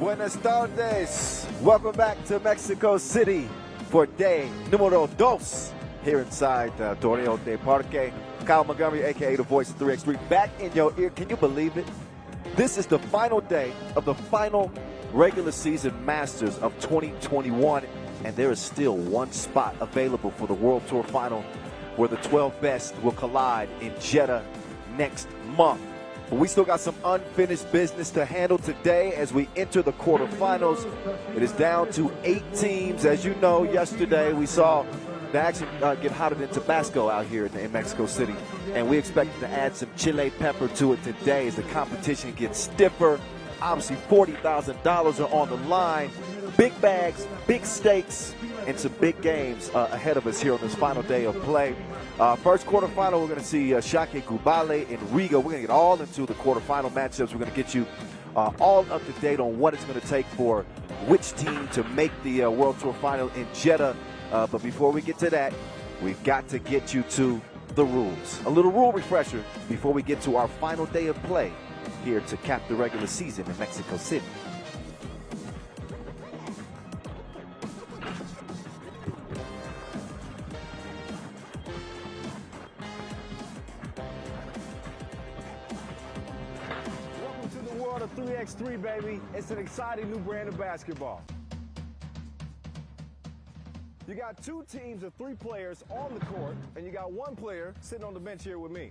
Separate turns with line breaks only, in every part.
Buenas tardes. Welcome back to Mexico City for day numero dos here inside Torneo de Parque. Kyle Montgomery, a.k.a. the voice of 3x3, back in your ear. Can you believe it? This is the final day of the final regular season Masters of 2021, and there is still one spot available for the World Tour Final where the 12 best will collide in Jeddah next month. But we still got some unfinished business to handle today as we enter the quarterfinals. It is down to 8 teams. As you know, yesterday we saw the action get hotter than Tabasco out here in Mexico City. And we expect to add some chile pepper to it today as the competition gets stiffer. Obviously, $40,000 are on the line. Big bags, big stakes, and some big games ahead of us here on this final day of play. First quarterfinal, we're going to see Shake Gubal and Riga. We're going to get all into the quarterfinal matchups. We're going to get you all up to date on what it's going to take for which team to make the World Tour Final in Jeddah. But before we get to that, we've got to get you to the rules. A little rule refresher before we get to our final day of play here to cap the regular season in Mexico City.
Welcome to the world of 3x3, baby. It's an exciting new brand of basketball. You got 2 teams of 3 players on the court, and you got 1 player sitting on the bench here with me.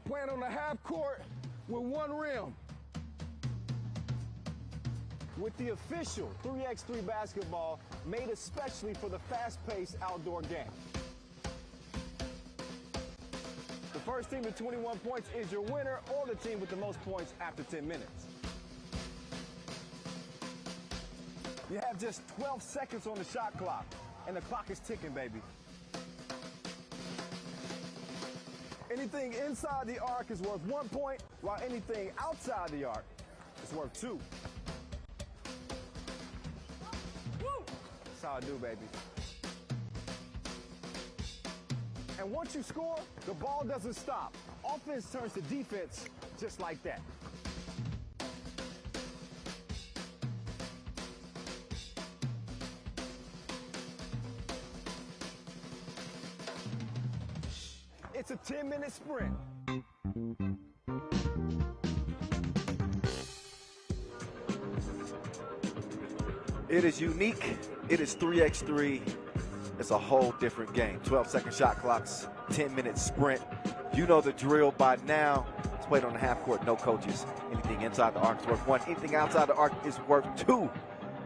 Playing on the half court with 1 rim. With the official 3x3 basketball made especially for the fast-paced outdoor game. The first team to 21 points is your winner, or the team with the most points after 10 minutes. You have just 12 seconds on the shot clock, and the clock is ticking, baby. Anything inside the arc is worth 1 point, while anything outside the arc is worth 2. Woo! That's how I do, baby. And once you score, the ball doesn't stop. Offense turns to defense just like that. It's a 10-minute sprint.
It is unique. It is 3x3. It's a whole different game. 12-second shot clocks, 10-minute sprint. You know the drill by now. It's played on the half court, no coaches. Anything inside the arc is worth 1. Anything outside the arc is worth 2.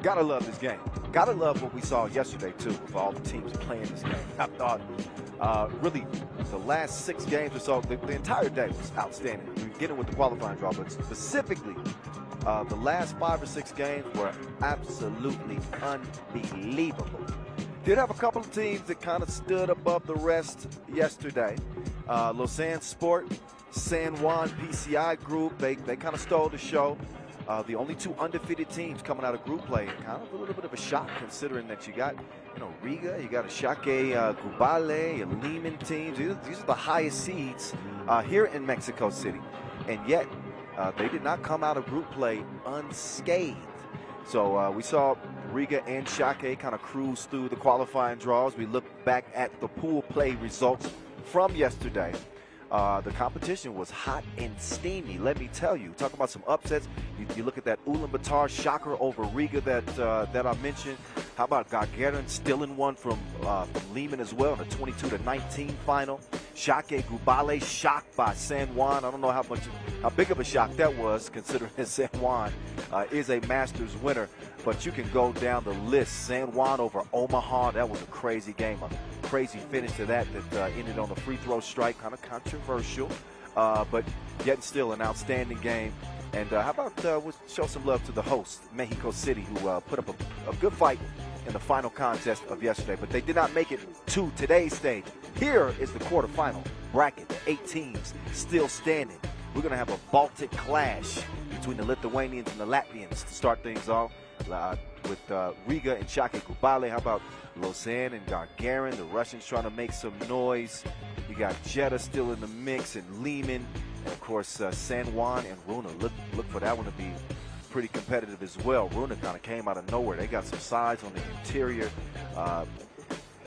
Gotta love this game. Gotta love what we saw yesterday, too, with all the teams playing this game. I thought really the last 6 games or so, the entire day was outstanding. We were getting with the qualifying draw, but specifically the last 5 or 6 games were absolutely unbelievable. Did have a couple of teams that kind of stood above the rest yesterday. Lausanne Sport, San Juan PCI group, they kind of stole the show. The only 2 undefeated teams coming out of group play, kind of a little bit of a shock considering that you got, Riga, you got a Shake Gubal, a Lehman teams. These are the highest seeds here in Mexico City. And yet, they did not come out of group play unscathed. So we saw Riga and Shake kind of cruise through the qualifying draws. We look back at the pool play results from yesterday. The competition was hot and steamy, let me tell you. Talk about some upsets. You look at that Ulaanbaatar shocker over Riga that I mentioned. How about Gagarin stealing one from Lehman as well in a 22-19 final. Shake Gubal shocked by San Juan. I don't know how big of a shock that was, considering that San Juan is a Masters winner. But you can go down the list. San Juan over Omaha. That was a crazy game, a crazy finish to that ended on the free throw strike. Kind of controversial, but yet still an outstanding game. And how about we'll show some love to the host, Mexico City, who put up a good fight in the final contest of yesterday. But they did not make it to today's stage. Here is the quarterfinal bracket. The 8 teams still standing. We're going to have a Baltic clash between the Lithuanians and the Latvians to start things off. with Riga and Shake Gubal. How about Lausanne and Gagarin? The Russians trying to make some noise. You got Jeddah still in the mix, and Lehman, and of course San Juan and Runa. Look for that one to be pretty competitive as well. Runa kind of came out of nowhere. They got some size on the interior.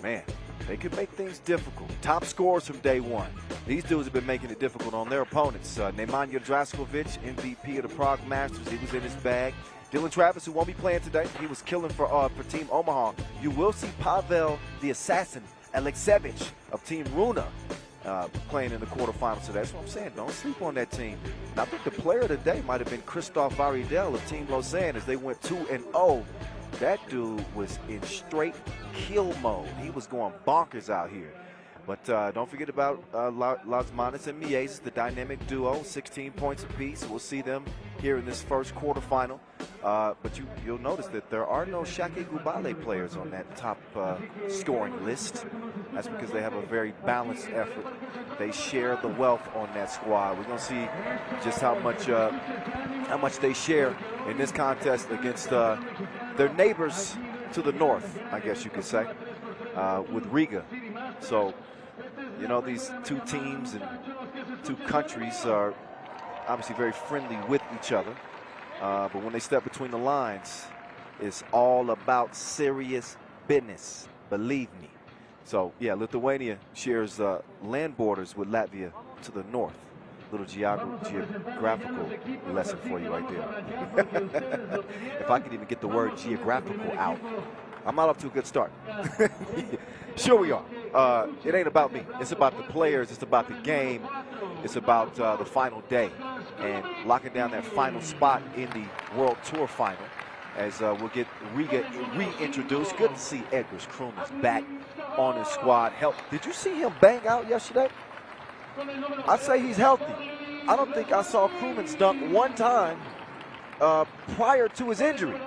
Man, they could make things difficult. Top scorers from day one. These dudes have been making it difficult on their opponents. Nemanja Draskovic, MVP of the Prague Masters, he was in his bag. Dylan Travis, who won't be playing today, he was killing for Team Omaha. You will see Pavel the Assassin Aleksevich of Team Runa playing in the quarterfinals today. That's what I'm saying. Don't sleep on that team. And I think the player of the day might have been Christoph Varidel of Team Lausanne as they went 2-0. That dude was in straight kill mode. He was going bonkers out here. But don't forget about Las Manas and Miezes, the dynamic duo, 16 points apiece. We'll see them here in this first quarterfinal. But you'll notice that there are no Shake Gubal players on that top scoring list. That's because they have a very balanced effort. They share the wealth on that squad. We're going to see just how much they share in this contest against their neighbors to the north, I guess you could say, with Riga. So, you know, these two teams and two countries are obviously very friendly with each other. But when they step between the lines, it's all about serious business, believe me. So, yeah, Lithuania shares land borders with Latvia to the north. Little geographical lesson for you right there. If I could even get the word geographical out, I'm not off to a good start. Sure we are. It ain't about me. It's about the players. It's about the game. It's about the final day and locking down that final spot in the World Tour final as we'll get Riga reintroduced. Good to see Edgars Krumins back on his squad. Did you see him bang out yesterday? I'd say he's healthy. I don't think I saw Krumins dunk one time prior to his injury.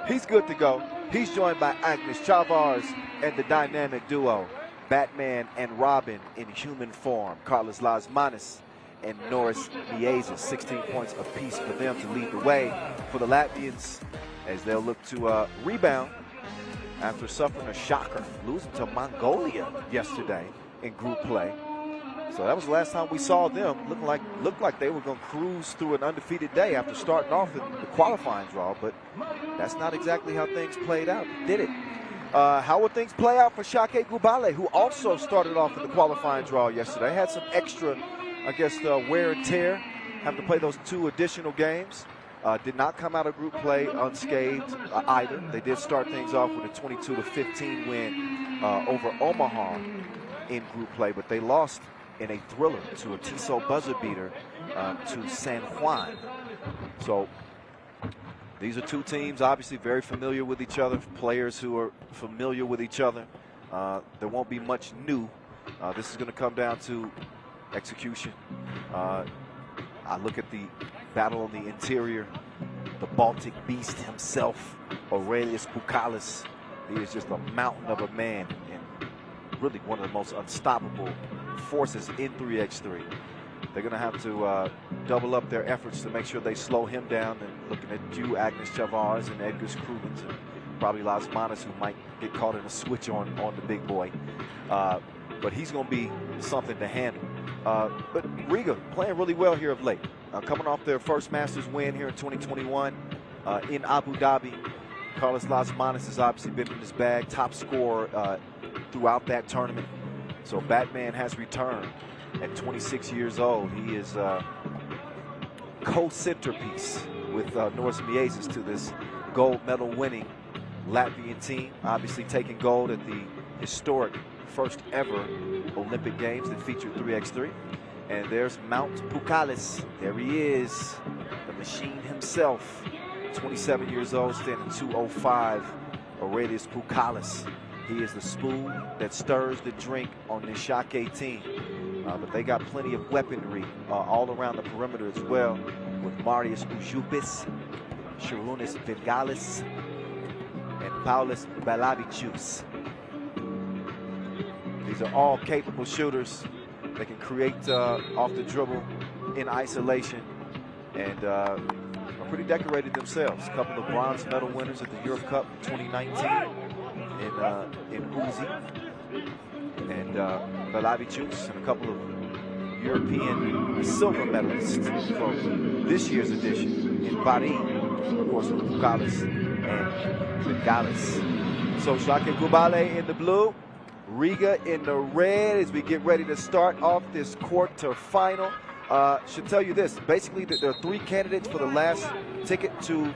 He's good to go. He's joined by Agnes Chavars and the dynamic duo, Batman and Robin in human form. Carlos Las Manas and Norris Miezes, 16 points apiece for them to lead the way for the Latvians as they'll look to rebound after suffering a shocker, losing to Mongolia yesterday in group play. So that was the last time we saw them. Looked like they were going to cruise through an undefeated day after starting off in the qualifying draw, but that's not exactly how things played out, did it? How would things play out for Shake Gubal, who also started off in the qualifying draw yesterday? Had some extra, I guess, wear and tear, having to play those 2 additional games. Did not come out of group play unscathed either. They did start things off with a 22-15 win over Omaha in group play, but they lost in a thriller to a Tissot buzzer beater to San Juan. So these are two teams obviously very familiar with each other, players who are familiar with each other. There won't be much new. This is going to come down to execution. I look at the battle on the interior, the Baltic beast himself, Aurelius Pukalis. He is just a mountain of a man and really one of the most unstoppable forces in 3x3. They're going to have to double up their efforts to make sure they slow him down. And looking at you, Agnes Chavars and Edgars Krumins, and probably Las Manas, who might get caught in a switch on the big boy. But he's going to be something to handle. But Riga playing really well here of late. Coming off their first Masters win here in 2021 in Abu Dhabi. Carlos Las Manas has obviously been in his bag, top scorer throughout that tournament. So Batman has returned at 26 years old. He is co-centerpiece with Norris Miezes to this gold medal winning Latvian team. Obviously taking gold at the historic first ever Olympic Games that featured 3x3. And there's Mount Pukalis. There he is, the machine himself. 27 years old, standing 205. Aurelius Pukalis. He is the spoon that stirs the drink on this Shake team. But they got plenty of weaponry all around the perimeter as well, with Marius Ujupis, Sharunis Vingalis, and Paulus Balavicius. These are all capable shooters. They can create off the dribble in isolation. And of pretty decorated themselves. A couple of bronze medal winners at the Europe Cup 2019 in Uzi and Belavichus, and a couple of European silver medalists from this year's edition in Paris, of course, Bucalis and Bengalis. So Shake Gubale in the blue, Riga in the red as we get ready to start off this quarterfinal. Should tell you this, basically there are 3 candidates for the last ticket to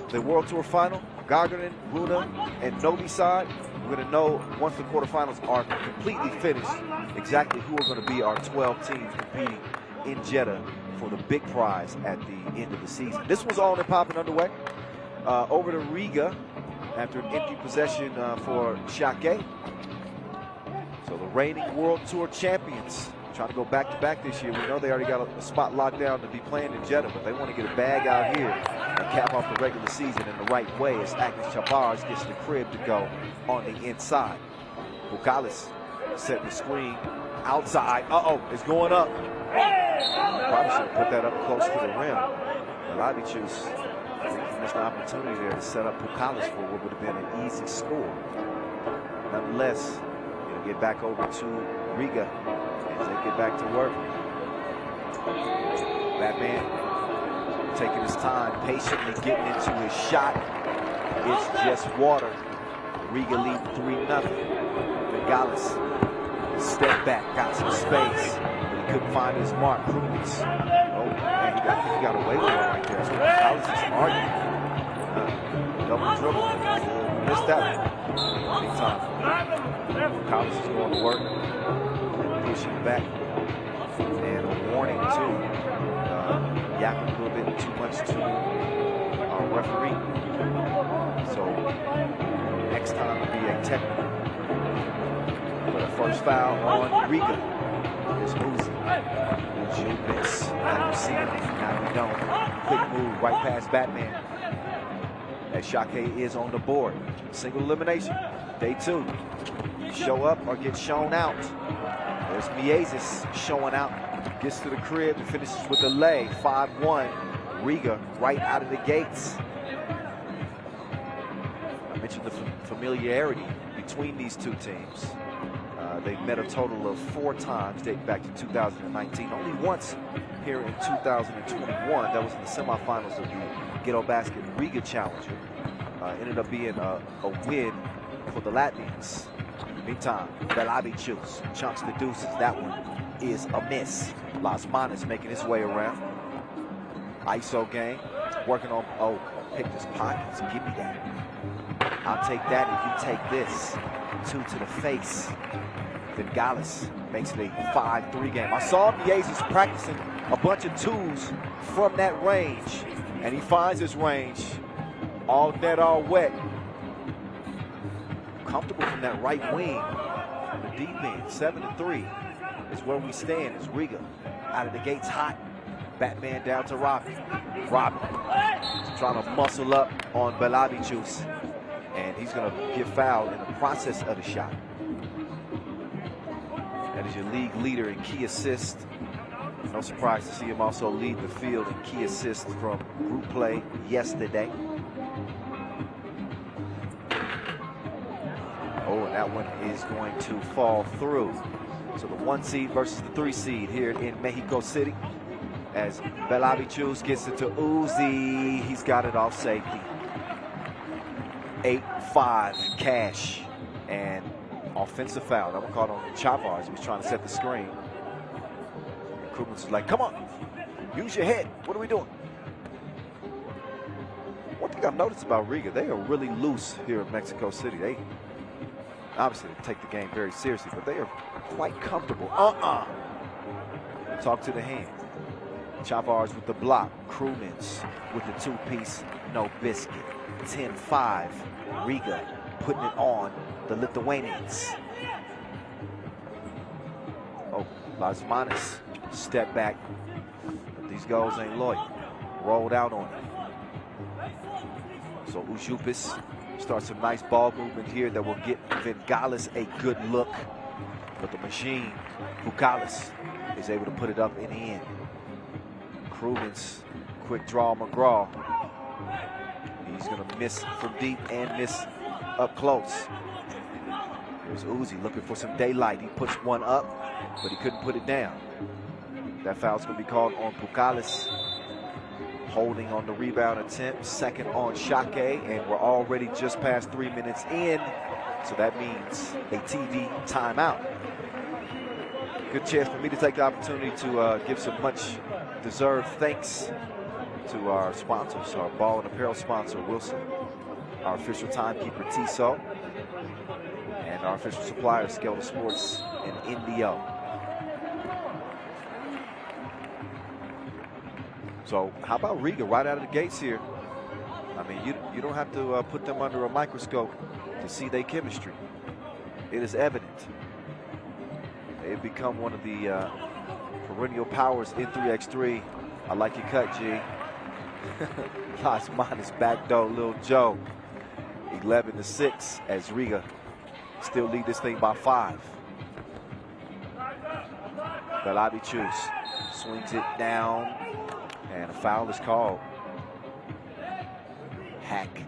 the World Tour final: Gagarin, Runa, and Novi Sad. We're going to know once the quarterfinals are completely finished exactly who are going to be our 12 teams competing in Jeddah for the big prize at the end of the season. This was on and popping underway. Over to Riga after an empty possession for Shake. So the reigning World Tour champions trying to go back-to-back this year. We know they already got a spot locked down to be playing in Jeddah, but they want to get a bag out here and cap off the regular season in the right way as Agnes Chavars gets the crib to go on the inside. Bucalis setting the screen outside. It's going up. Probably should have put that up close to the rim. Belavichus missed an opportunity there to set up Bucalis for what would have been an easy score. Nonetheless, it'll get back over to Riga as they get back to work. Batman taking his time, patiently getting into his shot. It's just water. Riga lead 3-0. Bengalis step back, got some space, but he couldn't find his mark. Krumens. Oh man, he got away with it right there. That's what Bengalis is arguing. Double dribble. Missed that one. Big time. Bengalis is going to work. Pushing back. And a warning too. Yapping a little bit too much to our referee. So next time will be a technical. But a first foul on Riga is Uzi. Juventus. Now we see him. Now we don't. Quick move right past Batman. As Shake is on the board. Single elimination. Day 2. Show up or get shown out. There's Miezis showing out. Gets to the crib and finishes with a lay. 5-1. Riga right out of the gates. I mentioned the familiarity between these two teams. They've met a total of 4 times dating back to 2019. Only once here in 2021. That was in the semifinals of the Ghetto Basket Riga Challenger. Ended up being a win for the Latvians. Meantime, Belavichus chunks the deuces. That one is a miss. Las Manas making his way around. ISO game. Working on, pick his pockets. Give me that. I'll take that if you take this. 2 to the face. Bengalis makes it a 5-3 game. I saw Miezis practicing a bunch of 2s from that range, and he finds his range. All net, all wet. Comfortable from that right wing. The deep end, 7-3 is where we stand as Riga out of the gates hot. Batman down to Robin. Robin trying to muscle up on Belavichus, and he's going to get fouled in the process of the shot. That is your league leader in key assists. No surprise to see him also lead the field in key assists from group play yesterday. Oh, and that one is going to fall through. So the 1 seed versus the 3 seed here in Mexico City. As Belavichus gets it to Uzi, he's got it off safety. 8-5 cash and offensive foul. That one caught on Chavars. He was trying to set the screen. And Krumens was like, come on, use your head. What are we doing? One thing I've noticed about Riga, they are really loose here in Mexico City. They obviously take the game very seriously, but they are quite comfortable. Talk to the hand. Chavars with the block. Krumens with the 2-piece, no biscuit. 10-5. Riga putting it on the Lithuanians. Oh, Las Manas step back. But these goals ain't loyal. Rolled out on it. So Ujupis starts some nice ball movement here that will get Bengalis a good look. But the machine, Bucalis, is able to put it up in the end. Krumens, quick draw McGraw. He's going to miss from deep and miss up close. Here's Uzi looking for some daylight. He puts one up, but he couldn't put it down. That foul's going to be called on Pucalis. Holding on the rebound attempt. Second on Shake, and we're already just past 3 minutes in. So that means a TV timeout. Good chance for me to take the opportunity to give some much deserved thanks to our sponsors, our ball and apparel sponsor, Wilson, our official timekeeper, Tissot, and our official supplier, Skelter Sports and Indio. So how about Riga right out of the gates here? I mean, you don't have to put them under a microscope to see their chemistry. It is evident. They've become one of the perennial powers in 3x3. I like your cut, G. Las Manos backdoor Lil Joe. 11-6 as Riga still lead this thing by 5. Belabicius swings it down, and a foul is called. Hack,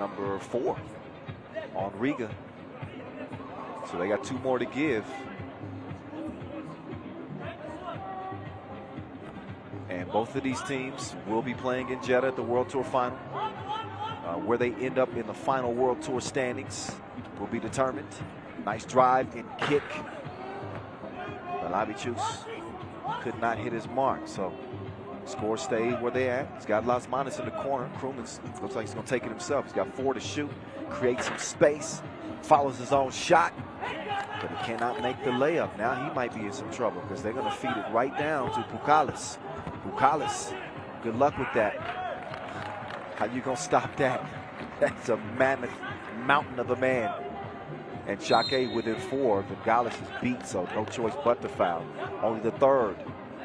number 4 on Riga. So they got 2 more to give. And both of these teams will be playing in Jeddah at the World Tour Final. Where they end up in the final World Tour standings will be determined. Nice drive and kick. Belabicius could not hit his mark, so scores stay where they at. He's got Las Manos in the corner. Krumans looks like he's going to take it himself. He's got 4 to shoot, creates some space, follows his own shot, but he cannot make the layup. Now he might be in some trouble because they're going to feed it right down to Pucalis. Pucalis, good luck with that. How you going to stop that? That's a mammoth mountain of a man. And Shake within 4. Vingalis is beat, so no choice but to foul. Only the 3rd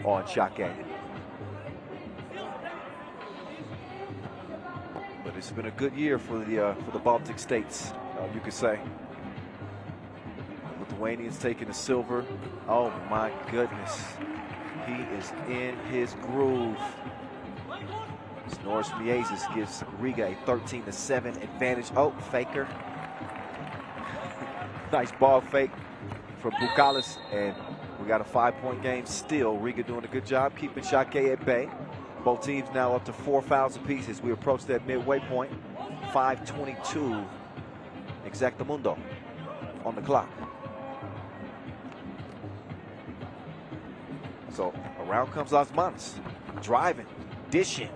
on Shake. But it's been a good year for the Baltic states, you could say. Lithuanians taking the silver. Oh my goodness. He is in his groove. Norris Miezis gives Riga a 13-7 advantage. Oh, faker. Nice ball fake from Pucalis, and we got a 5-point game still. Riga doing a good job keeping Shake at bay. Both teams now up to 4 fouls apiece as we approach that midway point. 5:22 exactamundo on the clock. So around comes Las Manos, driving, dishing.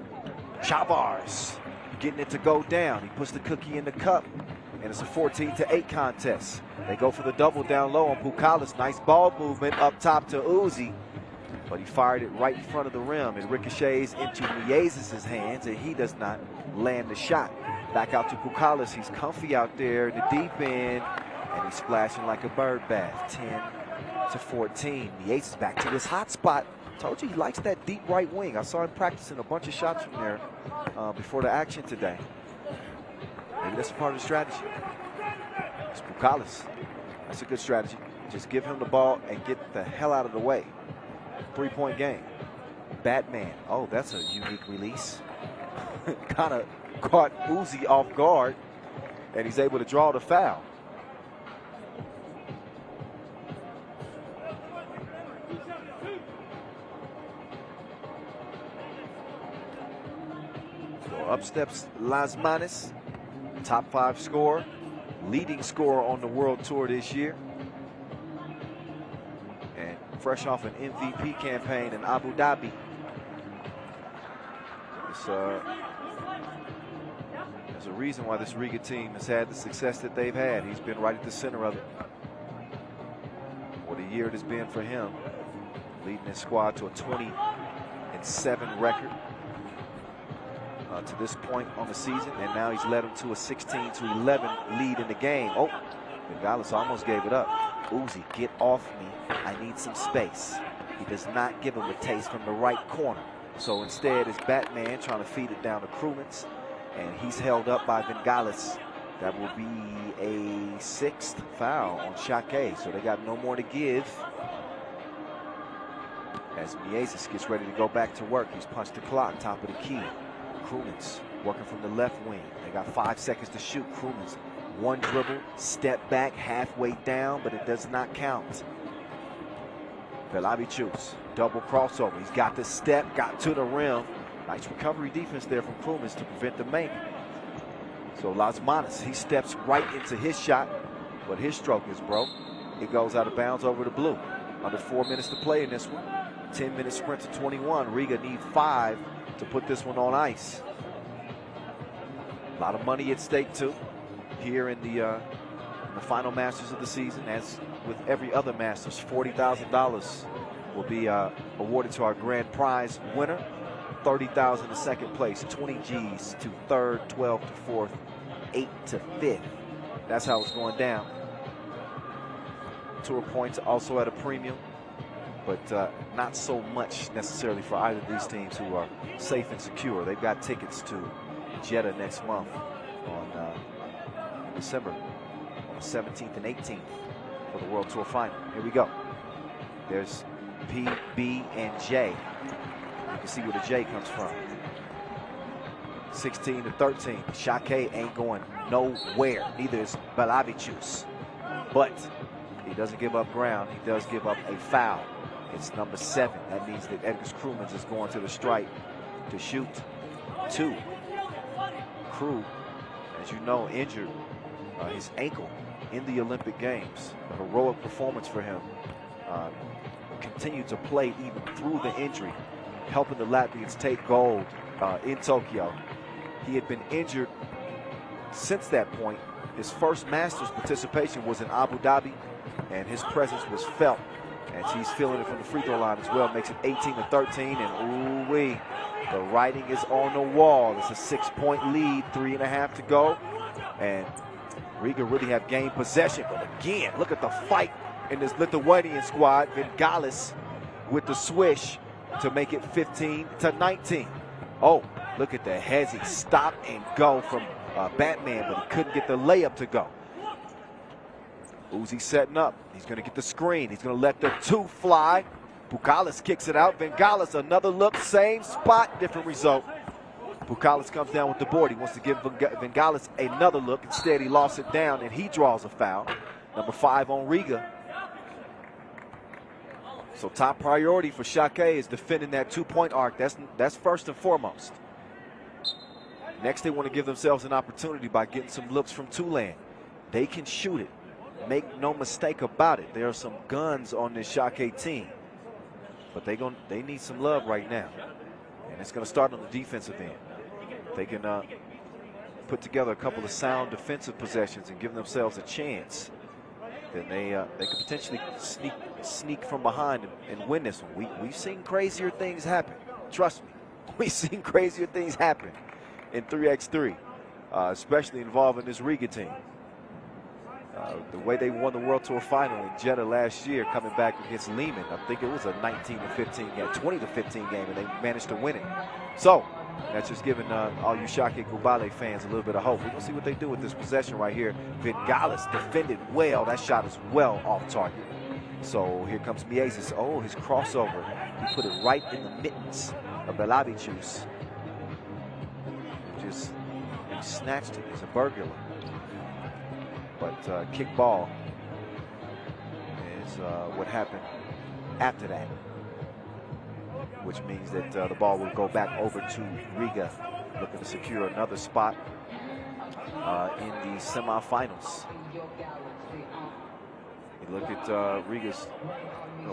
Chavars getting it to go down. He puts the cookie in the cup, and it's a 14-8 contest. They go for the double down low on Pucalis. Nice ball movement up top to Uzi, but he fired it right in front of the rim. It ricochets into Miezis' hands, and he does not land the shot. Back out to Pucalis. He's comfy out there in the deep end, and he's splashing like a bird bath. 10-14. Miezis back to his hot spot. Told you he likes that deep right wing. I saw him practicing a bunch of shots from there before the action today. Maybe that's a part of the strategy. It's Pucalis. That's a good strategy. Just give him the ball and get the hell out of the way. 3-point game. Batman. Oh, that's a unique release. Kind of caught Uzi off guard, and he's able to draw the foul. Up steps Las Manos, top 5 scorer, leading scorer on the World Tour this year, and fresh off an MVP campaign in Abu Dhabi. There's a reason why this Riga team has had the success that they've had. He's been right at the center of it. What a year it has been for him, leading his squad to a 20-7 record. To this point on the season, and now he's led them to a 16-11 lead in the game. Oh, Vingalis almost gave it up. Uzi, get off me. I need some space. He does not give him a taste from the right corner. So instead, it's Batman trying to feed it down to Krumans, and he's held up by Vingalis. That will be a 6th foul on Shake, so they got no more to give. As Miezis gets ready to go back to work, he's punched the clock, top of the key. Krumans working from the left wing. They got 5 seconds to shoot. Crewman's one dribble, step back, halfway down, but it does not count. Velavicius, double crossover. He's got the step, got to the rim. Nice recovery defense there from Crewman's to prevent the make. So Lasmanis, he steps right into his shot, but his stroke is broke. It goes out of bounds over the blue. Under 4 minutes to play in this one. 10-minute sprint to 21. Riga need 5 to put this one on ice. A lot of money at stake too here in the final Masters of the season. As with every other Masters, $40,000 will be awarded to our grand prize winner. 30,000 to second place, 20 G's to third, 12 to fourth, 8 to fifth. That's how it's going down. Tour points also at a premium, but not so much necessarily for either of these teams who are safe and secure. They've got tickets to Jeddah next month on December on the 17th and 18th for the World Tour Final. Here we go. There's P, B, and J. You can see where the J comes from. 16 to 13. Shake ain't going nowhere. Neither is Velavicius. But he doesn't give up ground. He does give up a foul. It's number 7. That means that Edgar Crewman is going to the stripe to shoot 2. Crew, as you know, injured his ankle in the Olympic Games. A heroic performance for him. Continued to play even through the injury, helping the Latvians take gold in Tokyo. He had been injured since that point. His first Masters participation was in Abu Dhabi, and his presence was felt. And he's feeling it from the free throw line as well. Makes it 18 to 13, and ooh-wee, the writing is on the wall. It's a 6-point lead, 3.5 to go. And Riga really have gained possession. But again, look at the fight in this Lithuanian squad. Vingalis with the swish to make it 15 to 19. Oh, look at the hezzy stop and go from Batman, but he couldn't get the layup to go. Uzi setting up. He's going to get the screen. He's going to let the 2 fly. Bukalis kicks it out. Vingalis, another look, same spot, different result. Bukalis comes down with the board. He wants to give Vingalis another look. Instead, he lost it down, and he draws a foul. Number 5 on Riga. So top priority for Shake is defending that 2-point arc. That's first and foremost. Next, they want to give themselves an opportunity by getting some looks from Tulane. They can shoot it. Make no mistake about it. There are some guns on this Shake team, but they need some love right now, and it's going to start on the defensive end. They can put together a couple of sound defensive possessions and give themselves a chance. Then they could potentially sneak from behind and win this one. We've seen crazier things happen. Trust me, we've seen crazier things happen in 3x3, especially involving this Riga team. The way they won the World Tour Final in Jeddah last year, coming back against Lehman, I think it was a 19 to 15 game, 20 to 15 game, and they managed to win it. So that's just giving all you Shake Gubale fans a little bit of hope. We're going to see what they do with this possession right here. Vingalis defended well. That shot is well off target. So here comes Miezis. Oh, his crossover. He put it right in the mittens of Velavicius. Just he snatched it. He's a burglar. But kick ball is what happened after that, which means that the ball will go back over to Riga, looking to secure another spot in the semifinals. You look at Riga's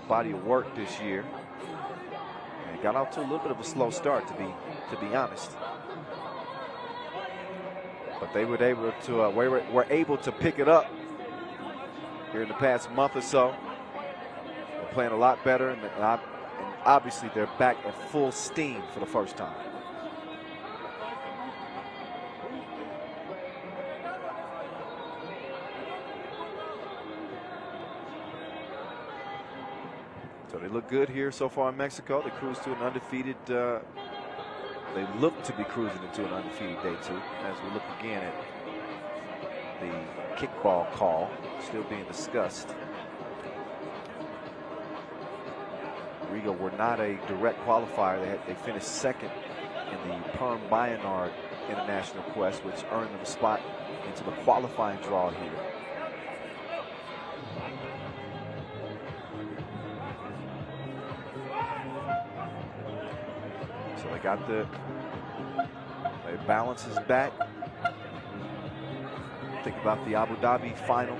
body of work this year. And got out to a little bit of a slow start, to be honest. But they were able to pick it up here in the past month or so. They're playing a lot better, and obviously they're back at full steam for the first time. So they look good here so far in Mexico. They cruise to an undefeated. They look to be cruising into an undefeated day 2, as we look again at the kickball call still being discussed. Riga were not a direct qualifier. They finished second in the Perm Bayernard international quest, which earned them a spot into the qualifying draw here. So they got the balance is back. Think about the Abu Dhabi final.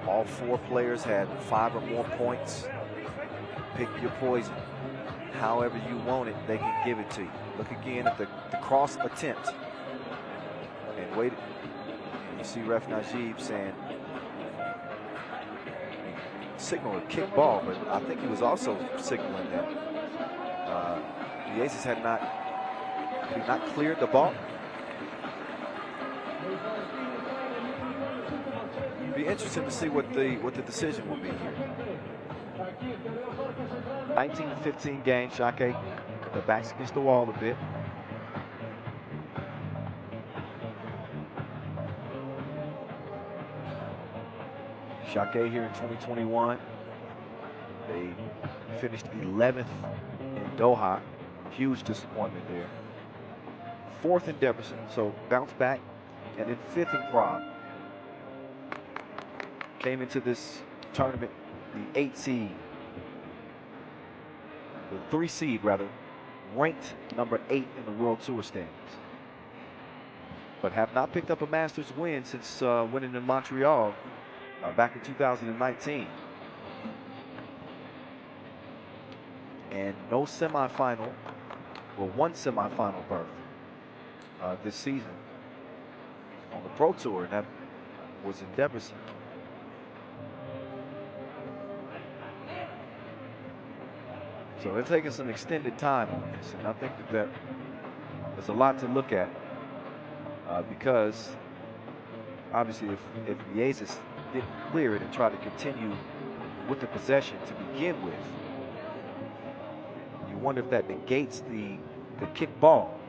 All 4 players had 5 or more points. Pick your poison. However you want it, they can give it to you. Look again at the cross attempt. And wait. And you see Ref Najib saying, signal a kick ball, but I think he was also signaling that the Aces had not cleared the ball. Be interesting to see what the decision will be here. 19-15 game. Shake, the back's against the wall a bit. Shake here in 2021. They finished 11th in Doha. Huge disappointment there. 4th in Debrecen, so bounce back. And then 5th in Prague. Came into this tournament the 8 seed. The 3 seed, rather, ranked number 8 in the World Tour standings. But have not picked up a Masters win since winning in Montreal back in 2019. And no semifinal, well, 1 semifinal berth this season on the Pro Tour, and that was in Debrecen. So they're taking some extended time on this, and I think that there's a lot to look at because obviously if the Aces didn't clear it and try to continue with the possession to begin with, you wonder if that negates the kick ball.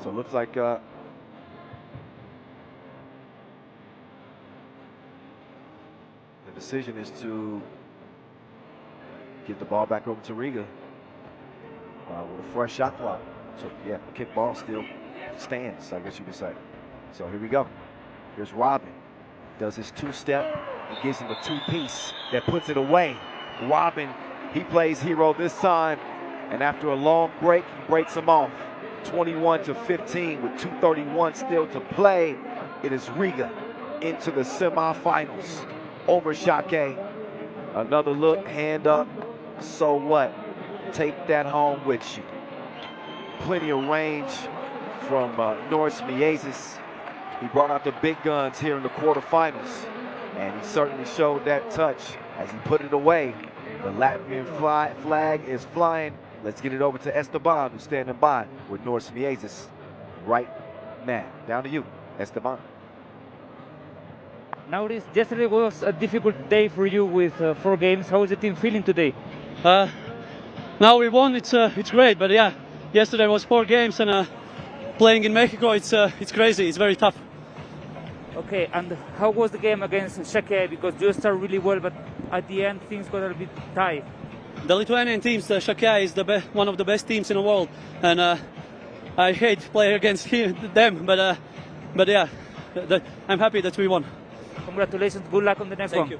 So it looks like the decision is to get the ball back over to Riga with a fresh shot clock. So yeah, kick ball still stands, I guess you could say. So here we go. Here's Robin. Does his 2-step. He gives him a 2-piece that puts it away. Robin, he plays hero this time. And after a long break, he breaks him off. 21-15 with 2:31 still to play. It is Riga into the semifinals over Shake. Another look, hand up. So what? Take that home with you. Plenty of range from Norris Miezis. He brought out the big guns here in the quarterfinals, and he certainly showed that touch as he put it away. The Latvian flag is flying. Let's get it over to Esteban, who's standing by with Norris Miezis right now. Down to you, Esteban.
Now, yesterday was a difficult day for you with 4 games. How is the team feeling today?
Now we won. It's great, but yeah, yesterday was 4 games, and playing in Mexico, it's crazy. It's very tough.
Okay, and how was the game against Shake? Because you started really well, but at the end things got a bit tight.
The Lithuanian teams, Shake is one of the best teams in the world, and I hate playing against them. But yeah, I'm happy that we won.
Congratulations. Good luck on the next one.
Thank you.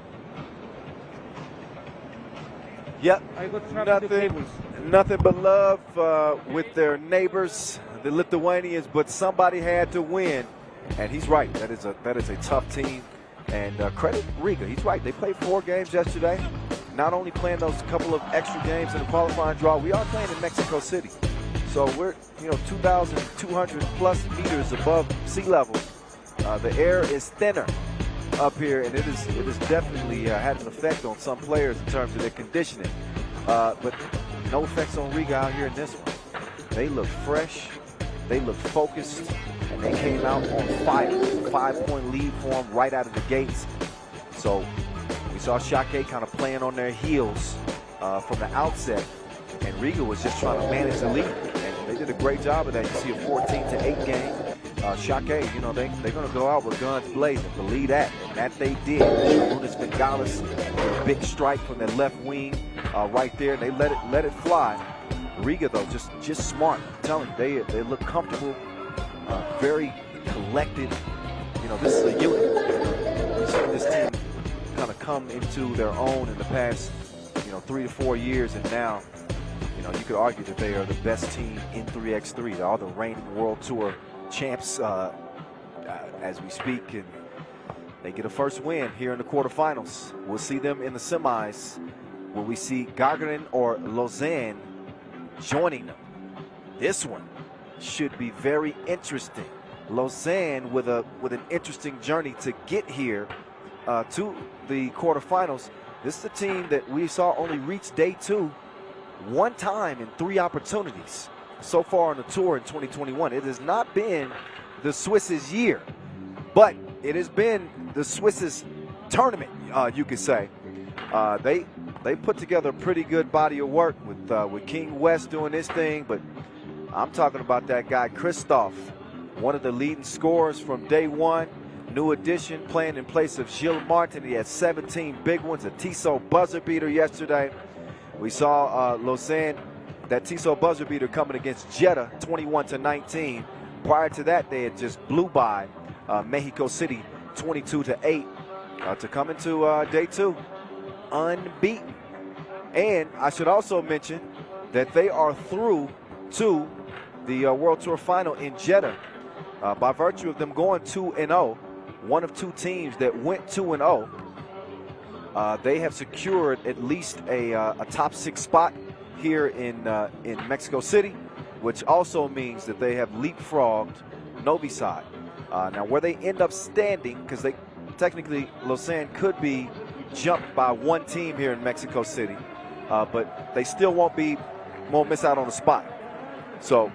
Yep.
I got trapped with the cables.
Nothing but love with their neighbors, the Lithuanians, but somebody had to win. And he's right. That is a tough team. And credit Riga. He's right. They played 4 games yesterday. Not only playing those couple of extra games in the qualifying draw, we are playing in Mexico City. So we're 2,200 plus meters above sea level. The air is thinner up here, and it is definitely had an effect on some players in terms of their conditioning. But no effects on Riga out here in this one. They look fresh, they look focused, and they came out on fire. 5-point lead for them right out of the gates. So we saw Shake kind of playing on their heels from the outset, and Riga was just trying to manage the lead, and they did a great job of that. You see a 14-8 game. Shake, you know, they're going to go out with guns blazing. Believe that, and that they did. Lunas Bengalis, a big strike from their left wing right there. They let it fly. Riga, though, just smart. I'm telling you, they look comfortable, very collected. You know, this is a unit. We've seen this team kind of come into their own in the past, 3 to 4 years, and now, you could argue that they are the best team in 3x3. They are the reigning World Tour champs as we speak, and they get a first win here in the quarterfinals. We'll see them in the semis. Will we see Gagarin or Lausanne joining them? This one should be very interesting. Lausanne with an interesting journey to get here to the quarterfinals. This is a team that we saw only reach day 2 one time in 3 opportunities so far on the tour in 2021. It has not been the Swiss's year, but it has been the Swiss's tournament, you could say. They put together a pretty good body of work with King West doing his thing, but I'm talking about that guy Christophe, one of the leading scorers from day 1. New addition, playing in place of Gilles Martin. He had 17 big ones, a Tissot buzzer beater yesterday. We saw Lausanne, that Tissot buzzer beater coming against Jeddah, 21-19. Prior to that, they had just blew by Mexico City, 22-8, to come into day 2 unbeaten. And I should also mention that they are through to the World Tour final in Jeddah by virtue of them going 2-0. One of 2 teams that went 2-0. They have secured at least a top 6 spot here in Mexico City, which also means that they have leapfrogged Novi Sad. Now, where they end up standing, because they technically Lausanne could be jumped by 1 team here in Mexico City, but they still won't miss out on the spot. So,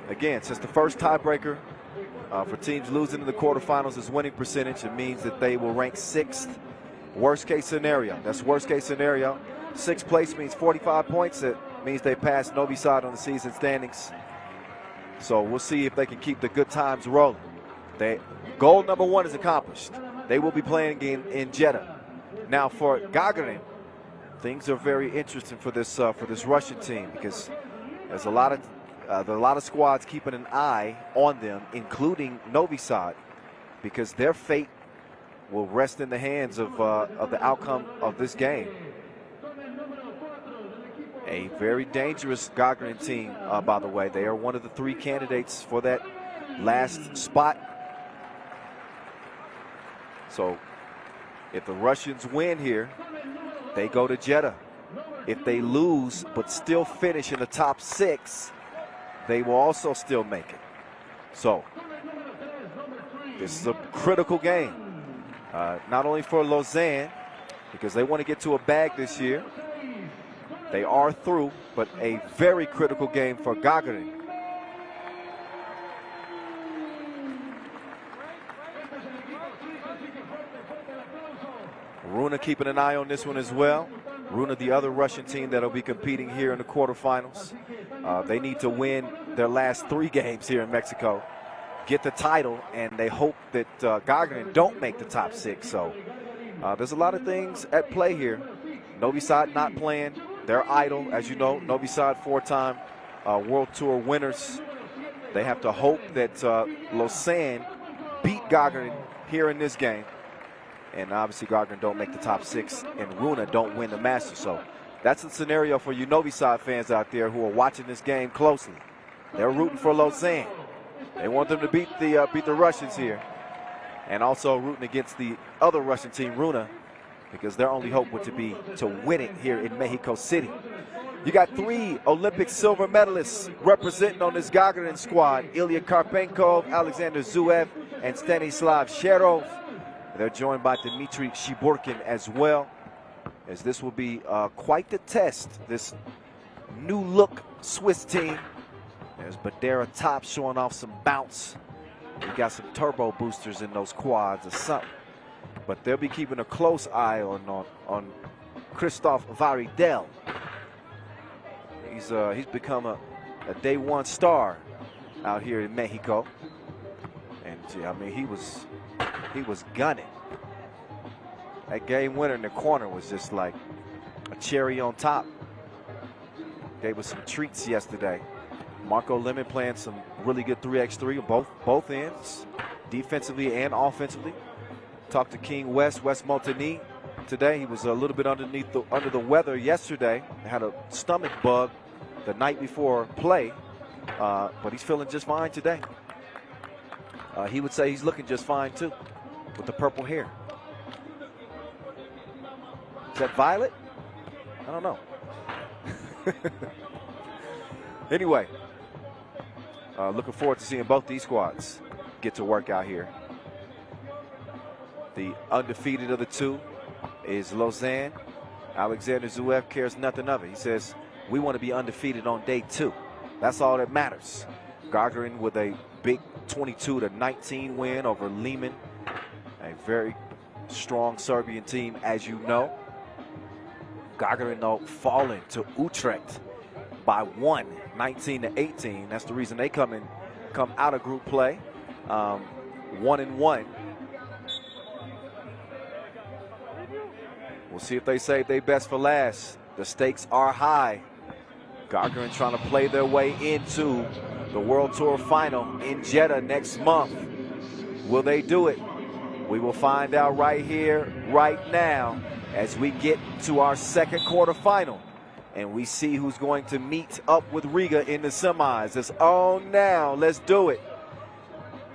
again, since the first tiebreaker for teams losing in the quarterfinals is winning percentage, it means that they will rank 6th. Worst case scenario. That's worst case scenario. 6th place means 45 points. It means they pass Novi Sad on the season standings. So we'll see if they can keep the good times rolling. Goal number 1 is accomplished. They will be playing again in Jeddah. Now for Gagarin, things are very interesting for this Russian team, because there's a lot of squads keeping an eye on them, including Novi Sad, because their fate will rest in the hands of the outcome of this game. A very dangerous Gagarin team, by the way. They are one of the 3 candidates for that last spot. So if the Russians win here, they go to Jeddah. If they lose but still finish in the top 6, they will also still make it. So this is a critical game. Not only for Lausanne, because they want to get to a bag this year. They are through, but a very critical game for Gagarin. Runa keeping an eye on this one as well. Runa, the other Russian team that will be competing here in the quarterfinals. They need to win their last 3 games here in Mexico, get the title, and they hope that Gagarin don't make the top 6. So there's a lot of things at play here. Novi Sad not playing. They're idle, as you know. Novi Sad 4-time World Tour winners. They have to hope that Lausanne beat Gagarin here in this game. And obviously Gagarin don't make the top 6, and Runa don't win the Masters. So that's the scenario for you Novi Sad fans out there who are watching this game closely. They're rooting for Lausanne. They want them to beat the Russians here, and also rooting against the other Russian team, Runa, because their only hope would be to win it here in Mexico City. You got 3 Olympic silver medalists representing on this Gagarin squad: Ilya Karpenkov, Alexander Zuev, and Stanislav Sherov. They're joined by Dmitry Shiburkin as well, as this will be quite the test, this new look Swiss team. There's Badera top showing off some bounce. We got some turbo boosters in those quads or something. But they'll be keeping a close eye on Christophe Varidel. He's become a day 1 star out here in Mexico. Gee, I mean, he was gunning. That game winner in the corner was just like a cherry on top. Gave us some treats yesterday. Marco Lemon playing some really good 3x3 on both ends, defensively and offensively. Talked to King Wes Montani today. He was a little bit under the weather yesterday. Had a stomach bug the night before play, but he's feeling just fine today. He would say he's looking just fine too, with the purple hair. Is that Violet? I don't know. Anyway, looking forward to seeing both these squads get to work out here. The undefeated of the two is Lausanne. Alexander Zouev cares nothing of it. He says, we want to be undefeated on day 2. That's all that matters. Gagarin with a big 22-19 win over Lehman, a very strong Serbian team, as you know. Gagarin, though, falling to Utrecht by 1, 19-18. That's the reason they come out of group play, 1-1. We'll see if they save their best for last. The stakes are high. Gagarin trying to play their way into the World Tour final in Jeddah next month. Will they do it? We will find out right here, right now, as we get to our second quarterfinal. And we see who's going to meet up with Riga in the semis. It's on now. Let's do it.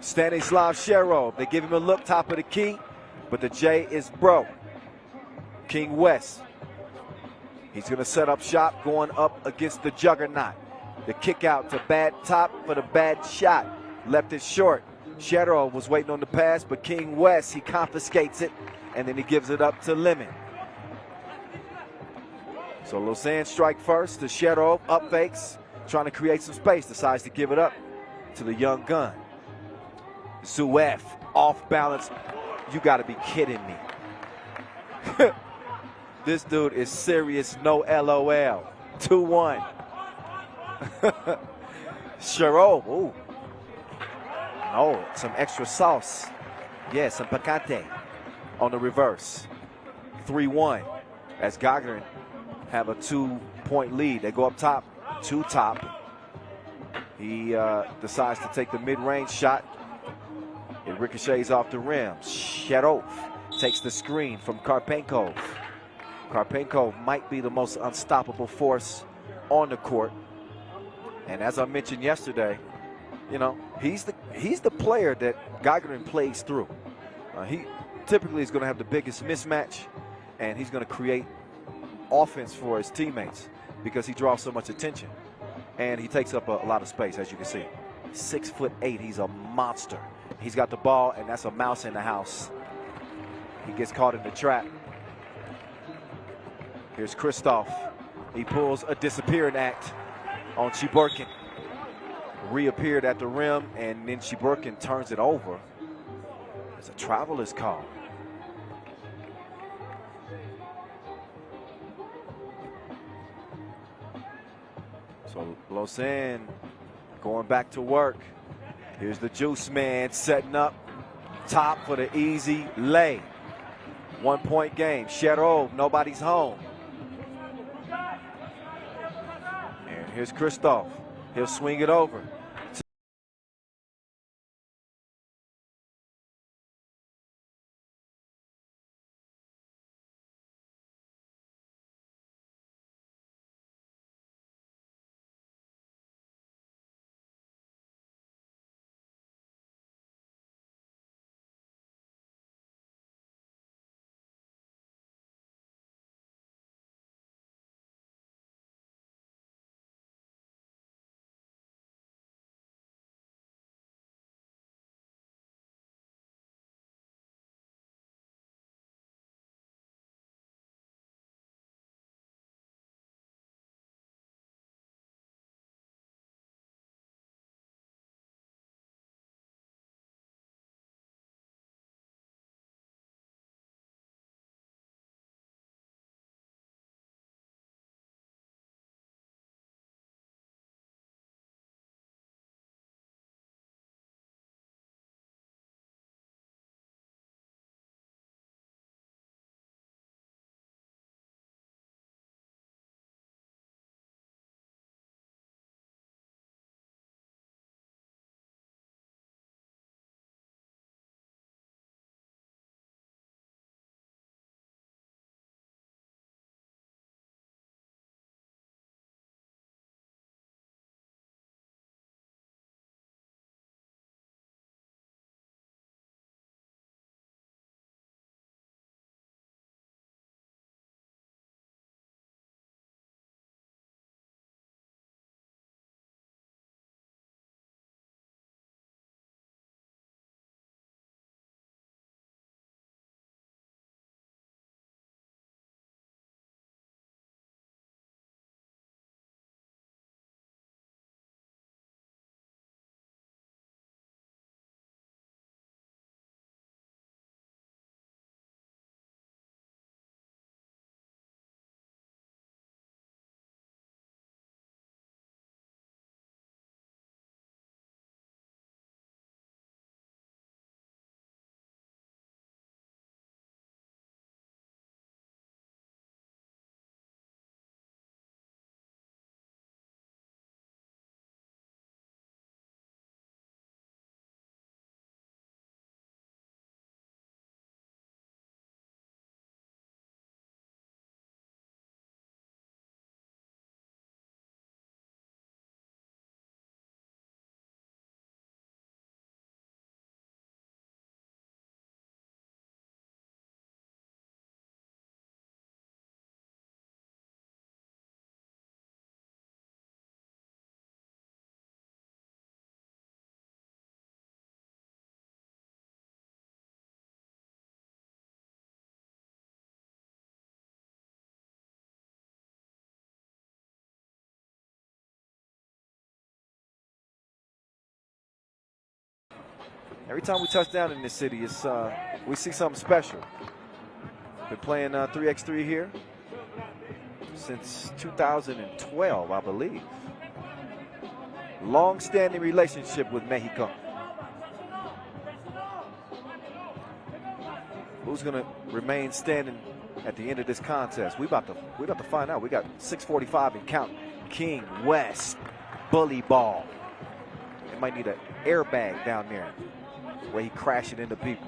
Stanislav Sherov. They give him a look, top of the key, but the J is broke. King West. He's going to set up shop going up against the juggernaut. The kick out to bad top for the bad shot. Left it short. Sherov was waiting on the pass, but King West, he confiscates it, and then he gives it up to Lemon. So Lausanne strike first to Sherov, up fakes, trying to create some space, decides to give it up to the young gun. Zouev, off balance. You got to be kidding me. This dude is serious, no LOL. 2-1. Sherov, ooh. Oh, some extra sauce. Yeah, some picante on the reverse. 3-1 as Gagarin have a 2-point lead. They go up top, 2 top. He decides to take the mid-range shot. It ricochets off the rim. Sherov takes the screen from Karpenkov. Karpenkov might be the most unstoppable force on the court. And as I mentioned yesterday, you know, he's the player that Gagarin plays through. He typically is going to have the biggest mismatch, and he's going to create offense for his teammates because he draws so much attention. And he takes up a lot of space, as you can see. 6'8", he's a monster. He's got the ball, and that's a mouse in the house. He gets caught in the trap. Here's Christoph. He pulls a disappearing act on Chiburkin. Reappeared at the rim, and then Chiburkin turns it over. It's a traveler's call. So Lausanne going back to work. Here's the juice man setting up top for the easy lay. 1-point game. Sherov, nobody's home. And here's Christoph. He'll swing it over. Every time we touch down in this city, it's we see something special. Been playing 3x3 here since 2012, I believe. Long-standing relationship with Mexico. Who's gonna remain standing at the end of this contest? We about to find out. We got 6:45 and count. King West, bully ball. They might need an airbag down there where he crashing into people.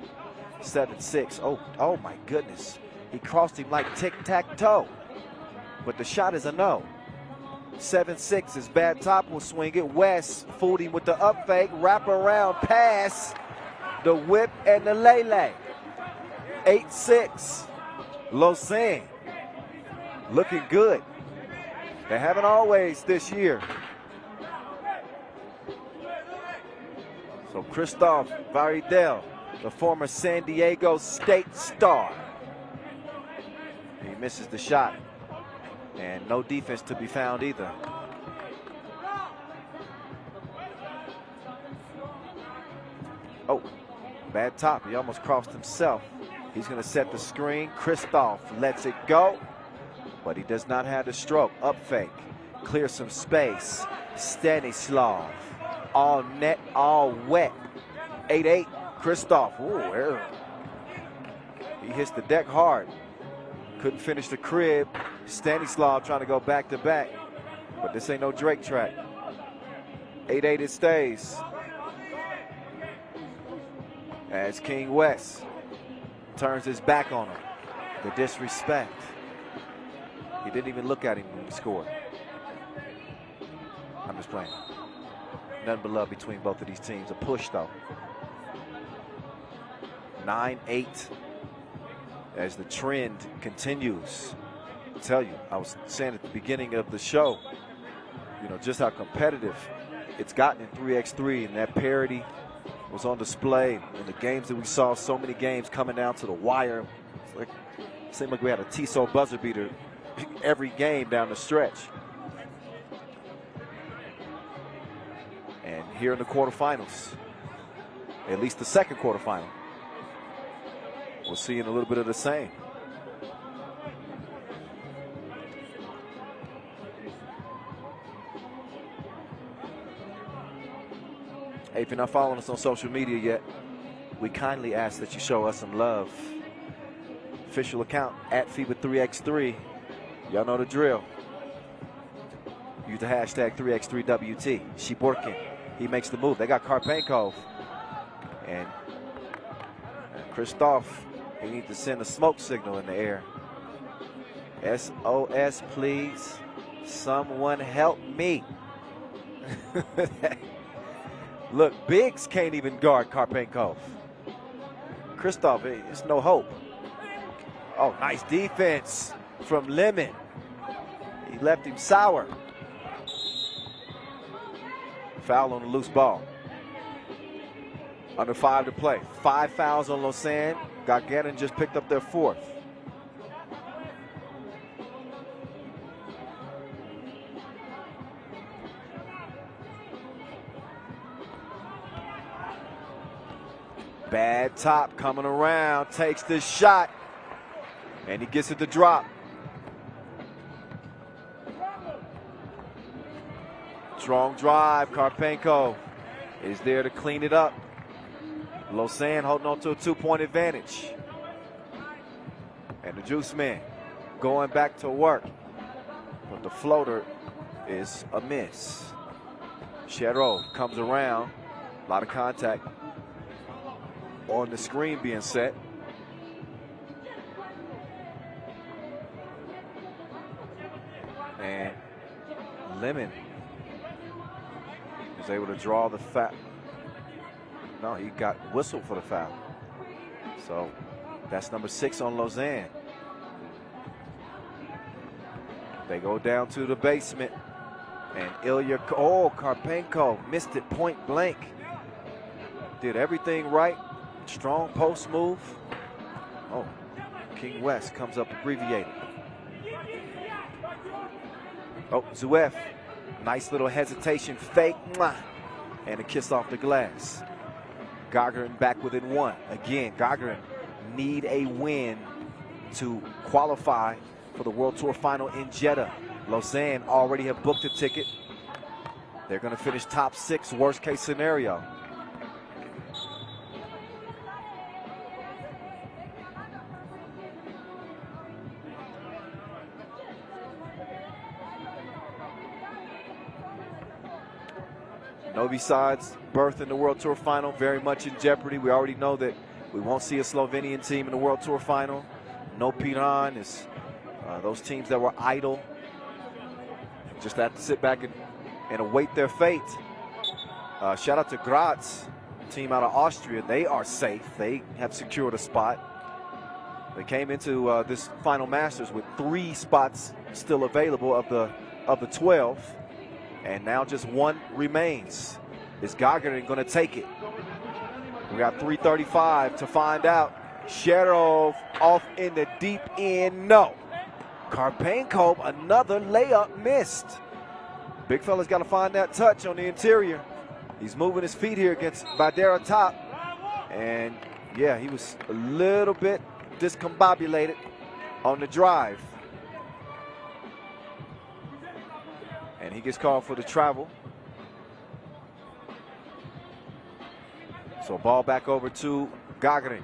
7-6. Oh my goodness. He crossed him like tic-tac-toe. But the shot is a no. 7-6. His bad top will swing it. West fooled him with the up fake, wrap around pass, the whip and the lay-lay. 8-6. Lausanne looking good. They haven't always this year. So Christoph Varidel, the former San Diego State star. He misses the shot. And no defense to be found either. Oh, bad top. He almost crossed himself. He's going to set the screen. Christoph lets it go, but he does not have the stroke. Up fake. Clear some space. Stanislav. All net, all wet. 8-8. Christoph. Ooh, he hits the deck hard. Couldn't finish the crib. Stanislav trying to go back to back, but this ain't no Drake track. 8-8 it stays. As King West turns his back on him. The disrespect. He didn't even look at him when he scored. I'm just playing. Nothing but love between both of these teams. A push though. 9-8 as the trend continues. I tell you, I was saying at the beginning of the show, you know, just how competitive it's gotten in 3x3, and that parity was on display in the games that we saw. So many games coming down to the wire. It seemed like we had a Tissot buzzer beater every game down the stretch. And here in the quarterfinals, at least the second quarterfinal, we're seeing a little bit of the same. Hey, if you're not following us on social media yet, we kindly ask that you show us some love. Official account at FIBA 3x3. Y'all know the drill. Use the hashtag 3x3WT. Shiborkin, he makes the move. They got Karpenkov. And Christoph, he needs to send a smoke signal in the air. SOS, please. Someone help me. Look, bigs can't even guard Karpenkov. Christoph, it's no hope. Oh, nice defense from Lemon. He left him sour. Foul on the loose ball. Under 5 to play. 5 fouls on Lausanne. Gargannon just picked up their 4th. Bad top coming around, takes the shot, and he gets it to drop. Strong drive, Karpenko is there to clean it up. Lausanne holding on to a 2-point advantage. And the Juice Man going back to work, but the floater is a miss. Chereau comes around, a lot of contact on the screen being set. And Lemon was able to draw the foul. No, he got whistled for the foul. So that's number 6 on Lausanne. They go down to the basement. And Ilya, Karpenko missed it point blank. Did everything right. Strong post move. Oh, King West comes up abbreviated. Oh, Zuef. Nice little hesitation fake. Mwah, and a kiss off the glass. Gagarin back within 1. Again, Gagarin need a win to qualify for the World Tour final in Jeddah. Lausanne already have booked a ticket. They're going to finish top 6, worst case scenario. Novi side's berth in the World Tour final very much in jeopardy. We already know that we won't see a Slovenian team in the World Tour final. No Piran. Is those teams that were idle just have to sit back and await their fate. Shout out to Graz, team out of Austria. They are safe. They have secured a spot. They came into this final Masters with 3 spots still available of the 12. And now just 1 remains. Is Gagarin going to take it? We got 3:35 to find out. Sherov off in the deep end. No. Karpenkov, another layup missed. Big fella's got to find that touch on the interior. He's moving his feet here against Badera top. And yeah, he was a little bit discombobulated on the drive. And he gets called for the travel. So ball back over to Gagarin.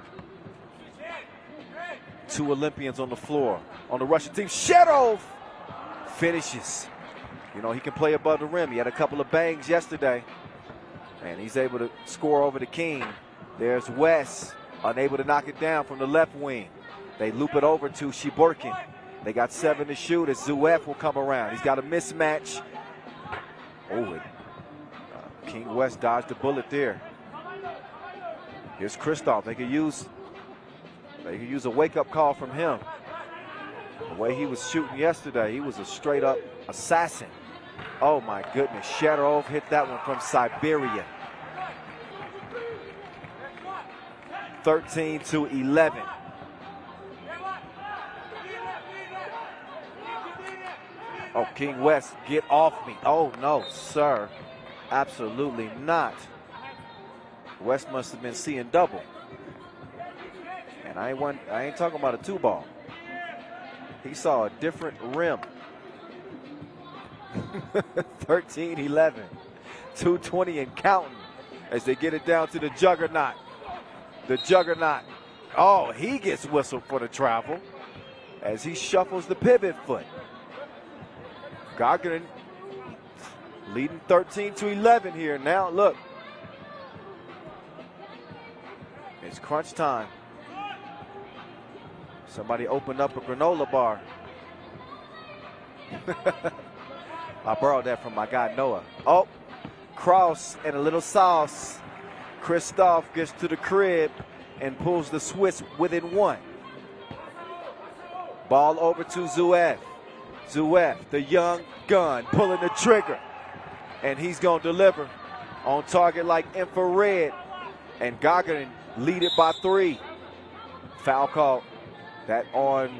2 Olympians on the floor. On the Russian team, Sherov finishes. You know, he can play above the rim. He had a couple of bangs yesterday. And he's able to score over the king. There's Wes, unable to knock it down from the left wing. They loop it over to Shiborkin. They got 7 to shoot as Zuev will come around. He's got a mismatch. Oh, King West dodged the bullet there. Here's Kristoff. They could use a wake-up call from him. The way he was shooting yesterday, he was a straight-up assassin. Oh my goodness, Sherov hit that one from Siberia. 13-11. Oh, King West, get off me. Oh, no, sir. Absolutely not. West must have been seeing double. And I ain't talking about a 2-ball. He saw a different rim. 13-11. 2:20 and counting as they get it down to the Juggernaut. The Juggernaut. Oh, he gets whistled for the travel as he shuffles the pivot foot. Gagarin leading 13-11 here. Now, look. It's crunch time. Somebody opened up a granola bar. I borrowed that from my guy Noah. Oh, cross and a little sauce. Kristoff gets to the crib and pulls the Swiss within 1. Ball over to Zuev. Zuev, the young gun, pulling the trigger. And he's going to deliver on target like infrared. And Gagarin lead it by 3. Foul call. That on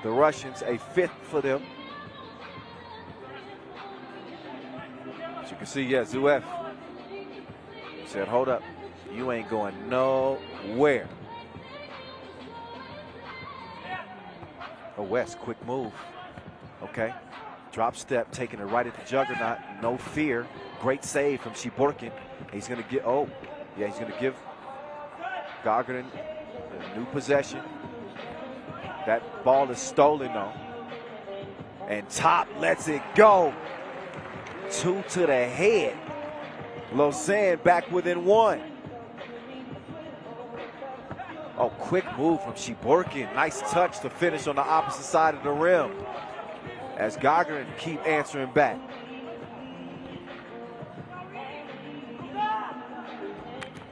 the Russians, a 5th for them. As you can see, yeah, Zuev said, hold up, you ain't going nowhere. Oh, West, quick move. Okay, drop step, taking it right at the Juggernaut. No fear. Great save from Shiborkin. He's going to get, oh, yeah, he's going to give Gagarin a new possession. That ball is stolen, though. And Top lets it go. 2 to the head. Lausanne back within 1. Oh, quick move from Shiborkin. Nice touch to finish on the opposite side of the rim. As Gagarin keep answering back.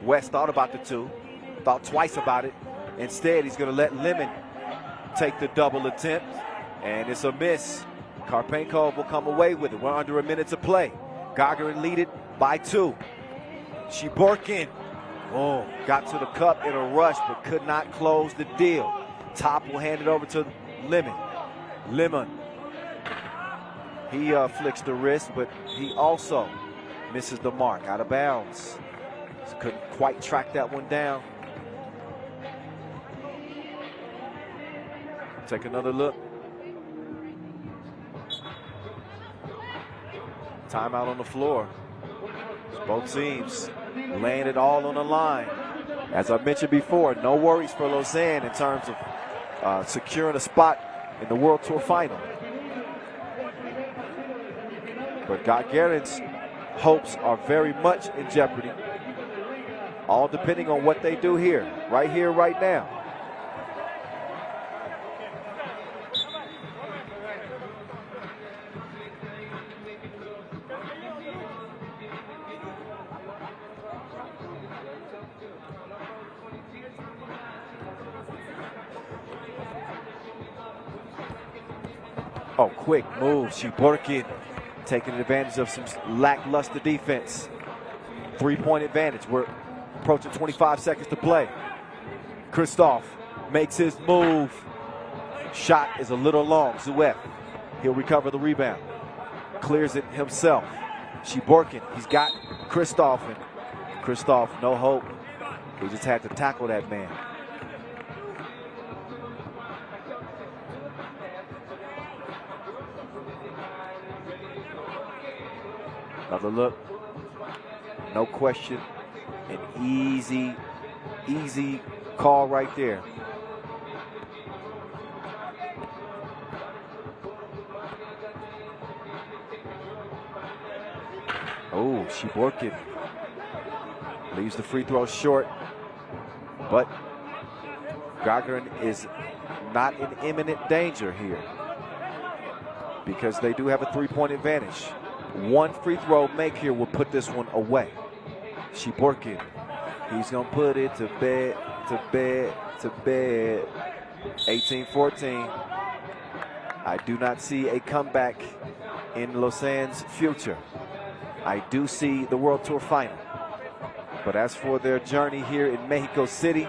West thought about the 2. Thought twice about it. Instead, he's going to let Lemon take the double attempt. And it's a miss. Karpenkov will come away with it. We're under a minute to play. Gagarin lead it by 2. Shiborkin, oh, got to the cup in a rush, but could not close the deal. Top will hand it over to Lemon. Lemon, he flicks the wrist, but he also misses the mark, out of bounds. Couldn't quite track that one down. Take another look. Timeout on the floor. Both teams laying it all on the line. As I mentioned before, no worries for Lausanne in terms of securing a spot in the World Tour final. But Gagarin's hopes are very much in jeopardy. All depending on what they do here, right now. Oh, quick move. Shiborkin taking advantage of some lackluster defense. 3-point advantage. We're approaching 25 seconds to play. Christoph makes his move. Shot is a little long. Zuev, he'll recover the rebound. Clears it himself. Shiborkin, he's got Christoph, and Christoph, no hope. He just had to tackle that man. Another look, no question, an easy call right there. Oh, Shiborkin leaves the free throw short, but Gagarin is not in imminent danger here because they do have a 3-point advantage. One free throw make here will put this one away. Shiborkin, he's gonna put it to bed, to bed, to bed. 18-14. I do not see a comeback in Lausanne's future. I do see the World Tour final. But as for their journey here in Mexico City,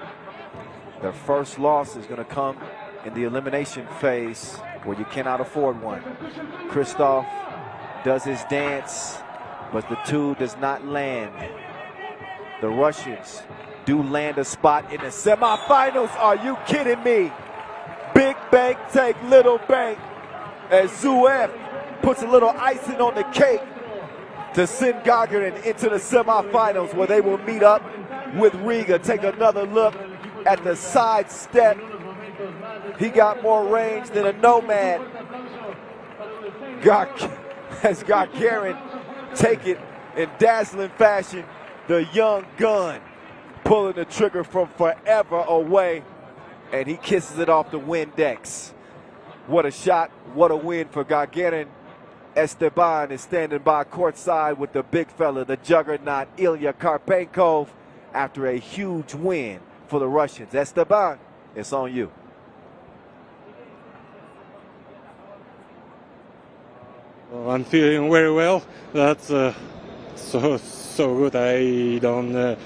their first loss is gonna come in the elimination phase where you cannot afford one. Christoph does his dance, but the two does not land. The Russians do land a spot in the semifinals. Are you kidding me? Big bank take little bank as Zuev puts a little icing on the cake to send Gagarin into the semifinals where they will meet up with Riga. Take another look at the side step. He got more range than a nomad. As Gagarin take it in dazzling fashion, the young gun pulling the trigger from forever away, and he kisses it off the Windex. What a shot, what a win for Gagarin. Esteban is standing by courtside with the big fella, the juggernaut Ilya Karpenkov, after a huge win for the Russians. Esteban, it's on you.
I'm feeling very well. That's so good. I don't know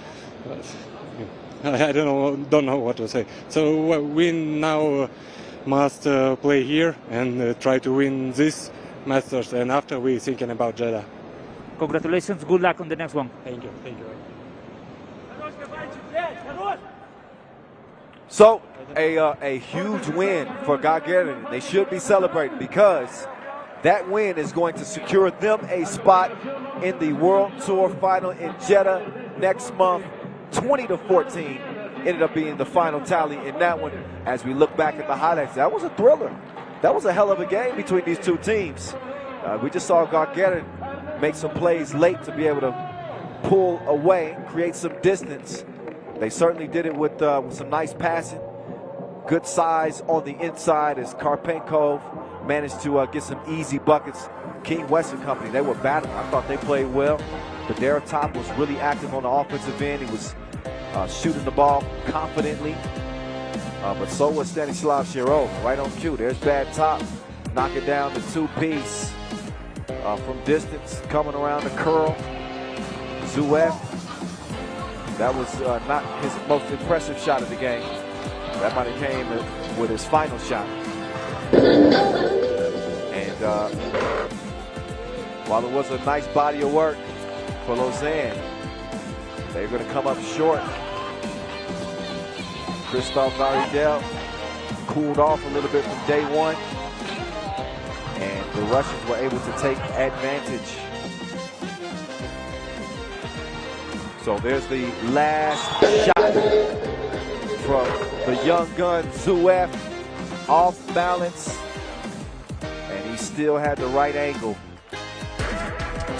what to say. So we now must play here and try to win this Masters, and after we thinking about Jeddah.
Congratulations, good luck on the next one.
Thank you.
So a huge win for Gagarin. They should be celebrating because that win is going to secure them a spot in the World Tour final in Jeddah next month. 20-14 ended up being the final tally in that one. As we look back at the highlights, that was a thriller. That was a hell of a game between these two teams. We just saw Gagarin make some plays late to be able to pull away, create some distance. They certainly did it with some nice passing. Good size on the inside as Karpenkov managed to get some easy buckets. King Western Company, they were battling. I thought they played well. But Dare Top was really active on the offensive end. He was shooting the ball confidently. But so was Stanislav Shirov, right on cue. There's Bad Top, knocking down the two-piece from distance, coming around the curl. Zuev, that was not his most impressive shot of the game. That might have came with his final shot. And while it was a nice body of work for Lausanne, They're going to come up short. Christophe Varidel cooled off a little bit from day one, and the Russians were able to take advantage. So there's the last shot from the young gun Zuef, off balance, and he still had the right angle.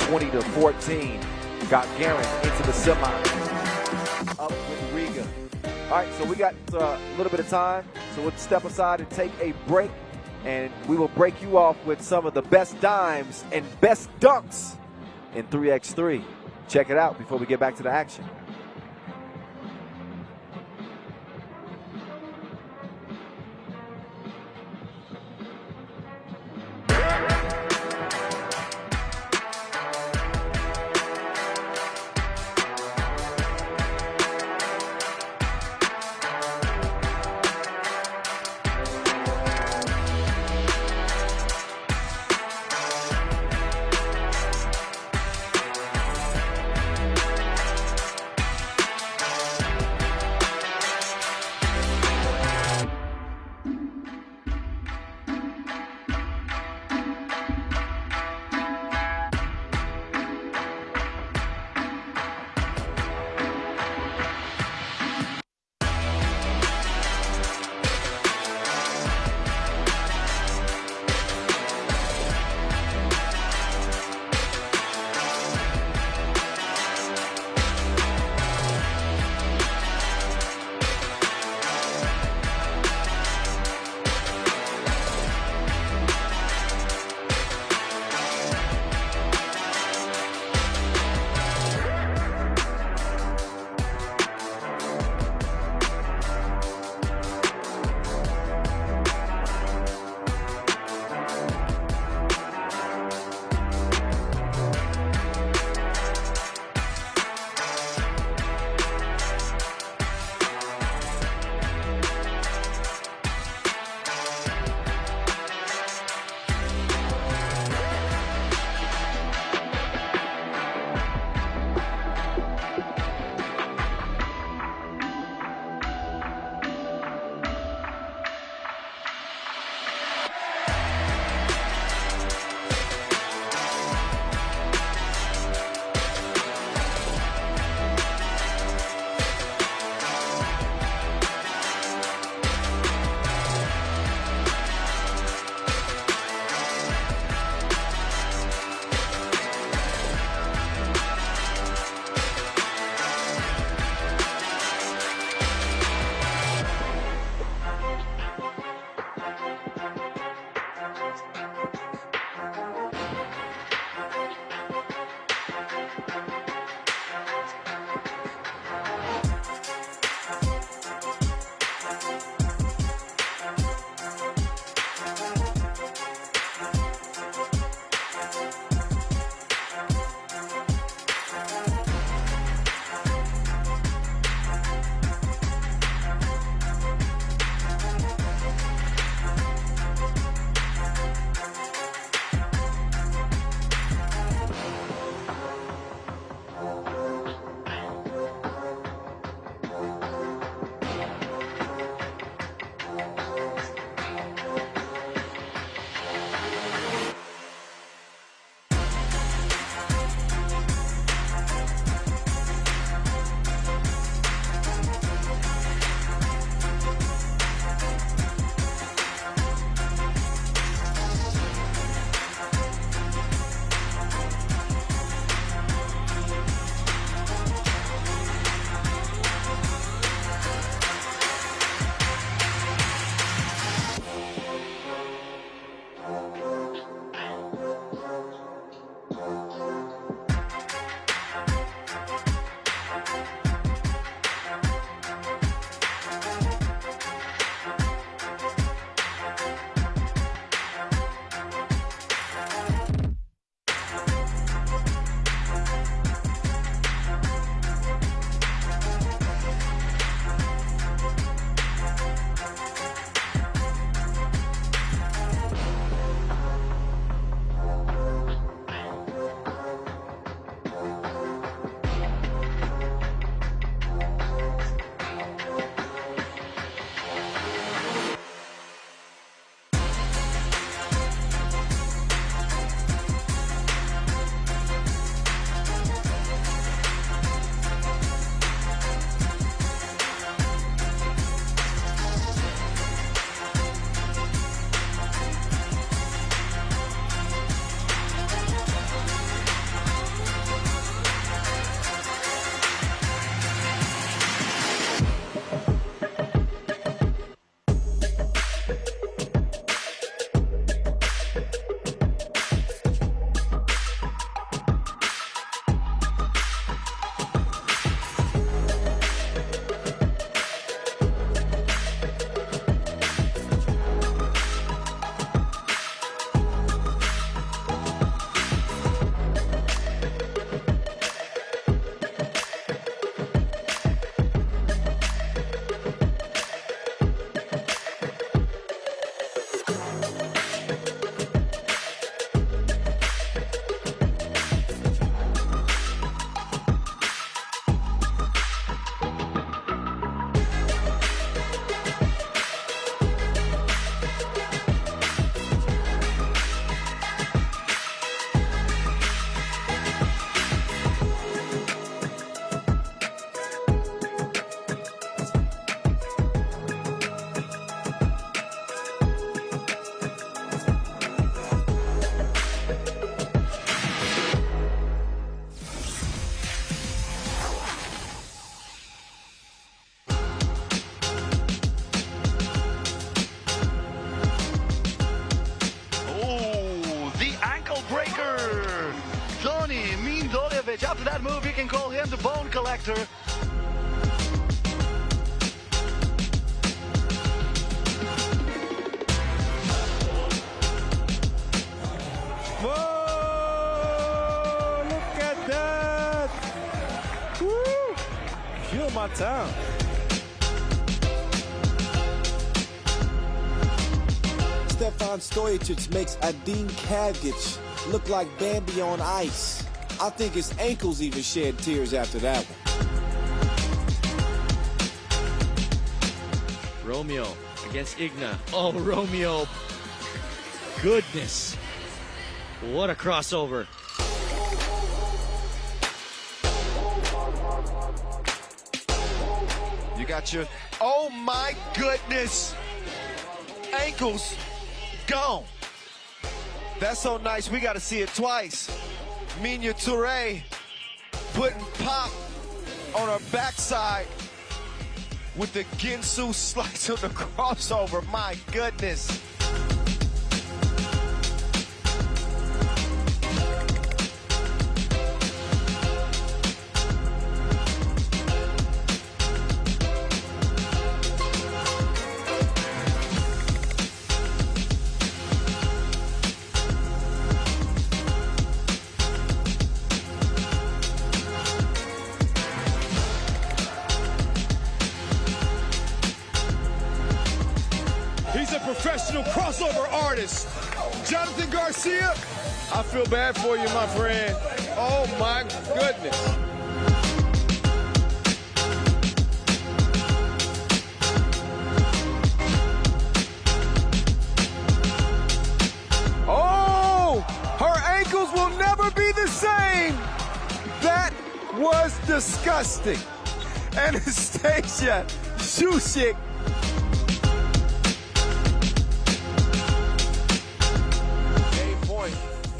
20-14, got Garin into the semi, up with Riga. All right, so we got a little bit of time, so we'll step aside and take a break, and we will break you off with some of the best dimes and best dunks in 3x3. Check it out before we get back to the action.
collector.
Whoa! Look at that! Woo! Kill my town.
Stefan Stojacic makes Adin Kagic look like Bambi on ice. I think his ankles even shed tears after that one.
Romeo against Igna. Oh, Romeo. Goodness. What a crossover.
You got your, oh my goodness, ankles gone. That's so nice, we gotta see it twice. Minya Touré putting pop on her backside with the Ginsu slice of the crossover, my goodness.
He's a professional crossover artist. Jonathan Garcia, I feel bad for you, my friend. Oh my goodness. Oh, her ankles will never be the same. That was disgusting. Anastasia Shushik.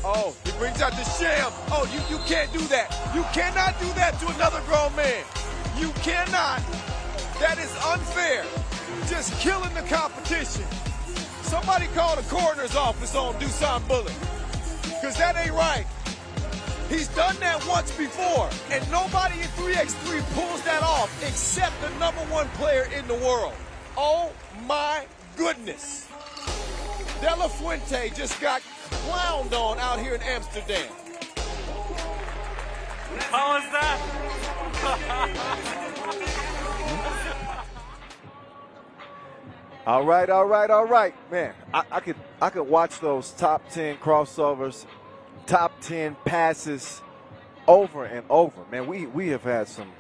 Oh, he brings out the sham. Oh, you can't do that. You cannot do that to another grown man. You cannot. That is unfair. Just killing the competition. Somebody call the coroner's office on Dusan Bullock, because that ain't right. He's done that once before, and nobody in 3x3 pulls that off except the #1 player in the world. Oh my goodness. De La Fuente just got clowned on out here in Amsterdam.
How was that?
All right, man. I could watch those top 10 crossovers, top 10 passes over and over. Man, we have had some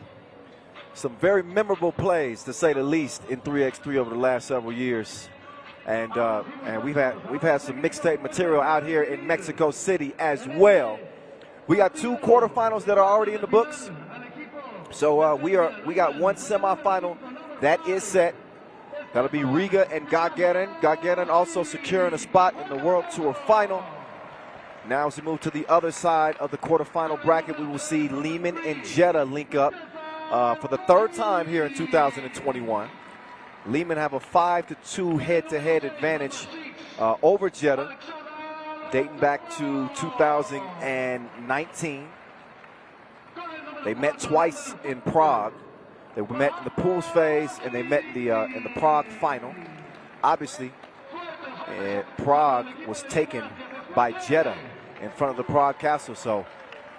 very memorable plays, to say the least, in 3x3 over the last several years. And we've had some mixtape material out here in Mexico City as well. We got 2 quarterfinals that are already in the books. So we got 1 semifinal that is set. That'll be Riga and Gagarin. Gagarin also securing a spot in the World Tour final. Now as we move to the other side of the quarterfinal bracket, we will see Lehman and Jeddah link up for the 3rd time here in 2021. Lehman have a 5-2 head-to-head advantage over Jeddah, dating back to 2019. They met twice in Prague. They met in the pools phase, and they met in the Prague final. Obviously, Prague was taken by Jeddah in front of the Prague Castle, so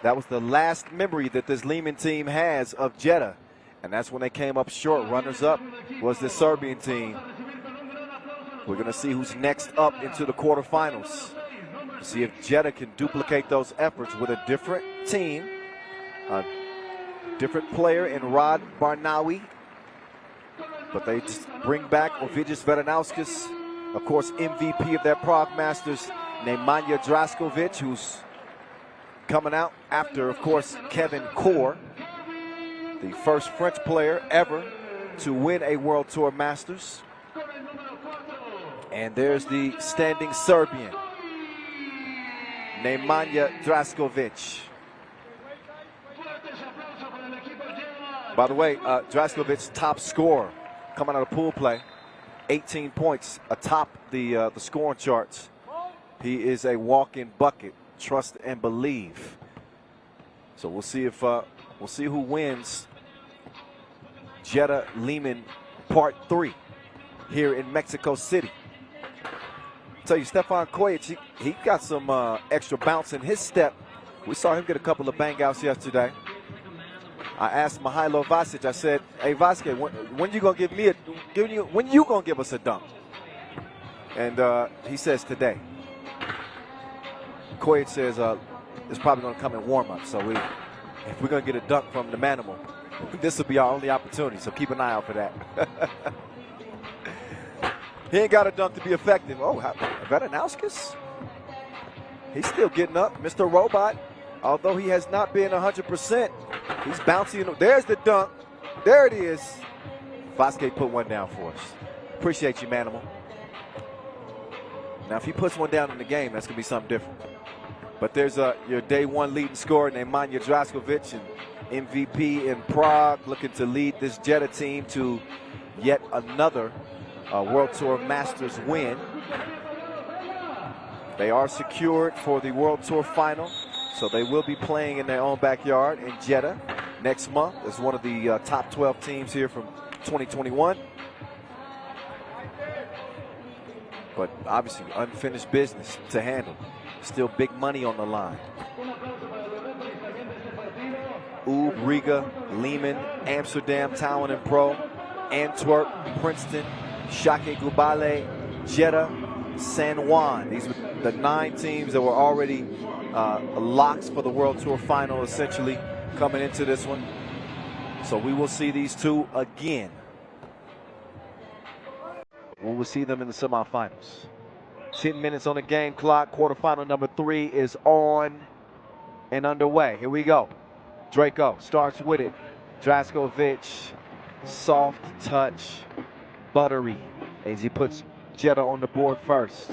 that was the last memory that this Lehman team has of Jeddah. And that's when they came up short. Runners-up was the Serbian team. We're going to see who's next up into the quarterfinals. See if Jeddah can duplicate those efforts with a different team, a different player in Rod Barnawi. But they just bring back Ovidijs Veranauskas, of course, MVP of that Prague Masters, Nemanja Draskovic, who's coming out after, of course, Kevin Kor, the first French player ever to win a World Tour Masters. And there's the standing Serbian, Nemanja Draskovic. By the way, Draskovic's top scorer coming out of pool play, 18 points atop the scoring charts. He is a walk-in bucket. Trust and believe. So we'll see if we'll see who wins Jeddah Lehman Part 3 here in Mexico City. Tell you, Stefan Kojic, he got some extra bounce in his step. We saw him get a couple of bang outs yesterday. I asked Mihailo Vasic, I said, hey Vasquez, when you gonna when you gonna give us a dunk? And he says today. Kojic says it's probably gonna come in warm-up. So if we're gonna get a dunk from the Manimal, this will be our only opportunity. So keep an eye out for that. He ain't got a dunk to be effective. Oh, Vetanauskas? He's still getting up. Mr. Robot, although he has not been 100%, he's bouncing. There's the dunk. There it is. Vasquez put one down for us. Appreciate you, Manimal. Now, if he puts one down in the game, that's going to be something different. But there's your day one leading scorer, Nemanja Draskovic, and MVP in Prague, looking to lead this Jeddah team to yet another World Tour Masters win. They are secured for the World Tour final, so they will be playing in their own backyard in Jeddah next month as one of the top 12 teams here from 2021. But obviously unfinished business to handle. Still big money on the line. Ub, Riga, Lehman, Amsterdam, Town and Pro, Antwerp, Princeton, Shake Gubale, Jeddah, San Juan. These were the 9 teams that were already locks for the World Tour final, essentially, coming into this one. So we will see these two again. We will see them in the semifinals. 10 minutes on the game clock. Quarterfinal number 3 is on and underway. Here we go. Draco starts with it. Draskovic, soft touch, buttery, as he puts Jeddah on the board first.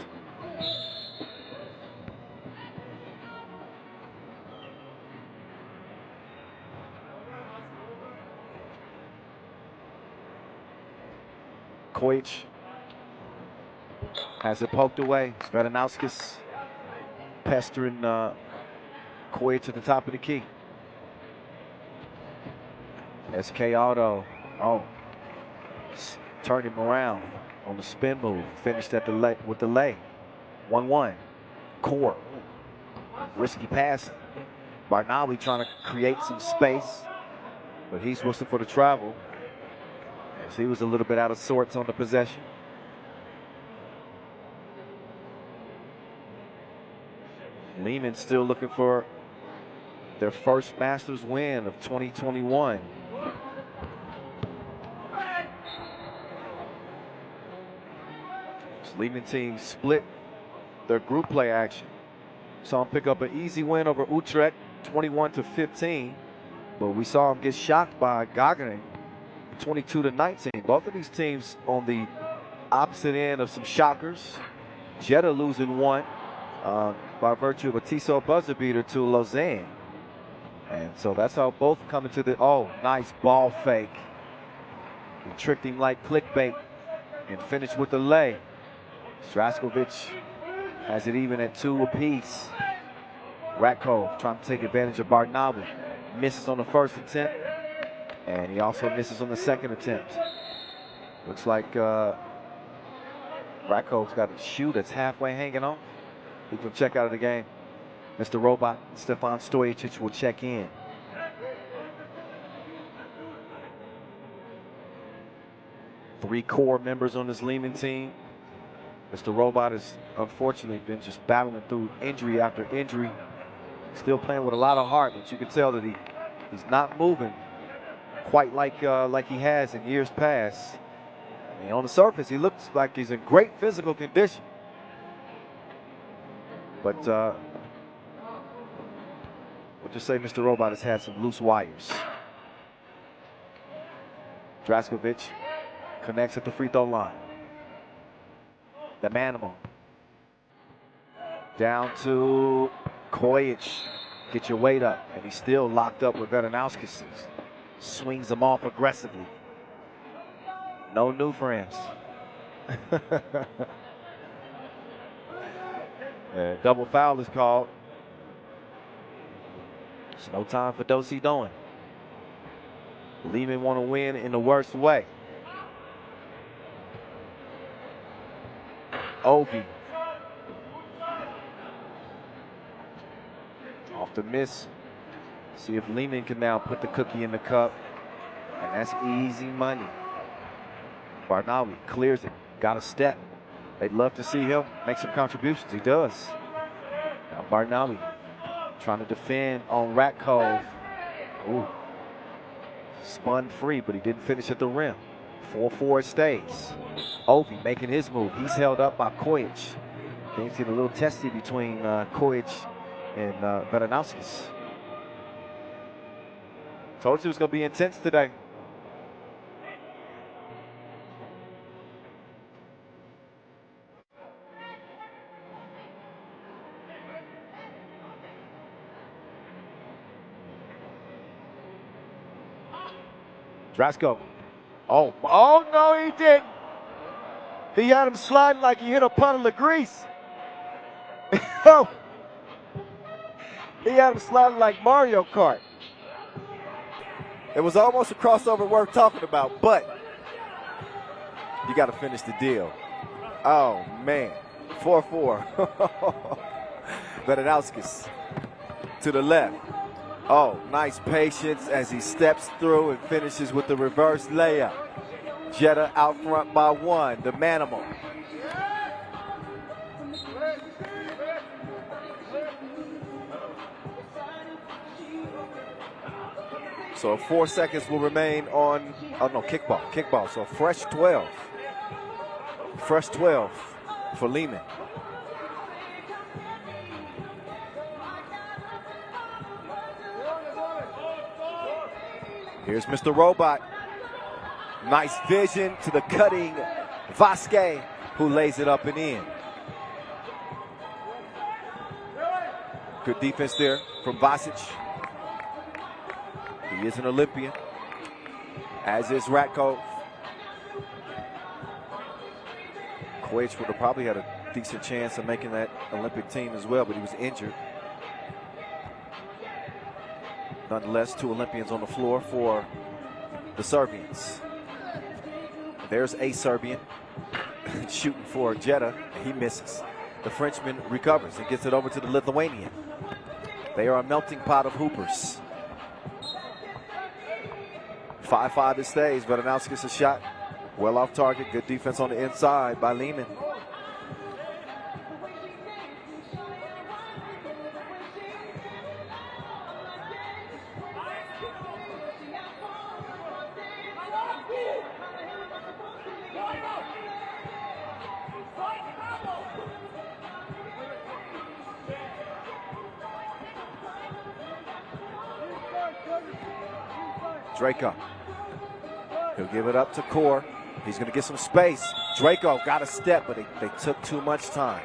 Kojic has it poked away. Vetanauskas pestering Kojic at the top of the key. SK Auto, turned him around on the spin move. Finished at the with the lay. 1-1. Core. Risky pass. Barnawi trying to create some space, but he's whistling for the travel, as he was a little bit out of sorts on the possession. Lehman still looking for their first Masters win of 2021. This Lehman team split their group play action. Saw him pick up an easy win over Utrecht, 21-15. But we saw him get shocked by Gagarin, 22-19. Both of these teams on the opposite end of some shockers. Jeddah losing one by virtue of a Tissot buzzer beater to Lausanne. And so that's how both come into the, nice ball fake. He tricked him like clickbait and finished with the lay. Draskovic has it even at 2 apiece. Ratko trying to take advantage of Barnawi. Misses on the first attempt, and he also misses on the second attempt. Looks like Ratko's got a shoe that's halfway hanging on. We can check out of the game. Mr. Robot, Stefan Stojacic will check in. Three core members on this Lehman team. Mr. Robot has unfortunately been just battling through injury after injury. Still playing with a lot of heart, but you can tell that he's not moving quite like he has in years past. I mean, on the surface, he looks like he's in great physical condition. But we'll just say Mr. Robot has had some loose wires. Draskovic connects at the free throw line. The Manimal. Down to Kojic. Get your weight up. And he's still locked up with Vetanauskas. Swings them off aggressively. No new friends. Double foul is called. It's no time for do-si-doing. Lehman want to win in the worst way. Obi. Off the miss. See if Lehman can now put the cookie in the cup. And that's easy money. Barnawi clears it. Got a step. They'd love to see him make some contributions. He does. Now Barnawi trying to defend on Ratkov. Ooh. Spun free, but he didn't finish at the rim. 4-4 it stays. Ovi making his move. He's held up by Kojic. Things get a little testy between Kojic and Baranowskis. Told you it was going to be intense today. Drasko. Oh no, he didn't. He had him sliding like he hit a puddle of grease. Oh, he had him sliding like Mario Kart. It was almost a crossover worth talking about, but you got to finish the deal. Oh man, 4-4. Baranowskis to the left. Oh, nice patience as he steps through and finishes with the reverse layup. Jeddah out front by 1, the Manimal. So 4 seconds will remain on, oh no, kickball. So fresh 12. Fresh 12 for Lehman. Here's Mr. Robot. Nice vision to the cutting Vasquez, who lays it up and in. Good defense there from Vasic. He is an Olympian, as is Ratko. Kojic would have probably had a decent chance of making that Olympic team as well, but he was injured. Nonetheless, 2 Olympians on the floor for the Serbians. There's a Serbian shooting for Jeddah. He misses. The Frenchman recovers and gets it over to the Lithuanian. They are a melting pot of hoopers. 5-5 it stays. Baranowskis a shot. Well off target. Good defense on the inside by Lehman. Draco. He'll give it up to Core. He's going to get some space. Draco got a step, but they took too much time.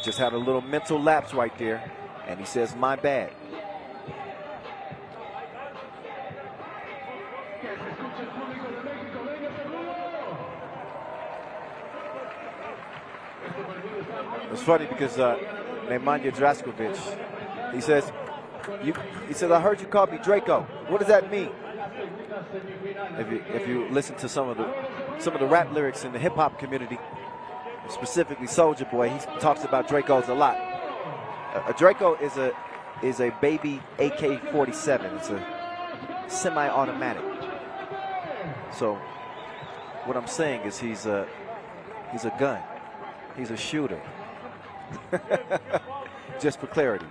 Just had a little mental lapse right there. And he says, my bad. It's funny because Nemanja Draskovic, he says, I heard you call me Draco. What does that mean? If you listen to some of the rap lyrics in the hip hop community, specifically Soulja Boy, he talks about Dracos a lot. A Draco is a baby AK-47. It's a semi-automatic. So what I'm saying is he's a gun. He's a shooter. Just for clarity.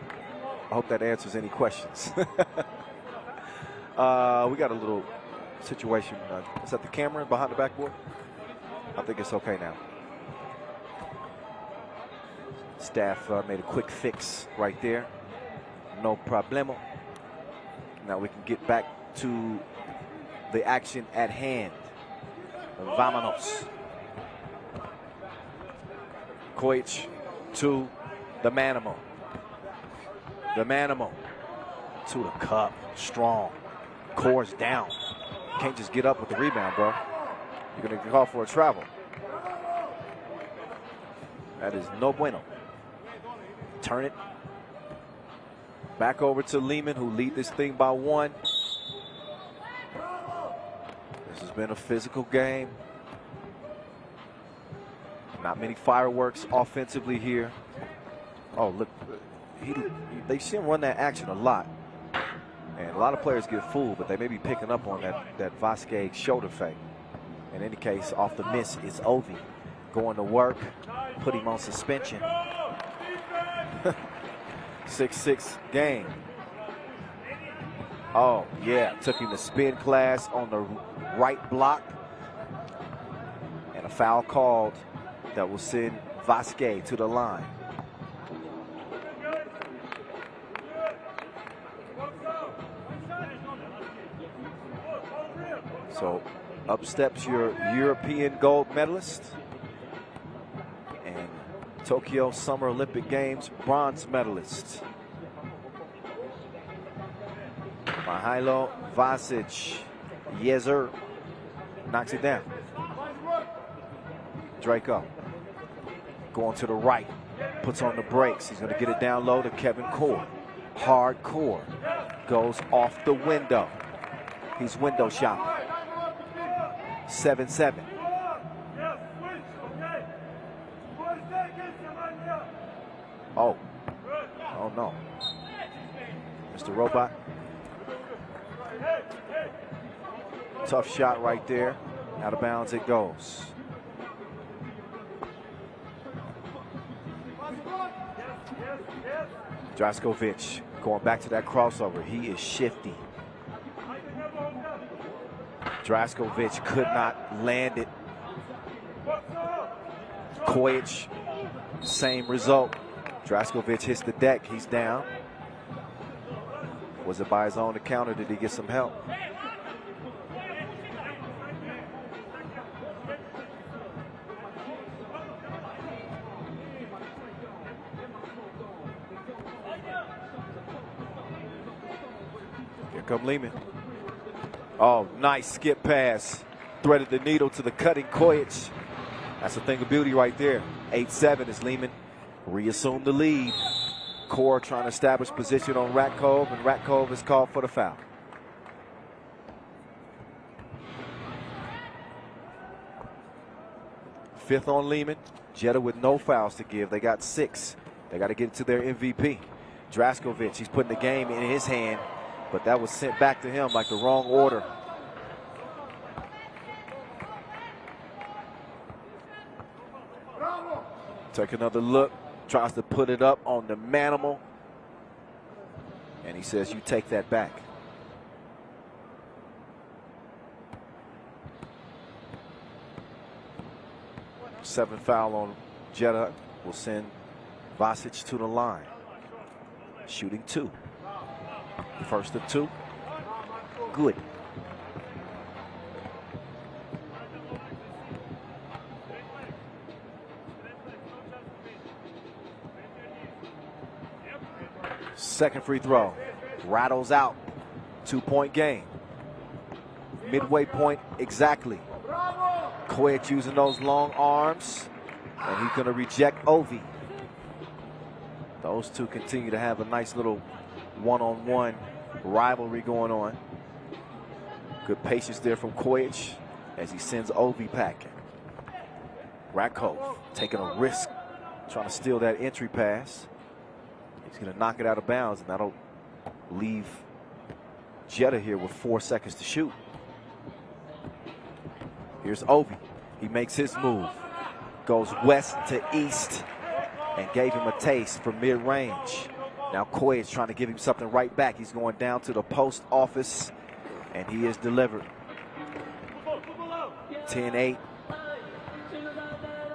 I hope that answers any questions. We got a little situation. Is that the camera behind the backboard? I think it's okay now. Staff made a quick fix right there. No problemo. Now we can get back to the action at hand. Vamonos. Kojic to the Manimal. The Manimal to the cup. Strong. Core's down. Can't just get up with the rebound, bro. You're going to call for a travel. That is no bueno. Turn it. Back over to Lehman, who lead this thing by 1. This has been a physical game. Not many fireworks offensively here. Oh, look, they see him run that action a lot. And a lot of players get fooled, but they may be picking up on that Vasquez shoulder fake. In any case, off the miss, it's Ovi going to work, put him on suspension. 6-6 game. Oh, yeah, took him to spin class on the right block. And a foul called that will send Vasquez to the line. So up steps your European gold medalist and Tokyo Summer Olympic Games bronze medalist. Mihailo Vasic, Yezer, knocks it down. Draco going to the right, puts on the brakes. He's going to get it down low to Kevin Core. Hardcore goes off the window. He's window shopping. 7-7. Oh no. Mr. Robot. Tough shot right there. Out of bounds it goes. Draskovic going back to that crossover. He is shifty. Draskovic could not land it. Kojic, same result. Draskovic hits the deck. He's down. Was it by his own account or did he get some help? Here come Lehman. Oh, nice skip pass. Threaded the needle to the cutting Kojic. That's a thing of beauty right there. 8-7 as Lehman reassumed the lead. Core trying to establish position on Ratkov, and Ratkov is called for the foul. Fifth on Lehman. Jeddah with no fouls to give. They got 6. They got to get it to their MVP. Draskovic, he's putting the game in his hand, but that was sent back to him like the wrong order. Take another look, tries to put it up on the manimal, and he says, you take that back. Seventh foul on Jeddah will send Vasic to the line. Shooting 2. First of 2. Good. Second free throw. Rattles out. 2-point game. Midway point exactly. Kojic using those long arms. And he's going to reject Ovi. Those two continue to have a nice little one-on-one rivalry going on. Good patience there from Kojic as he sends Ovi packing. Ratkov taking a risk, trying to steal that entry pass. He's going to knock it out of bounds, and that'll leave Jeddah here with 4 seconds to shoot. Here's Ovi. He makes his move. Goes west to east and gave him a taste for mid-range. Now Kojic trying to give him something right back. He's going down to the post office, and he is delivered. 10-8.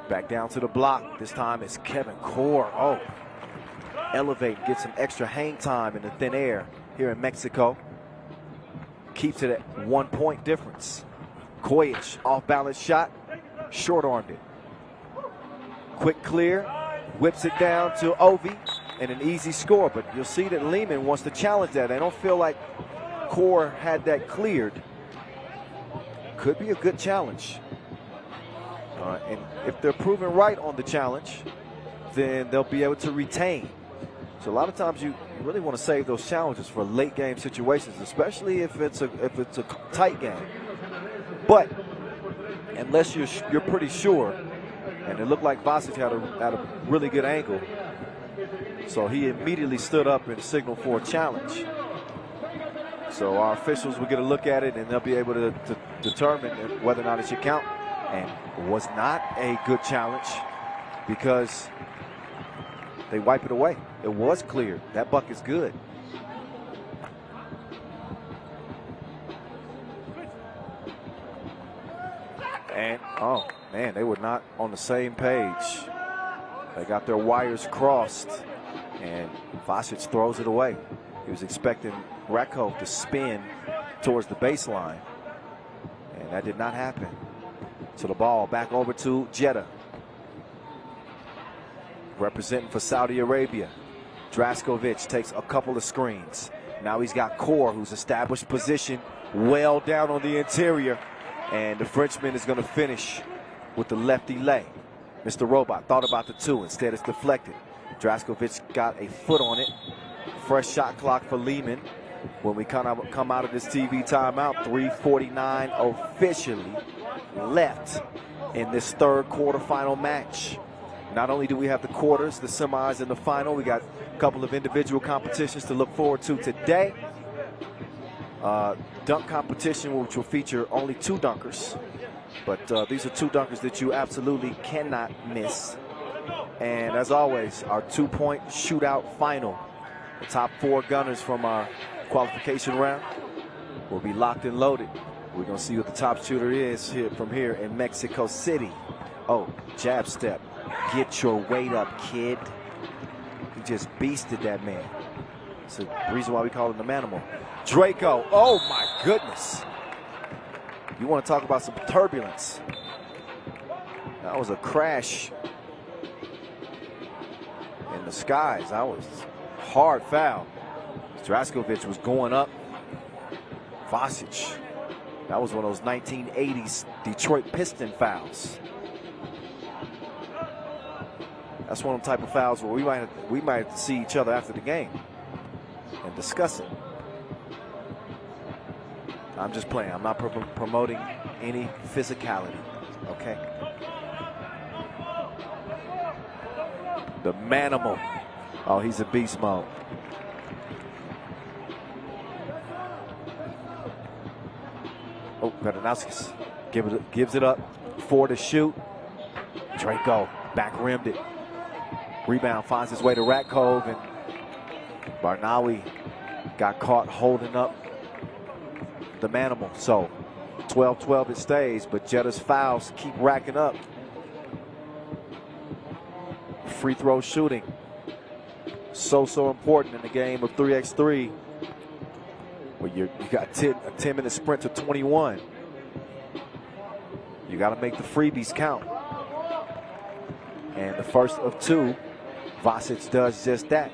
Back down to the block. This time it's Kevin Core. Oh, elevate, get some extra hang time in the thin air here in Mexico. Keeps it at 1-point difference. Kojic, off-balance shot, short-armed it. Quick clear, whips it down to Ovi, and an easy score. But you'll see that Lehman wants to challenge that. They don't feel like Core had that cleared. Could be a good challenge. And if they're proven right on the challenge, then they'll be able to retain. So a lot of times you really want to save those challenges for late game situations, especially if it's a tight game. But unless you're pretty sure, and it looked like Vasic had a really good angle, so he immediately stood up and signaled for a challenge. So our officials will get a look at it, and they'll be able to determine whether or not it should count. And it was not a good challenge because they wipe it away. It was clear. That buck is good. And, oh, man, they were not on the same page. They got their wires crossed, and Vasic throws it away. He was expecting Rakov to spin towards the baseline, and that did not happen. So the ball back over to Jeddah. Representing for Saudi Arabia. Draskovic takes a couple of screens. Now he's got Core, who's established position well down on the interior. And the Frenchman is going to finish with the lefty lay. Mr. Robot thought about the two. Instead, it's deflected. Draskovic got a foot on it. Fresh shot clock for Lehman. When we come out of this TV timeout, 3:49 officially left in this third quarterfinal match. Not only do we have the quarters, the semis, and the final, we got a couple of individual competitions to look forward to today. Dunk competition, which will feature only 2 dunkers. But these are 2 dunkers that you absolutely cannot miss. And as always, our 2-point shootout final. The top 4 gunners from our qualification round will be locked and loaded. We're going to see what the top shooter is from here in Mexico City. Oh, jab step. Get your weight up, kid. He just beasted that man. It's the reason why we call him the Manimal. Draco, oh my goodness. You want to talk about some turbulence. That was a crash in the skies. That was hard foul. Draskovic was going up. Vasic. That was one of those 1980s Detroit Piston fouls. That's one of the type of fouls where we might have to see each other after the game and discuss it. I'm just playing. I'm not promoting any physicality, okay? The Manimal. Oh, he's a beast mode. Oh, Vedanowskis gives it up. 4 to shoot. Draco back rimmed it. Rebound finds his way to Rakov, and Barnawi got caught holding up the Manimal. So 12-12 it stays, but Jeddah's fouls keep racking up. Free throw shooting. So important in the game of 3x3. Well, you got a 10-minute sprint to 21. You got to make the freebies count. And the first of 2, Vasic does just that.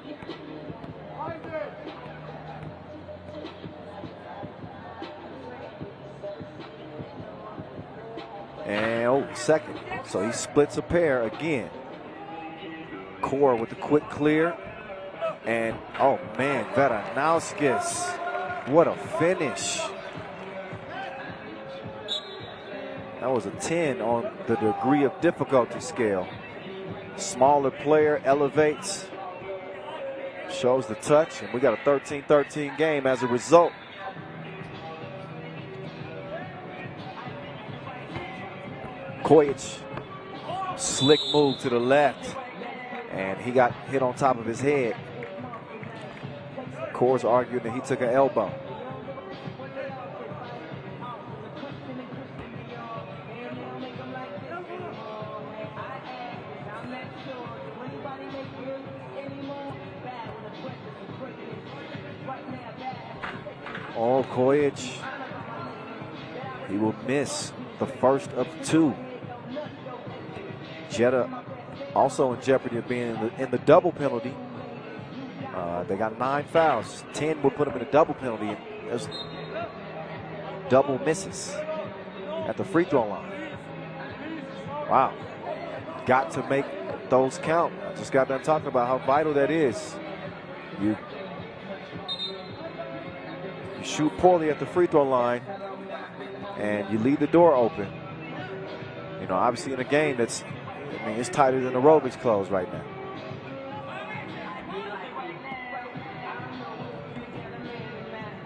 And oh, second. So he splits a pair again. Core with the quick clear. And oh man, Vedanowskis. What a finish. That was a 10 on the degree of difficulty scale. Smaller player elevates, shows the touch, and we got a 13-13 game as a result. Kojic, slick move to the left, and he got hit on top of his head. Core's arguing that he took an elbow. Oh, Kojic, he will miss the first of 2. Jeddah also in jeopardy of being in the double penalty. They got 9 fouls. 10 would put them in a double penalty. And there's double misses at the free throw line. Wow. Got to make those count. I just got done talking about how vital that is. You shoot poorly at the free throw line, and you leave the door open. You know, obviously in a game that's, I mean, it's tighter than the aerobics clothes right now.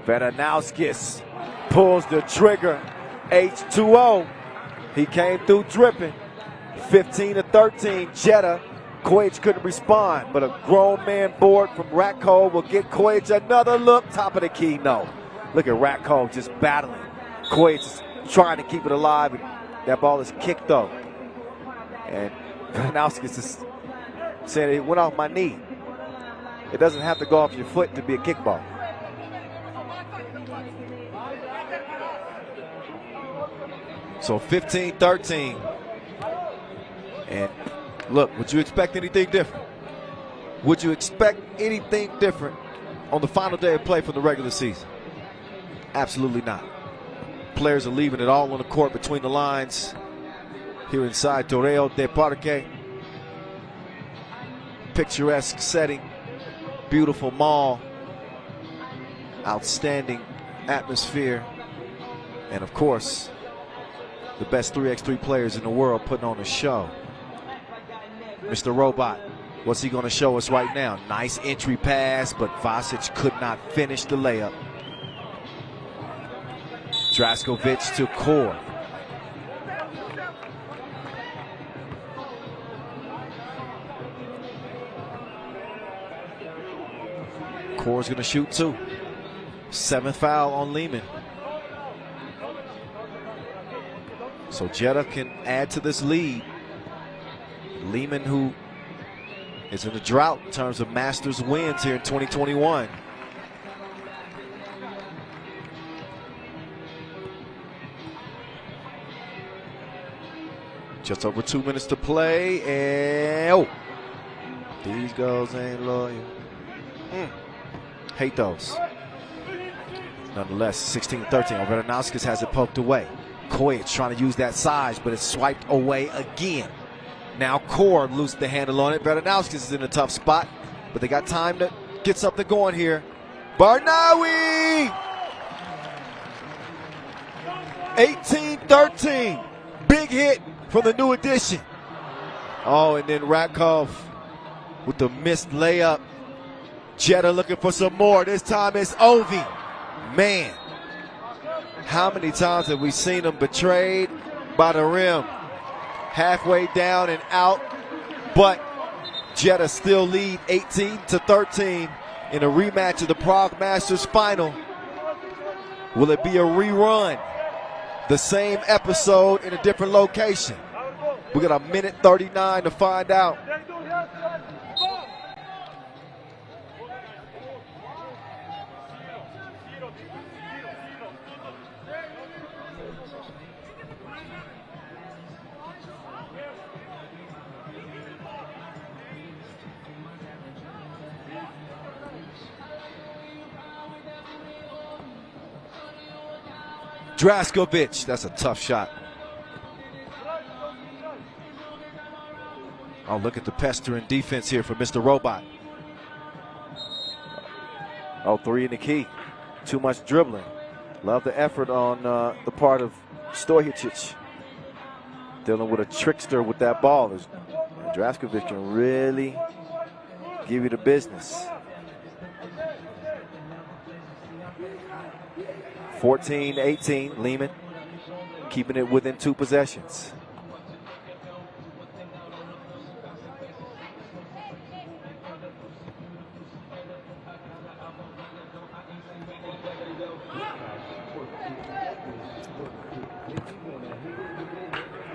Vedanauskis pulls the trigger. H2O. He came through dripping. 15-13. Jeddah. Kojic couldn't respond, but a grown man board from Ratko will get Kojic another look. Top of the key, no. Look at Ratko just battling. Kojic is trying to keep it alive. And that ball is kicked though. And Vedanauskis is saying it went off my knee. It doesn't have to go off your foot to be a kickball. So 15-13. And look, would you expect anything different? Would you expect anything different on the final day of play for the regular season? Absolutely not. Players are leaving it all on the court between the lines here inside Torreo de Parque. Picturesque setting, beautiful mall, outstanding atmosphere, and of course, the best 3x3 players in the world putting on a show. Mr. Robot, what's he going to show us right now? Nice entry pass, but Vasic could not finish the layup. Draskovic to Core. Core's going to shoot two. 7th foul on Lehman. So Jeddah can add to this lead. Lehman, who is in a drought in terms of Masters wins here in 2021. Just over 2 minutes to play, and oh, these girls ain't loyal. Hate those. Nonetheless, 16-13. Vedanauskis has it poked away. Kojic trying to use that size, but it's swiped away again. Now Core loses the handle on it. Vedanauskis is in a tough spot, but they got time to get something going here. Barnawi! 18-13. Big hit from the new addition. Oh, and then Ratkov with the missed layup. Jeddah looking for some more. This time it's Ovi. Man, how many times have we seen him betrayed by the rim? Halfway down and out, but Jeddah still lead 18-13 in a rematch of the Prague Masters final. Will it be a rerun? The same episode in a different location? We got a minute 39 to find out. Draskovic, that's a tough shot. Oh, look at the pestering defense here for Mr. Robot. Oh, 3 in the key. Too much dribbling. Love the effort on the part of Stojicic. Dealing with a trickster with that ball. Draskovic can really give you the business. 14-18, Lehman keeping it within 2 possessions.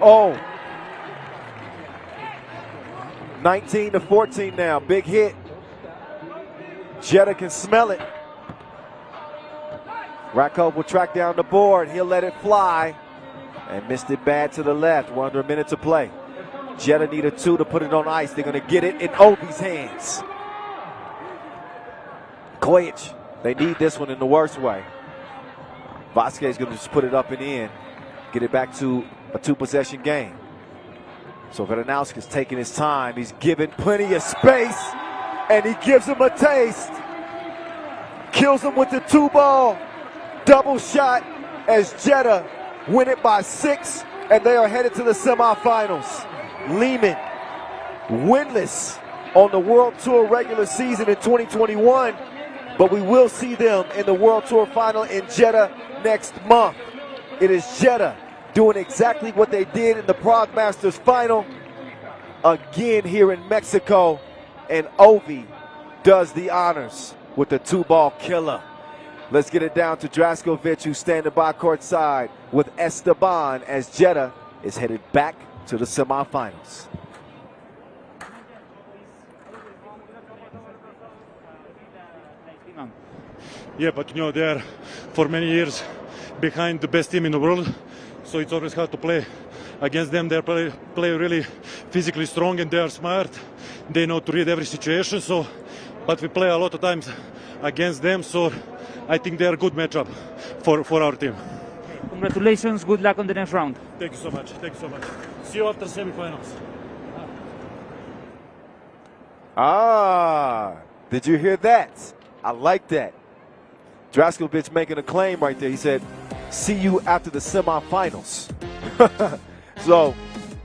Oh, 19-14 now, big hit. Jeddah can smell it. Rakov will track down the board. He'll let it fly. And missed it bad to the left. We're under a minute to play. Jeddah need a 2 to put it on ice. They're going to get it in Ovi's hands. Kojic, they need this one in the worst way. Vasquez going to just put it up and in. Get it back to a 2-possession game. So Vedanauskis taking his time. He's given plenty of space. And he gives him a taste. Kills him with the 2 ball. Double shot as Jeddah win it by 6, and they are headed to the semifinals. Lehman, winless on the World Tour regular season in 2021, but we will see them in the World Tour final in Jeddah next month. It is Jeddah doing exactly what they did in the Prague Masters final again here in Mexico, and Ovi does the honors with the 2-ball killer. Let's get it down to Draskovic, who's standing by courtside with Esteban as Jeddah is headed back to the semifinals.
Yeah, but you know, they're for many years behind the best team in the world, so it's always hard to play against them. They play really physically strong, and they are smart. They know to read every situation. So, but we play a lot of times against them, so I think they are a good matchup for our team.
Congratulations, good luck on the next round.
Thank you so much. Thank you so much. See you after semifinals.
Did you hear that? I like that. Draskovic making a claim right there. He said, see you after the semifinals. So,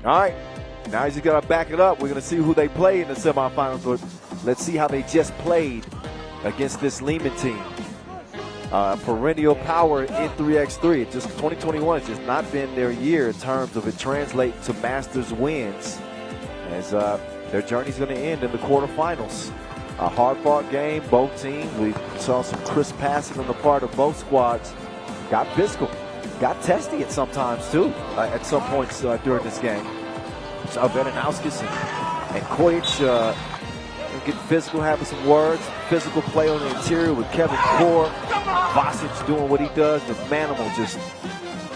all right, now he's got to back it up. We're going to see who they play in the semifinals. But let's see how they just played against this Lehman team. Perennial power in 3x3. Just 2021 has just not been their year in terms of it translating to Masters wins, as their journey's going to end in the quarterfinals. A hard-fought game, both teams. We saw some crisp passing on the part of both squads. Got physical, got testy at sometimes too, at some points during this game. So Vedanowskis and Kojic getting physical, having some words. Physical play on the interior with Kevin Core. Vasic doing what he does. The Manimal just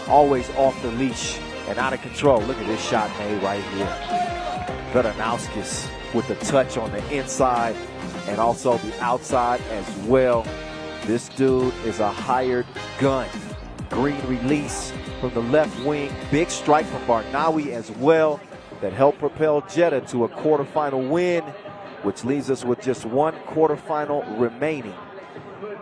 always off the leash and out of control. Look at this shot made right here. Vedanowskis with the touch on the inside and also the outside as well. This dude is a hired gun. Green release from the left wing. Big strike from Barnawi as well that helped propel Jeddah to a quarterfinal win, which leaves us with just one quarterfinal remaining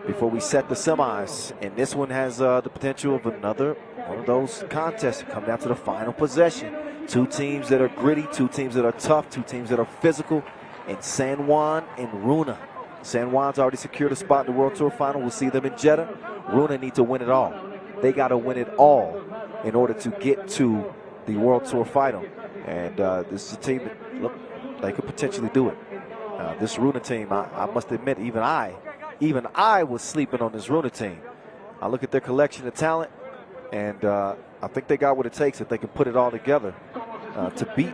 before we set the semis. And this one has the potential of another one of those contests to come down to the final possession. Two teams that are gritty, two teams that are tough, two teams that are physical, and San Juan and Runa. San Juan's already secured a spot in the World Tour final. We'll see them in Jeddah. Runa need to win it all. They got to win it all in order to get to the World Tour final. And this is a team that, look, they could potentially do it. This Runa team, I must admit, even I was sleeping on this Runa team. I look at their collection of talent, and I think they got what it takes if they can put it all together to beat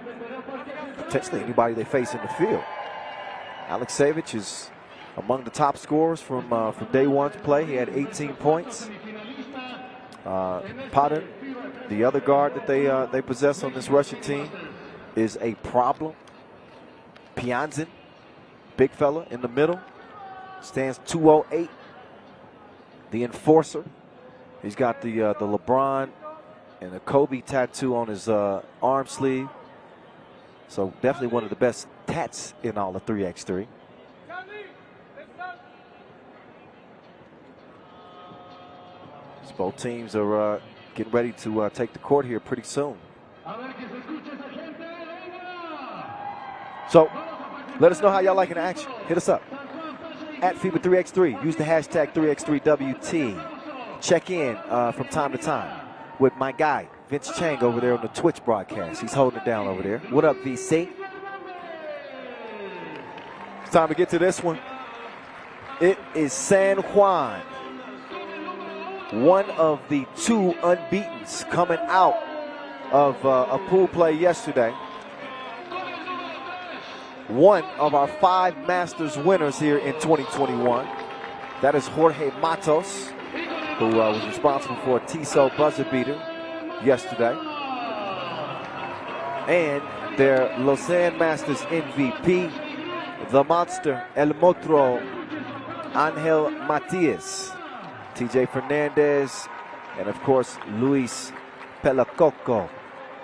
potentially anybody they face in the field. Aleksevich is among the top scorers from day one's play. He had 18 points. Padin, the other guard that they possess on this Russian team, is a problem. Pianzin, big fella in the middle, stands 208. The enforcer, he's got the LeBron and the Kobe tattoo on his arm sleeve. So definitely one of the best tats in all of 3x3. So both teams are getting ready to take the court here pretty soon. So let us know how y'all liking the action. Hit us up at FIBA 3x3. Use the hashtag 3x3WT. Check in from time to time with my guy, Vince Chang, over there on the Twitch broadcast. He's holding it down over there. What up, VC? It's time to get to this one. It is San Juan, one of the two unbeatens coming out of a pool play yesterday. One of our 5 Masters winners here in 2021. That is Jorge Matos, who was responsible for a Tissot buzzer beater yesterday. And their Lausanne Masters MVP, the monster, El Motro, Angel Matias, TJ Fernandez, and of course, Luis Pelacoco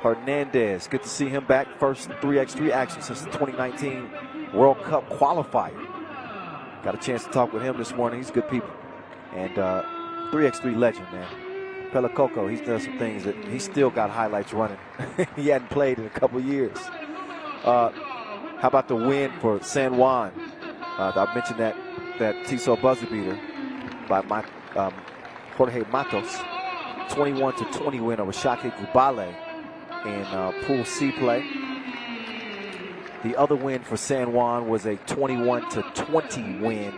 Hernandez. Good to see him back. First 3x3 action since the 2019 World Cup qualifier. Got a chance to talk with him this morning. He's good people. And 3x3 legend, man. Pelicoco, he's done some things that he's still got highlights running. He hadn't played in a couple years. How about the win for San Juan? I mentioned that Tiso buzzer beater by Jorge Matos. 21-20 win over Shake Gubale in Pool C play. The other win for San Juan was a 21-20 win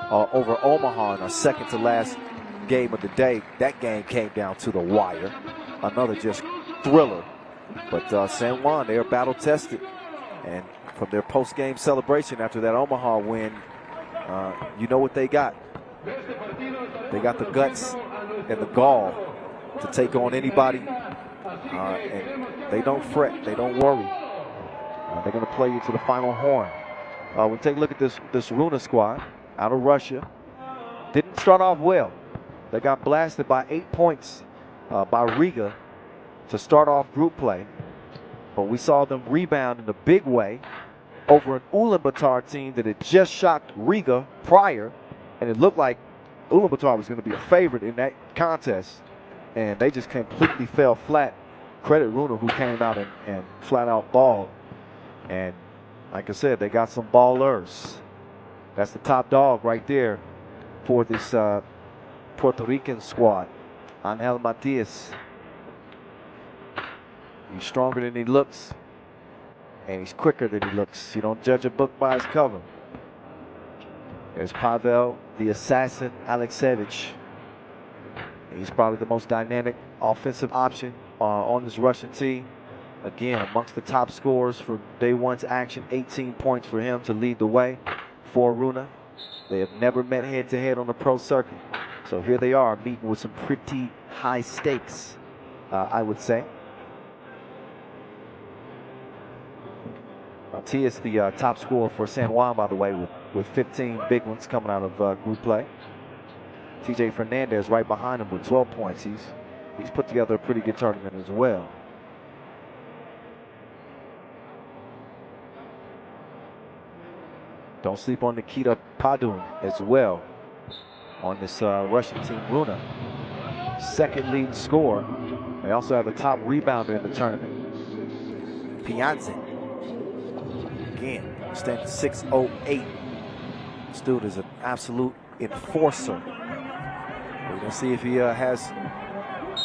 over Omaha in our second to last game of the day. That game came down to the wire. Another just thriller. But San Juan, they are battle tested. And from their post-game celebration after that Omaha win, you know what they got. They got the guts and the gall to take on anybody. And they don't fret. They don't worry. They're going to play you to the final horn. We'll take a look at this Runa squad out of Russia. Didn't start off well. They got blasted by 8 points by Riga to start off group play. But we saw them rebound in a big way over an Ulaanbaatar team that had just shocked Riga prior. And it looked like Ulaanbaatar was going to be a favorite in that contest. And they just completely fell flat. Credit Runa, who came out and flat out balled. And like I said, they got some ballers. That's the top dog right there for this Puerto Rican squad. Angel Matias. He's stronger than he looks. And he's quicker than he looks. You don't judge a book by its cover. There's Pavel, the assassin, Aleksevich. He's probably the most dynamic offensive option on this Russian team. Again, amongst the top scorers for day one's action, 18 points for him to lead the way for Runa. They have never met head-to-head on the pro circuit. So here they are meeting with some pretty high stakes, I would say. Matias, the top scorer for San Juan, by the way, with 15 big ones coming out of group play. TJ Fernandez right behind him with 12 points. He's put together a pretty good tournament as well. Don't sleep on Nikita Padun as well on this Russian team, Runa. Second leading scorer. They also have a top rebounder in the tournament. Pianzin. Again, standing 6'08". This dude is an absolute enforcer. We're going to see if he has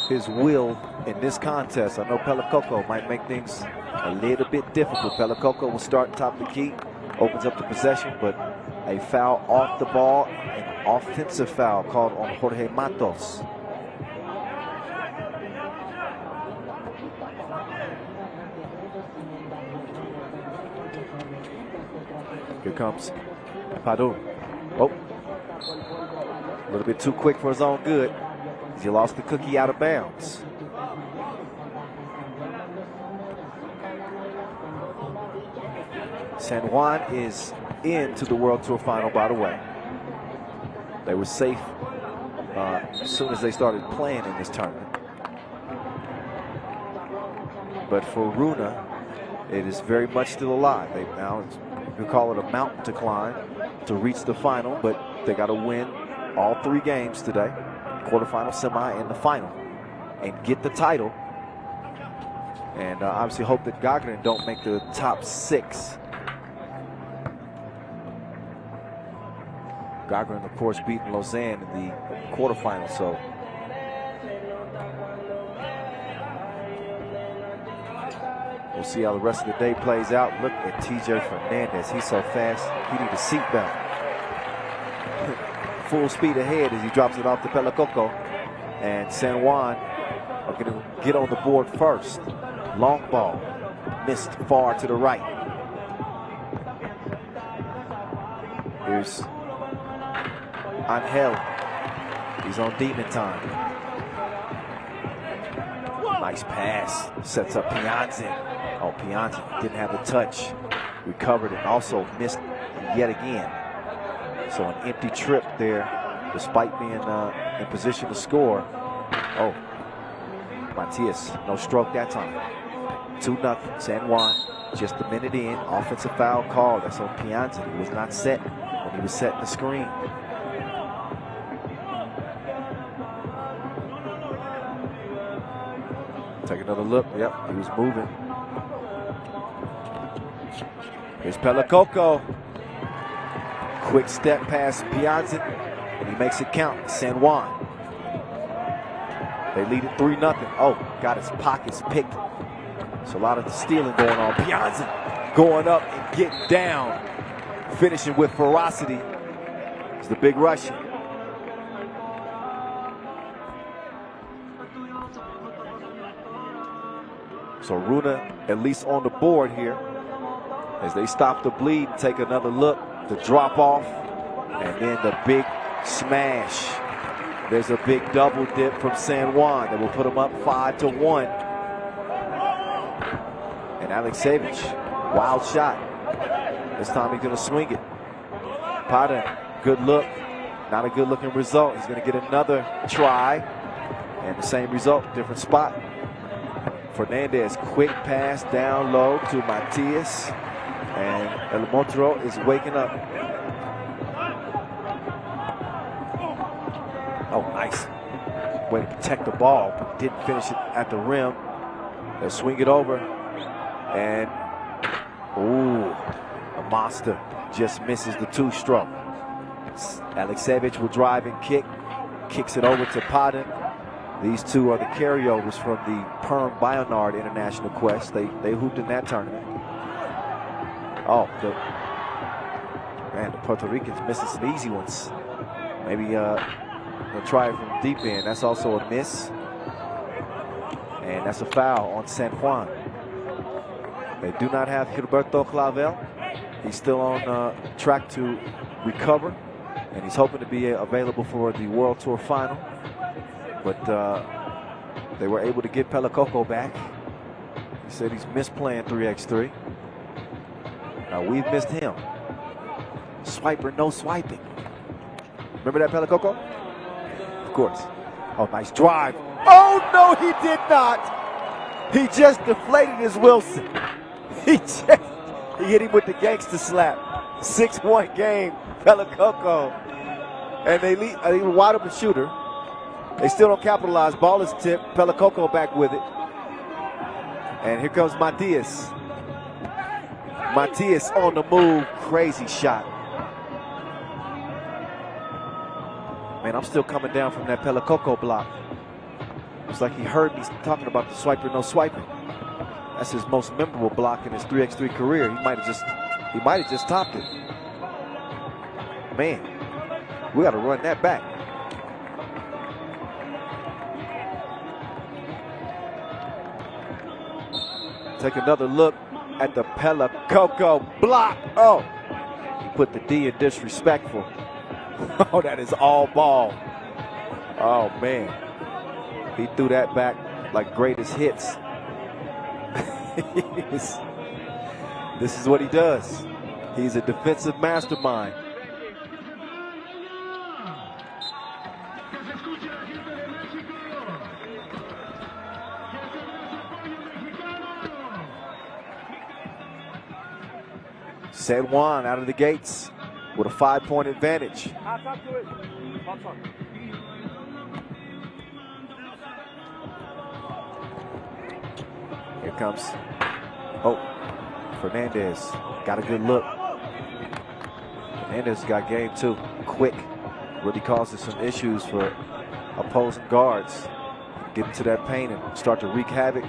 his will in this contest. I know Pelicoco might make things a little bit difficult. Pelicoco will start top of the key. Opens up the possession, but a foul off the ball, an offensive foul called on Jorge Matos. Here comes Padun. Oh, a little bit too quick for his own good. He lost the cookie out of bounds. San Juan is into the World Tour final, by the way. They were safe as soon as they started playing in this tournament. But for Runa, it is very much still alive. They now, you call it a mountain to climb to reach the final, but they got to win all 3 games today, quarterfinal, semi, and the final, and get the title. And obviously hope that Gagarin don't make the top 6. Gagarin, of course, beating Lausanne in the quarterfinals, so we'll see how the rest of the day plays out. Look at TJ Fernandez. He's so fast, he needs a seatbelt. Full speed ahead as he drops it off to Pelicoco. And San Juan are going to get on the board first. Long ball, missed far to the right. Here's Angel. He's on demon time. Nice pass. Sets up Pianzin. Oh, Pianzin didn't have the touch. Recovered and also missed yet again. So an empty trip there, despite being in position to score. Oh, Matias, no stroke that time. 2-0, San Juan. Just a minute in, offensive foul called. That's on Pianzin. He was not set when he was setting the screen. Take another look. Yep, he was moving. Here's Pelacoco. Quick step past Pianzin, and he makes it count. San Juan. They lead it 3-0. Oh, got his pockets picked. So a lot of stealing going on. Pianzin going up and getting down. Finishing with ferocity. It's the big Russian. So Runa at least on the board here as they stop the bleed and take another look. The drop off and then the big smash. There's a big double dip from San Juan that will put them up 5-1. And Aleksevich, wild shot. This time he's going to swing it. Pada, good look. Not a good looking result. He's going to get another try. And the same result, different spot. Fernandez, quick pass down low to Matias. And El Montero is waking up. Oh, nice way to protect the ball, but didn't finish it at the rim. They'll swing it over. And, ooh, a monster just misses the two-stroke. Aleksevich will drive and kick. Kicks it over to Padden. These two are the carryovers from the Perm Bionard International Quest. They hooped in that tournament. Oh, the Puerto Ricans missing some easy ones. Maybe they'll try it from deep end. That's also a miss. And that's a foul on San Juan. They do not have Gilberto Clavel. He's still on track to recover. And he's hoping to be available for the World Tour final. But they were able to get Pelacoco back. He said he's missed playing 3x3. Now we've missed him. Swiper, no swiping. Remember that, Pelacoco? Of course. Oh, nice drive. Oh, no, he did not. He just deflated his Wilson. He hit him with the gangster slap. 6-1 game, Pelacoco. And they lead a wide open shooter. They still don't capitalize. Ball is tipped. Pelacoco back with it. And here comes Matias. Matias on the move. Crazy shot. Man, I'm still coming down from that Pelacoco block. It's like he heard me talking about the swiper, no swiping. That's his most memorable block in his 3x3 career. He might have just topped it. Man, we got to run that back. Take another look at the Pelacoco block. Oh, he put the D in disrespectful. Oh, that is all ball. Oh, man. He threw that back like greatest hits. This is what he does. He's a defensive mastermind. San Juan out of the gates with a 5-point advantage. Here comes, oh, Fernandez got a good look. Fernandez got game too, quick. Really causes some issues for opposing guards. Get into that paint and start to wreak havoc.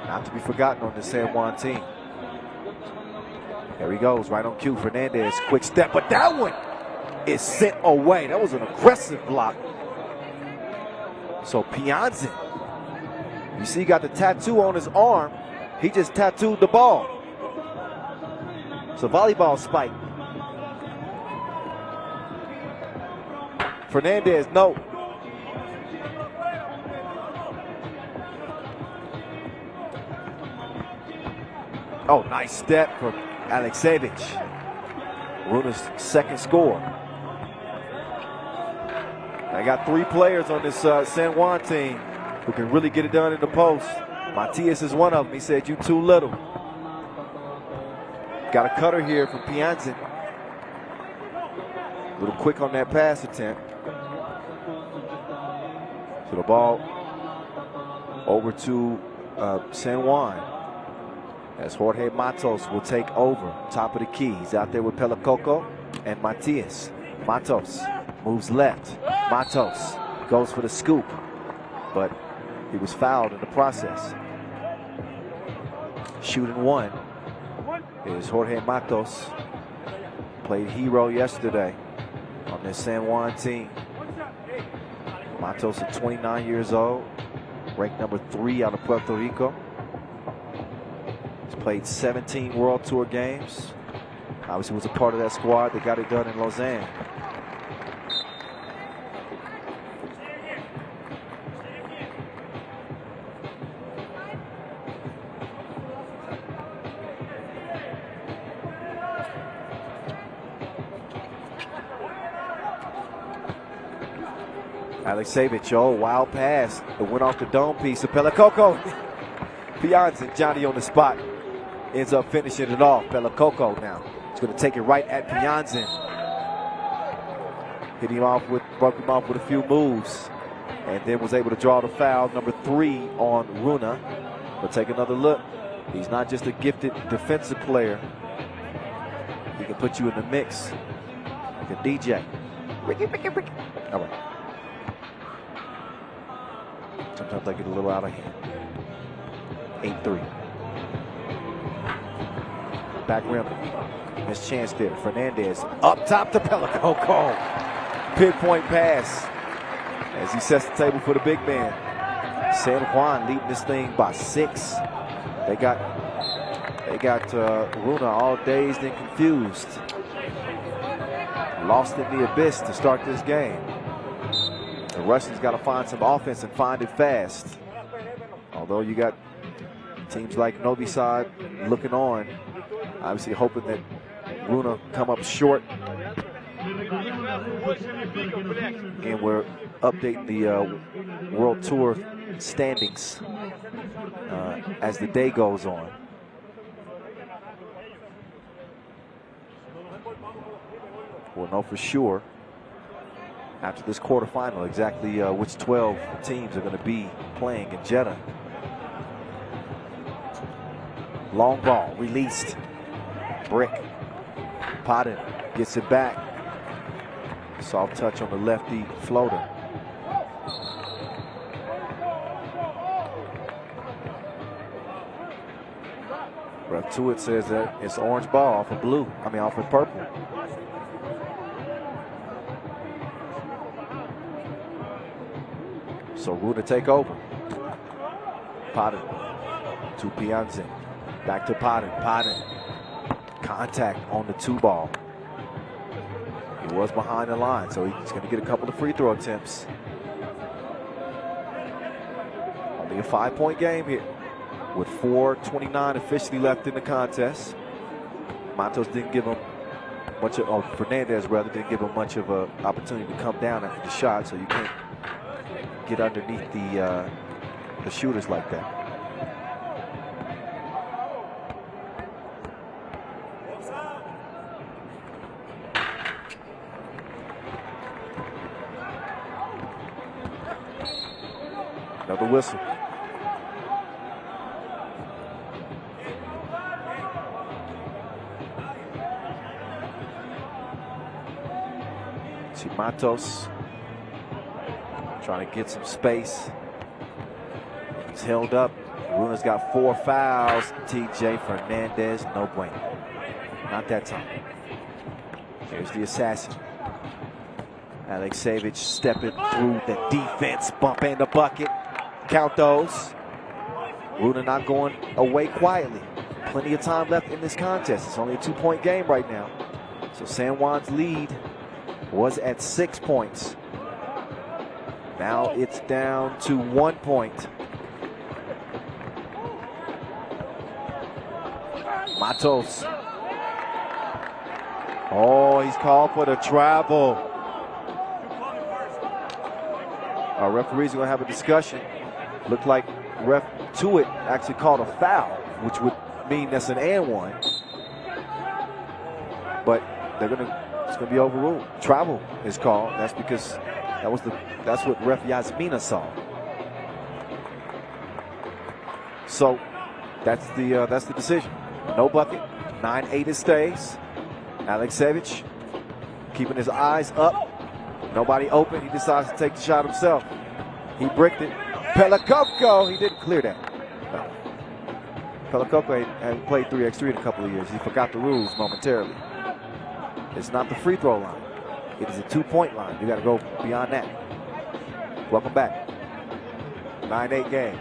Not to be forgotten on the San Juan team. There he goes, right on cue. Fernandez, quick step, but that one is sent away. That was an aggressive block. So Pianzin, you see, he got the tattoo on his arm. He just tattooed the ball. It's a volleyball spike. Fernandez, no. Oh, nice step from Aleksevich. Runa's second score. I got 3 players on this San Juan team who can really get it done in the post. Matias is one of them. He said, "You too little." Got a cutter here from Pianzin. A little quick on that pass attempt. So the ball over to San Juan, as Jorge Matos will take over. Top of the key. He's out there with Pelacoco and Matias. Matos moves left. Matos goes for the scoop, but he was fouled in the process. Shooting one is Jorge Matos. Played hero yesterday on this San Juan team. Matos is 29 years old, ranked number 3 out of Puerto Rico. He's played 17 World Tour games. Obviously was a part of that squad that got it done in Lausanne. Aleksevich, oh, wild pass. It went off the dome piece of Pelacoco. Pianzin, Johnny on the spot, ends up finishing it off. Pelacoco now. He's going to take it right at Pianzin. Broke him off with a few moves, and then was able to draw the foul, number 3 on Runa. But take another look. He's not just a gifted defensive player. He can put you in the mix. Like a DJ. All right. Sometimes I get a little out of hand. 8-3. Back rim. Missed chance there. Fernandez up top to Pelacoco. Pinpoint pass as he sets the table for the big man. San Juan leading this thing by 6. They got Runa all dazed and confused. Lost in the abyss to start this game. The Russians got to find some offense and find it fast. Although you got teams like Novi Sad looking on, obviously hoping that Runa come up short. Again, we're updating the World Tour standings as the day goes on. We'll know for sure after this quarterfinal exactly which 12 teams are going to be playing in Jeddah. Long ball released. Brick. Potton gets it back. Soft touch on the lefty floater. Ref to it says that it's orange ball off of blue. Off of purple. So Runa take over. Potton to Pianzin. Back to Potton. Potton. Contact on the 2 ball. He was behind the line, so he's going to get a couple of free throw attempts. Only a 5-point game here with 4:29 officially left in the contest. Matos didn't give him much of, Fernandez rather didn't give him much of an opportunity to come down after the shot, so you can't get underneath the shooters like that. Another whistle. See Matos trying to get some space. He's held up. Runa's got 4 fouls. TJ Fernandez, no bueno. Not that time. Here's the assassin. Aleksevich stepping through the defense, bump in the bucket. Count those. Runa not going away quietly. Plenty of time left in this contest. It's only a 2-point game right now. So San Juan's lead was at 6 points. Now it's down to 1 point. Matos. Oh, he's called for the travel. Our referees are going to have a discussion. Looked like ref to it actually called a foul, which would mean that's an and one. But it's going to be overruled. Travel is called. That's because that's what ref Yasmina saw. So that's the decision. No bucket. 9-8 it stays. Aleksevich keeping his eyes up. Nobody open. He decides to take the shot himself. He bricked it. Pelakoko, he didn't clear that. No. Pelakoko hadn't played 3x3 in a couple of years. He forgot the rules momentarily. It's not the free throw line. It is a 2-point line. You got to go beyond that. Welcome back. 9-8 game.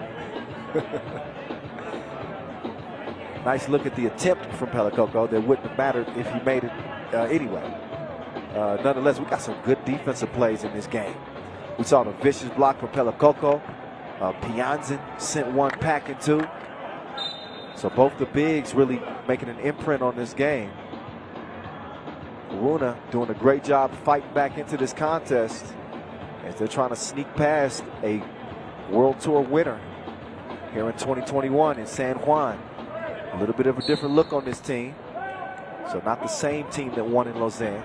Nice look at the attempt from Pelakoko. That wouldn't have mattered if he made it anyway. Nonetheless, we got some good defensive plays in this game. We saw the vicious block from Pelakoko. Pianzin sent one packing too. So both the bigs really making an imprint on this game. Runa doing a great job fighting back into this contest as they're trying to sneak past a World Tour winner here in 2021 in San Juan. A little bit of a different look on this team. So not the same team that won in Lausanne,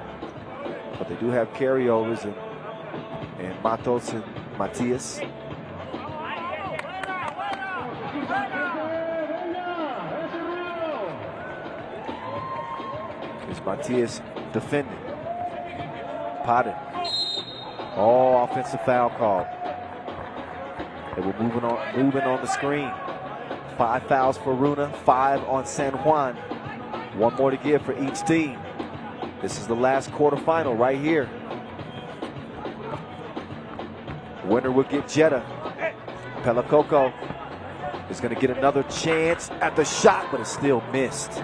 but they do have carryovers and Matos and Matias. Here's Matias defending. Potted. Oh, offensive foul call. They were moving on the screen. 5 fouls for Runa, 5 on San Juan. 1 more to give for each team. This is the last quarterfinal right here. Winner will get Jeddah. Pelakoko is going to get another chance at the shot, but it's still missed.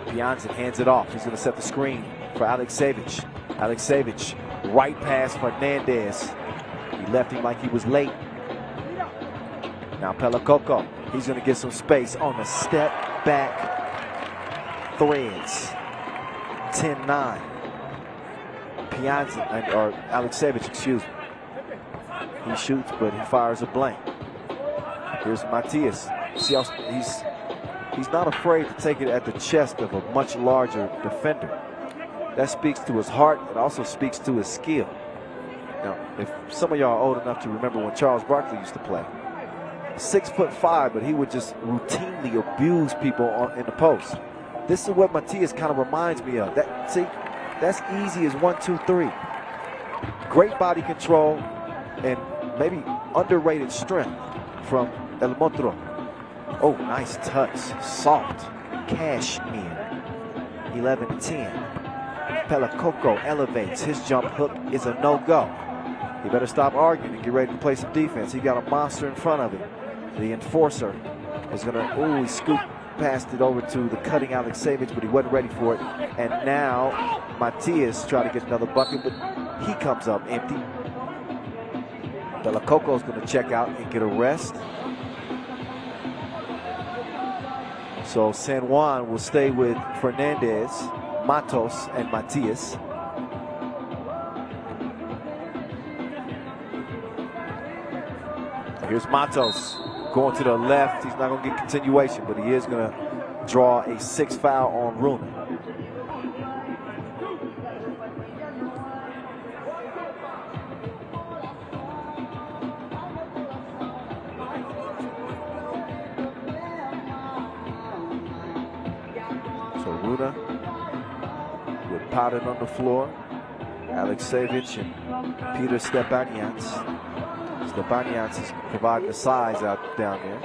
Pianzin hands it off. He's going to set the screen for Aleksevich. Aleksevich, right past Fernandez. He left him like he was late. Now Pelakoko, he's going to get some space on the step back threads. 10-9. Pianzin, or Aleksevich, excuse me. He shoots, but he fires a blank. Here's Matias. See how he's not afraid to take it at the chest of a much larger defender. That speaks to his heart. It also speaks to his skill. Now, if some of y'all are old enough to remember when Charles Barkley used to play, 6'5", but he would just routinely abuse people in the post. This is what Matias kind of reminds me of. That's easy as 1, 2, 3. Great body control and maybe underrated strength from El Motro. Oh, nice touch. Soft. Cashmere. 11-10. Pelakoko elevates. His jump hook is a no-go. He better stop arguing and get ready to play some defense. He got a monster in front of him. The enforcer is going to, he scooped past it over to the cutting Aleksevich, but he wasn't ready for it. And now Matias trying to get another bucket, but he comes up empty. Pelakoko is going to check out and get a rest. So San Juan will stay with Fernandez, Matos, and Matias. Here's Matos going to the left. He's not going to get continuation, but he is going to draw a 6th foul on Runa. So Runa with Potted on the floor. Aleksevich and Peter Stepanians. Stepanians is providing the size out down there.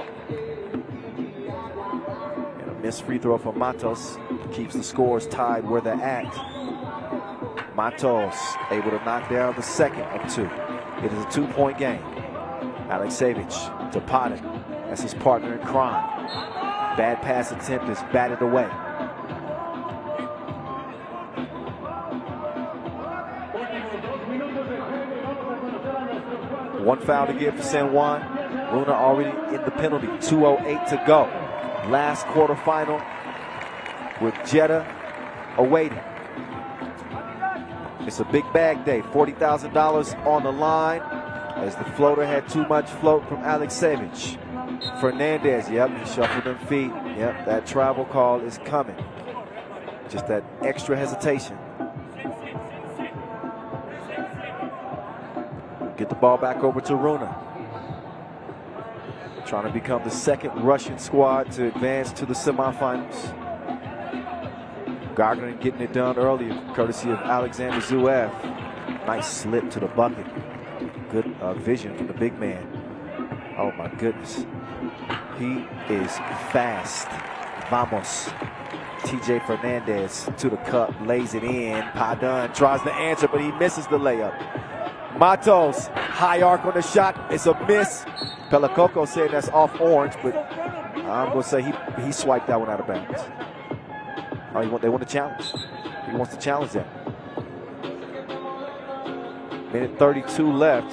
And a missed free throw from Matos keeps the scores tied where they're at. Matos able to knock down the second of 2. It is a 2-point game. Aleksevich to Potted. That's his partner in crime. Bad pass attempt is batted away. One foul to give for San Juan. Runa already in the penalty. 2:08 to go. Last quarterfinal with Jeddah awaiting. It's a big bag day. $40,000 on the line as the floater had too much float from Aleksevich. Fernandez, yep, he shuffled them feet. Yep, that travel call is coming. Just that extra hesitation. Get the ball back over to Runa. trying to become the second Russian squad to advance to the semifinals. Gagarin getting it done earlier, courtesy of Alexander Zouev. Nice slip to the bucket. Good vision from the big man. Oh my goodness. He is fast. Vamos. TJ Fernandez to the cup, lays it in. Padun tries to answer, but he misses the layup. Matos, high arc on the shot. It's a miss. Pelacoco said that's off orange, but I'm going to say he swiped that one out of bounds. Oh, they want to challenge. He wants to challenge that. Minute 32 left.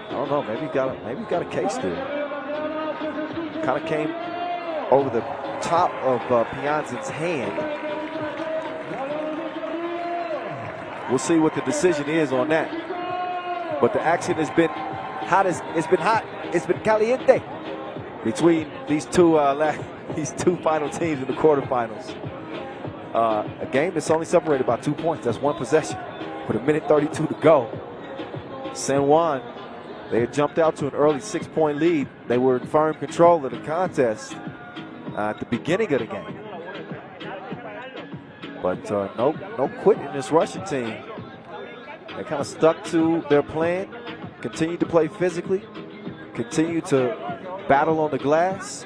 I don't know. Maybe got a case there. Kind of came over the top of Pianzin's hand. We'll see what the decision is on that. But the action has been hot. It's been hot. It's been caliente between these two final teams in the quarterfinals. A game that's only separated by 2 points. That's one possession. With a minute 32 to go. San Juan, they had jumped out to an early 6-point lead. They were in firm control of the contest at the beginning of the game. But no quit in this Russian team. They kind of stuck to their plan, continued to play physically, continued to battle on the glass.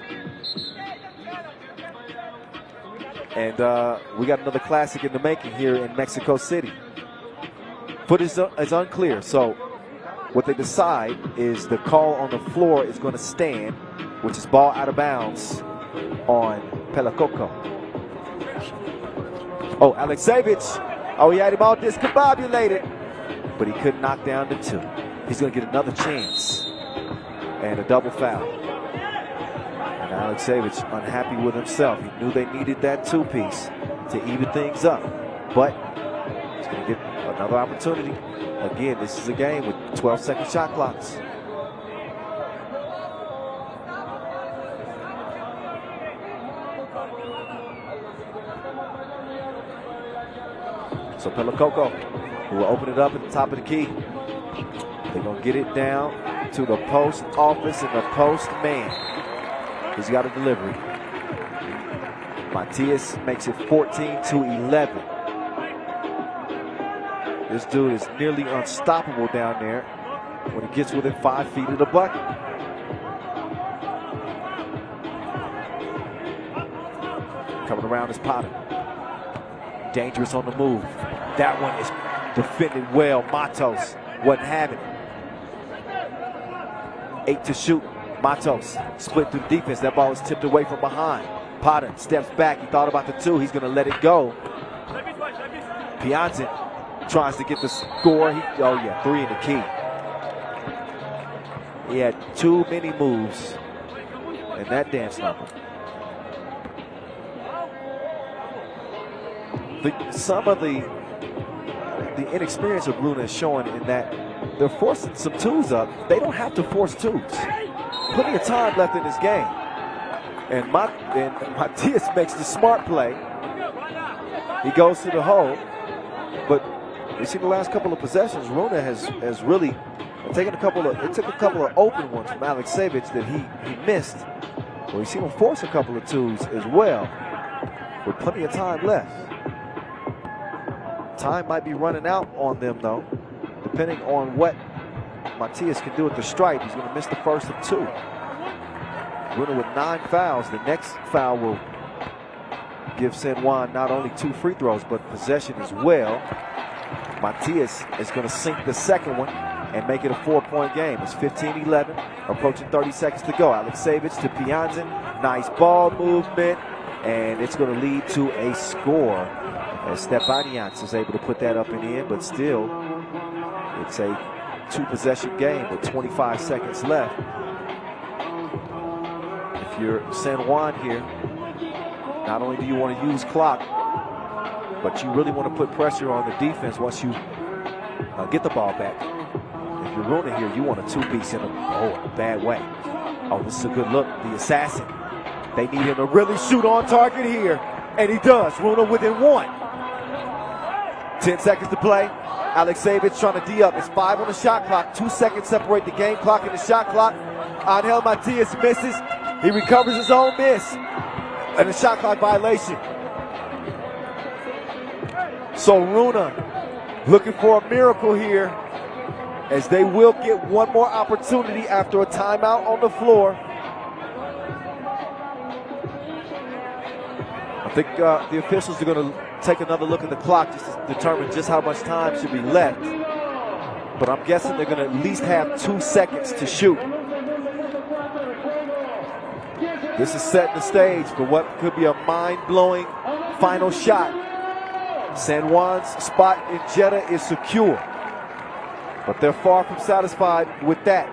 And we got another classic in the making here in Mexico City. Footage is unclear, so what they decide is the call on the floor is going to stand, which is ball out of bounds on Pelacoco. Oh, Alexievich. Oh, he had him all discombobulated, but he couldn't knock down the two. He's going to get another chance and a double foul. And Alexievich unhappy with himself. He knew they needed that two-piece to even things up, but he's going to get another opportunity. Again, this is a game with 12-second shot clocks. So Pelacoco will open it up at the top of the key. They're going to get it down to the post office and the post man. He's got a delivery. Matias makes it 14-11. This dude is nearly unstoppable down there when he gets within 5 feet of the bucket. Coming around is Potter. Dangerous on the move. That one is defended well. Matos wasn't having it. 8 to shoot. Matos split through defense. That ball is tipped away from behind. Potter steps back. He thought about the two. He's going to let it go. Pianzin tries to get the score. Oh yeah, 3 in the key. He had too many moves in that dance number. Some of the inexperience of Bruna is showing in that they're forcing some twos up. They don't have to force twos. Plenty of time left in this game. And Matias makes the smart play. He goes to the hole. But you see the last couple of possessions, Runa has really taken it took a couple of open ones from Alexievich that he missed. Well, you see him force a couple of twos as well, with plenty of time left. Time might be running out on them though, depending on what Matias can do at the stripe. He's going to miss the first of 2. Runa with 9 fouls. The next foul will give San Juan not only 2 free throws, but possession as well. Matias is going to sink the second one and make it a 4-point game. It's 15-11, approaching 30 seconds to go. Alexievich to Pianzin. Nice ball movement, and it's going to lead to a score as Stepanians is able to put that up and in, but still, it's a 2-possession game with 25 seconds left. If you're San Juan here, not only do you want to use clock, but you really want to put pressure on the defense once you get the ball back. If you're Runa here, you want a 2-piece in a bad way. Oh, this is a good look. The assassin. They need him to really shoot on target here, and he does. Runa within 1. 10 seconds to play. Aleksejevich trying to D-up. It's 5 on the shot clock. 2 seconds separate the game clock and the shot clock. Angel Matias misses. He recovers his own miss. And a shot clock violation. So Runa looking for a miracle here, as they will get one more opportunity after a timeout on the floor. I think the officials are going to take another look at the clock just to determine just how much time should be left. But I'm guessing they're going to at least have 2 seconds to shoot. This is setting the stage for what could be a mind-blowing final shot. San Juan's spot in Jeddah is secure, but they're far from satisfied with that.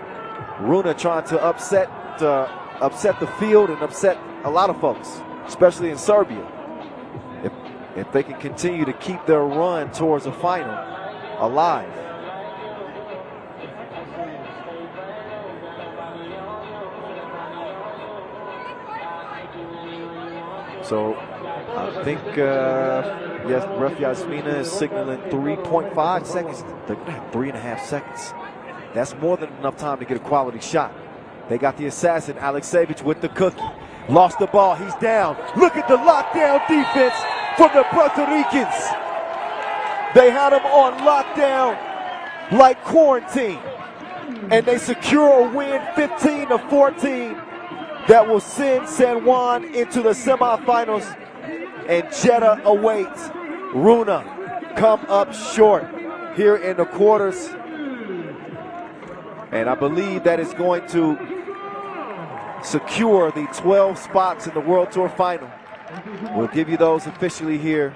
Runa trying to upset the field and upset a lot of folks, especially in Serbia. If they can continue to keep their run towards a final alive. So I think, yes, Ref Yasmina is signaling 3.5 seconds. They're going to have 3.5 seconds. That's more than enough time to get a quality shot. They got the assassin, Aleksejevich, with the cookie. Lost the ball. He's down. Look at the lockdown defense from the Puerto Ricans. They had him on lockdown like quarantine. And they secure a win 15-14 that will send San Juan into the semifinals. And Jeddah awaits. Runa come up short here in the quarters. And I believe that is going to secure the 12 spots in the World Tour Final. We'll give you those officially here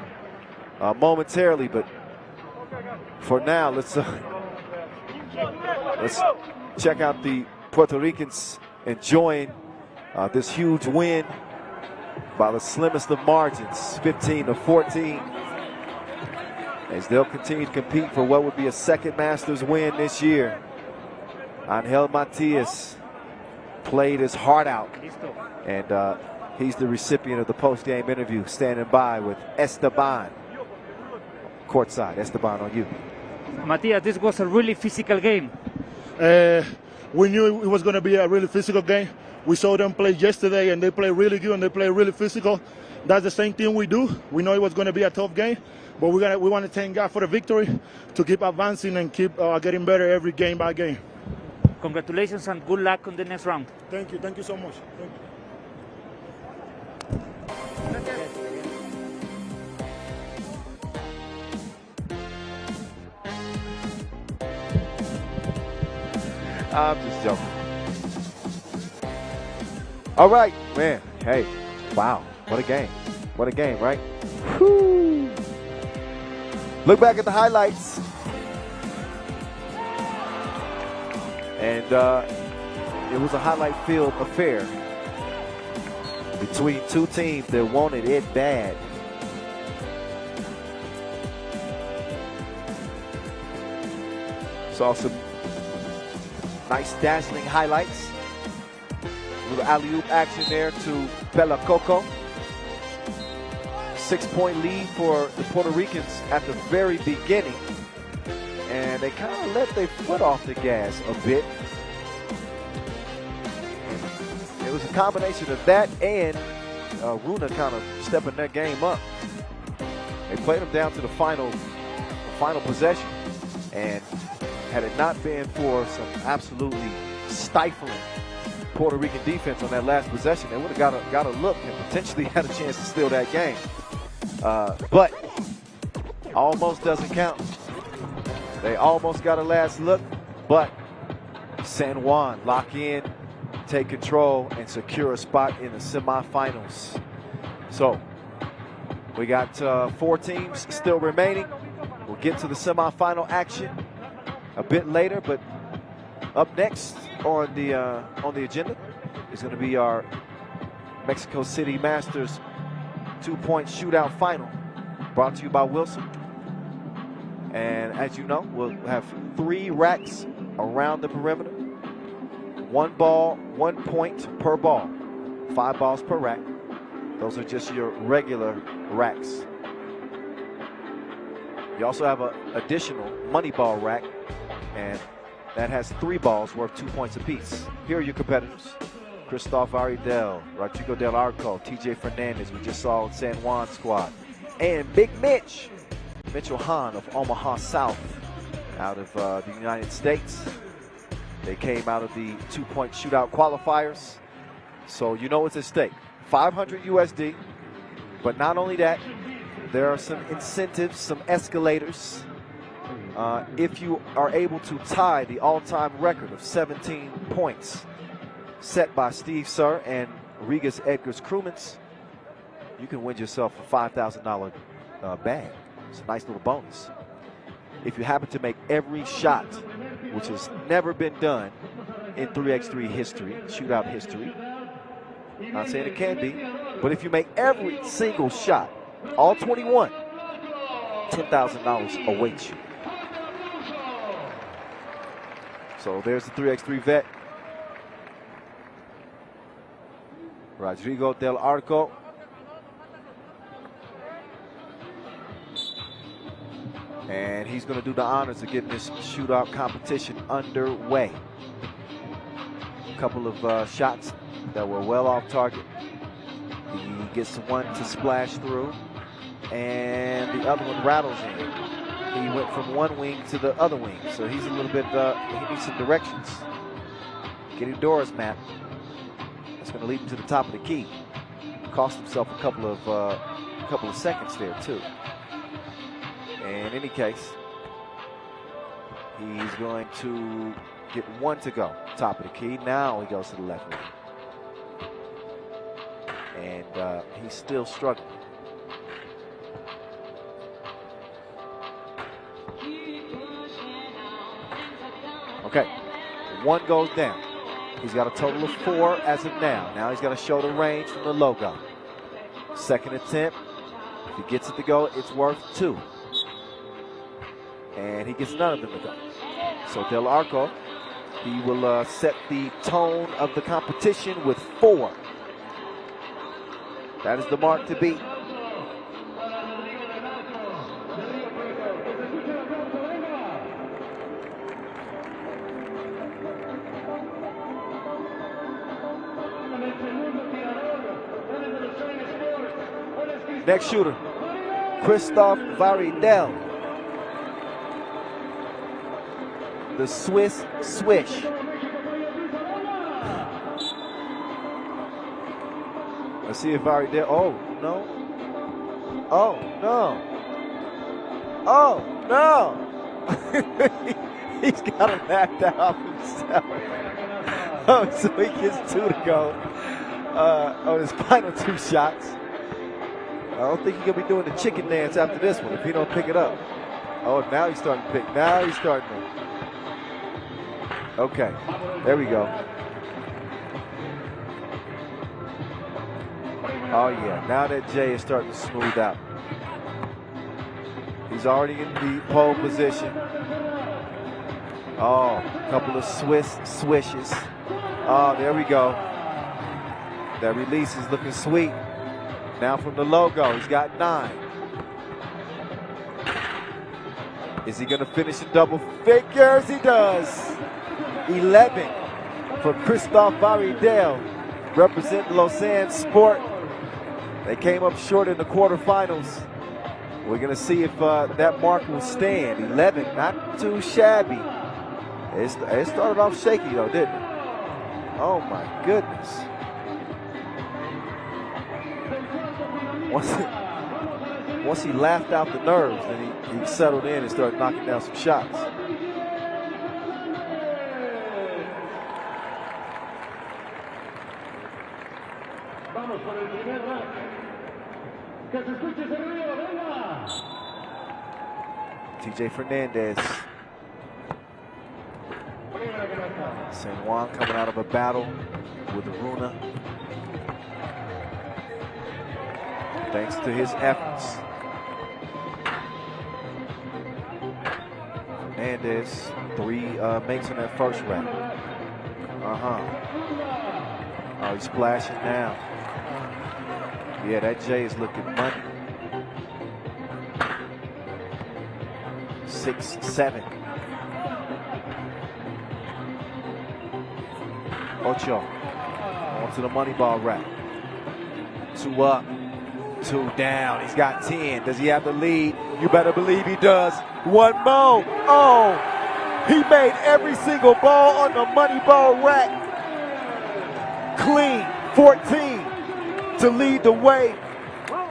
momentarily, but for now, let's check out the Puerto Ricans enjoying this huge win by the slimmest of margins, 15-14, as they'll continue to compete for what would be a second Masters win this year. Angel Matias played his heart out, and he's the recipient of the post-game interview, standing by with Esteban. Courtside, Esteban, on you.
Matias, this was a really physical game.
We knew it was going to be a really physical game. We saw them play yesterday, and they play really good, and they play really physical. That's the same thing we do. We know it was going to be a tough game, but we want to thank God for the victory, to keep advancing and keep getting better every game by game.
Congratulations and good luck on the next round.
Thank you so much. Thank you.
I'm just joking. All right, man. Hey, wow. What a game. What a game, right? Whew. Look back at the highlights. And it was a highlight-filled affair between two teams that wanted it bad. Saw some nice dazzling highlights. A little alley-oop action there to Bella Coco. 6-point lead for the Puerto Ricans at the very beginning. And they kind of let their foot off the gas a bit. It was a combination of that and Runa kind of stepping their game up. They played them down to the final possession. And had it not been for some absolutely stifling Puerto Rican defense on that last possession, they would have got a look and potentially had a chance to steal that game. But almost doesn't count. They almost got a last look, but San Juan lock in, take control, and secure a spot in the semifinals. So we got 4 teams still remaining. We'll get to the semifinal action a bit later, but up next on the agenda is going to be our Mexico City Masters 2-point shootout final, brought to you by Wilson. And as you know, we'll have 3 racks around the perimeter. 1 ball, 1 point per ball. 5 balls per rack. Those are just your regular racks. You also have an additional money ball rack, and that has 3 balls worth 2 points apiece. Here are your competitors. Christoph Aridel, Rodrigo Del Arco, TJ Fernandez, we just saw in San Juan squad. And Big Mitch, Mitchell Hahn of Omaha South, out of the United States. They came out of the 2-point shootout qualifiers. So you know what's at stake. 500 USD, but not only that, there are some incentives, some escalators. If you are able to tie the all-time record of 17 points set by Steve Sir and Rigas Edgars Krumens, you can win yourself a $5,000 bag. It's a nice little bonus. If you happen to make every shot, which has never been done in 3x3 history, shootout history, not saying it can be, but if you make every single shot, all 21, $10,000 awaits you. So there's the 3x3 vet, Rodrigo Del Arco. And he's going to do the honors of getting this shootout competition underway. A couple of shots that were well off target. He gets one to splash through, and the other one rattles in. He went from one wing to the other wing, so he's a little bit, he needs some directions. Getting Dora's map. That's going to lead him to the top of the key. Cost himself a couple of seconds there too. In any case, he's going to get one to go, top of the key. Now he goes to the left wing. And he's still struggling. Okay, one goes down. He's got a total of 4 as of now. Now he's got to show the range from the logo. Second attempt, if he gets it to go, it's worth 2. And he gets none of them to go. So Del Arco, he will set the tone of the competition with 4. That is the mark to beat. Next shooter, Christoph Varidel. The Swiss swish. Let's see if Varidel, oh, no. Oh, no. Oh, no. He's got it knocked out himself. Oh, so he gets 2 to go on his final 2 shots. I don't think he's going to be doing the chicken dance after this one if he don't pick it up. Oh, now he's starting to pick. Now he's starting to. Okay, there we go. Oh, yeah, now that Jay is starting to smooth out. He's already in the pole position. Oh, a couple of Swiss swishes. Oh, there we go. That release is looking sweet. Now from the logo, he's got 9. Is he going to finish in double figures? He does. 11 for Christoph Varidel, representing Lausanne Sport. They came up short in the quarterfinals. We're going to see if that mark will stand. 11, not too shabby. It started off shaky though, didn't it? Oh my goodness. Once he laughed out the nerves, then he settled in and started knocking down some shots. TJ Fernandez. San Juan coming out of a battle with Runa. Thanks to his efforts. Fernandez, 3 makes in that first round. Oh, he's splashing now. Yeah, that J is looking money. 6'7". Ocho onto the money ball rack. 2 up, 2 down. He's got 10. Does he have the lead? You better believe he does. 1 more. Oh, he made every single ball on the money ball rack clean. 14 to lead the way.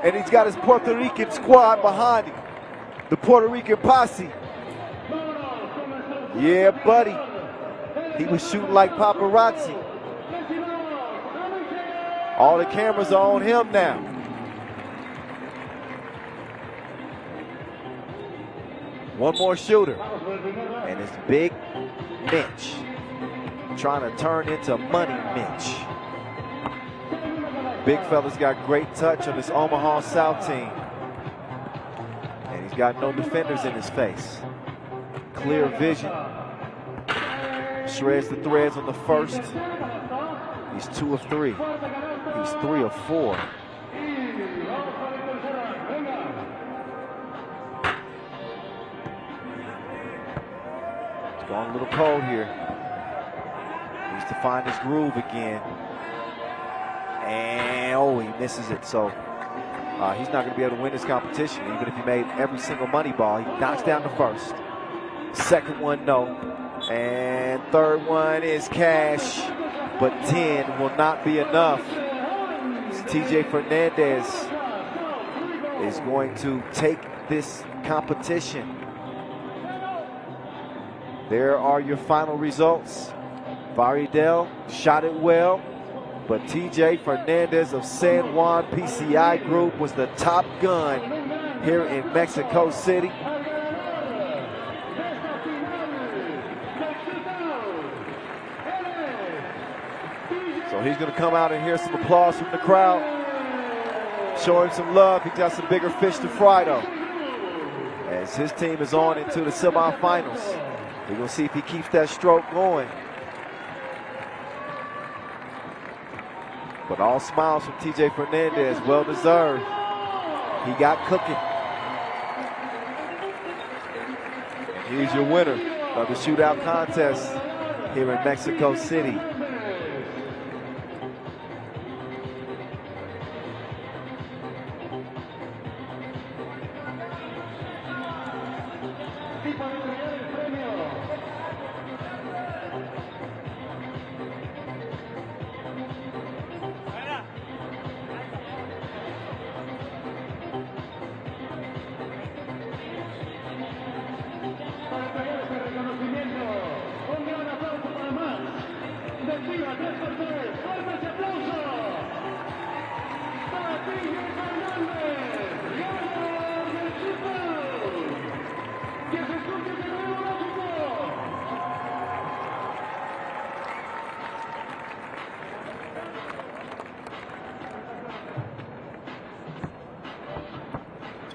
And he's got his Puerto Rican squad behind him. The Puerto Rican posse. Yeah, buddy. He was shooting like paparazzi. All the cameras are on him now. One more shooter. And it's Big Mitch. Trying to turn into Money Mitch. Big fella's got great touch on this Omaha South team. And he's got no defenders in his face. Clear vision. Shreds the threads on the first. He's 2 of 3. He's 3 of 4. He's going a little cold here. Needs to find his groove again. And oh, he misses it. So he's not going to be able to win this competition. Even if he made every single money ball, he knocks down the first. Second one, no. And third one is cash. But 10 will not be enough. TJ Fernandez is going to take this competition. There are your final results. Varidel shot it well, but TJ Fernandez of San Juan PCI Group was the top gun here in Mexico City. So he's going to come out and hear some applause from the crowd. Show him some love. He's got some bigger fish to fry, though. As his team is on into the semifinals. We're going to see if he keeps that stroke going. But all smiles from TJ Fernandez. Well deserved. He got cooking. And here's your winner of the shootout contest here in Mexico City.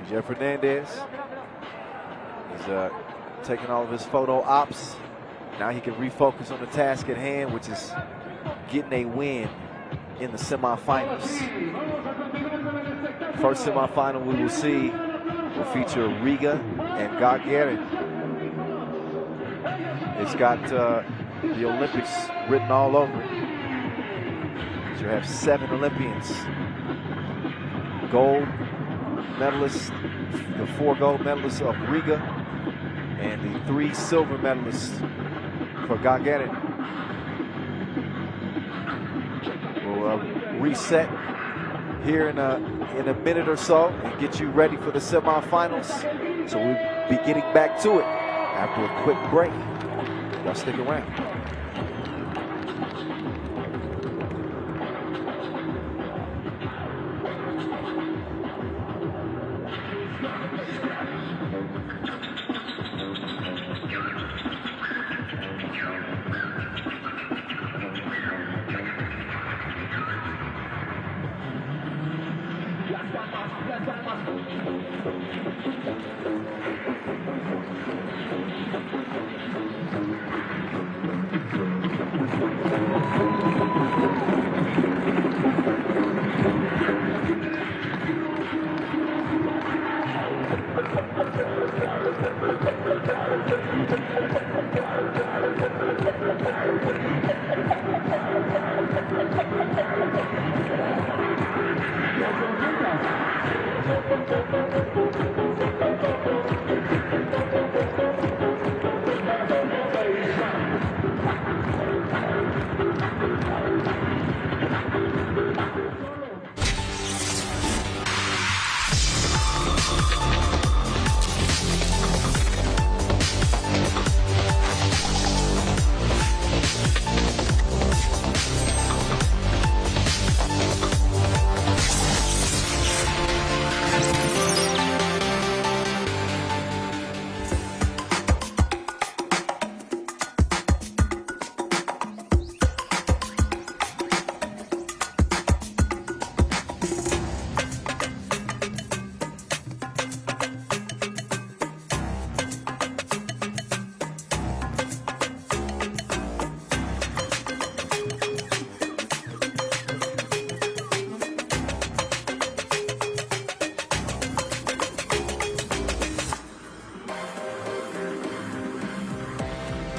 TJ Fernandez is taking all of his photo ops. Now he can refocus on the task at hand, which is getting a win in the semifinals. First semifinal we will see will feature Riga and Gagarin. It's got the Olympics written all over it. You have 7 Olympians. Gold medalists, the 4 gold medalists of Riga, and the 3 silver medalists for Gagarin. We'll reset here in a minute or so and get you ready for the semifinals. So we'll be getting back to it after a quick break. Y'all stick around.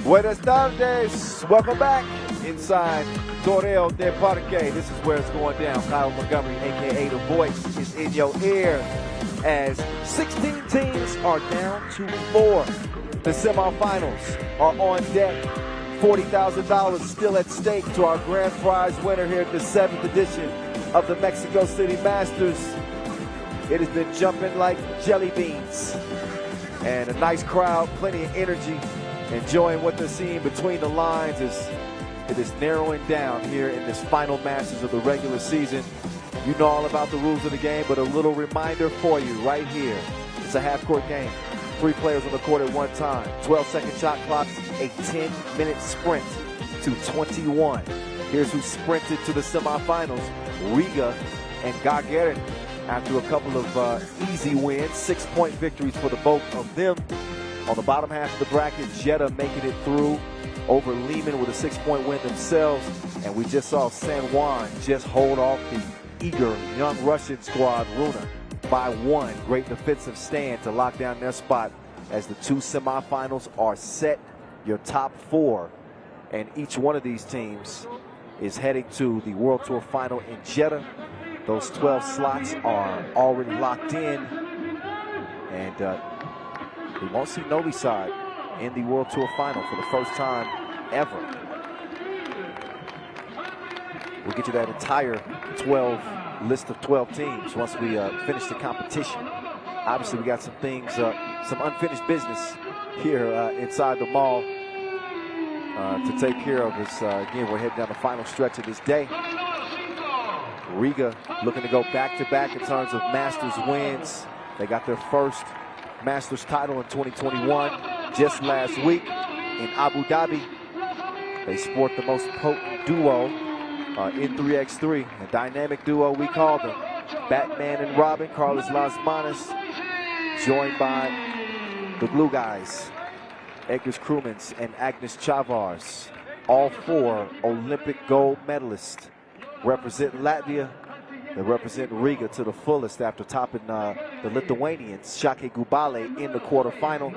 Buenas tardes. Welcome back inside Torreo de Parque. This is where it's going down. Kyle Montgomery, a.k.a. The Voice, is in your ear as 16 teams are down to 4. The semifinals are on deck. $40,000 still at stake to our grand prize winner here at the 7th edition of the Mexico City Masters. It has been jumping like jelly beans. And a nice crowd, plenty of energy, enjoying what they're seeing between the lines as it is narrowing down here in this final Masters of the regular season. You know all about the rules of the game, but a little reminder for you right here. It's a half-court game. 3 players on the court at one time. 12-second shot clocks, a 10-minute sprint to 21. Here's who sprinted to the semifinals, Riga and Gagarin. After a couple of easy wins, 6-point victories for the both of them. On the bottom half of the bracket, Jeddah making it through over Lehman with a 6-point win themselves. And we just saw San Juan just hold off the eager young Russian squad, Runa, by 1. Great defensive stand to lock down their spot as the 2 semifinals are set. Your top 4, and each one of these teams is heading to the World Tour Final in Jeddah. Those 12 slots are already locked in, and we won't see Novi side in the World Tour Final for the first time ever. We'll get you that entire list of 12 teams once we finish the competition. Obviously, we got some things, some unfinished business here inside the mall to take care of. Again, we're heading down the final stretch of this day. Riga looking to go back-to-back in terms of Masters wins. They got their first Masters title in 2021 just last week in Abu Dhabi. They sport the most potent duo in 3x3, a dynamic duo we call them. Batman and Robin, Carlos Las Manas, joined by the blue guys, Edgars Krumins and Agnes Chavars. All 4 Olympic gold medalists representing Latvia. They represent Riga to the fullest after topping the Lithuanians, Shake Gubale, in the quarterfinal.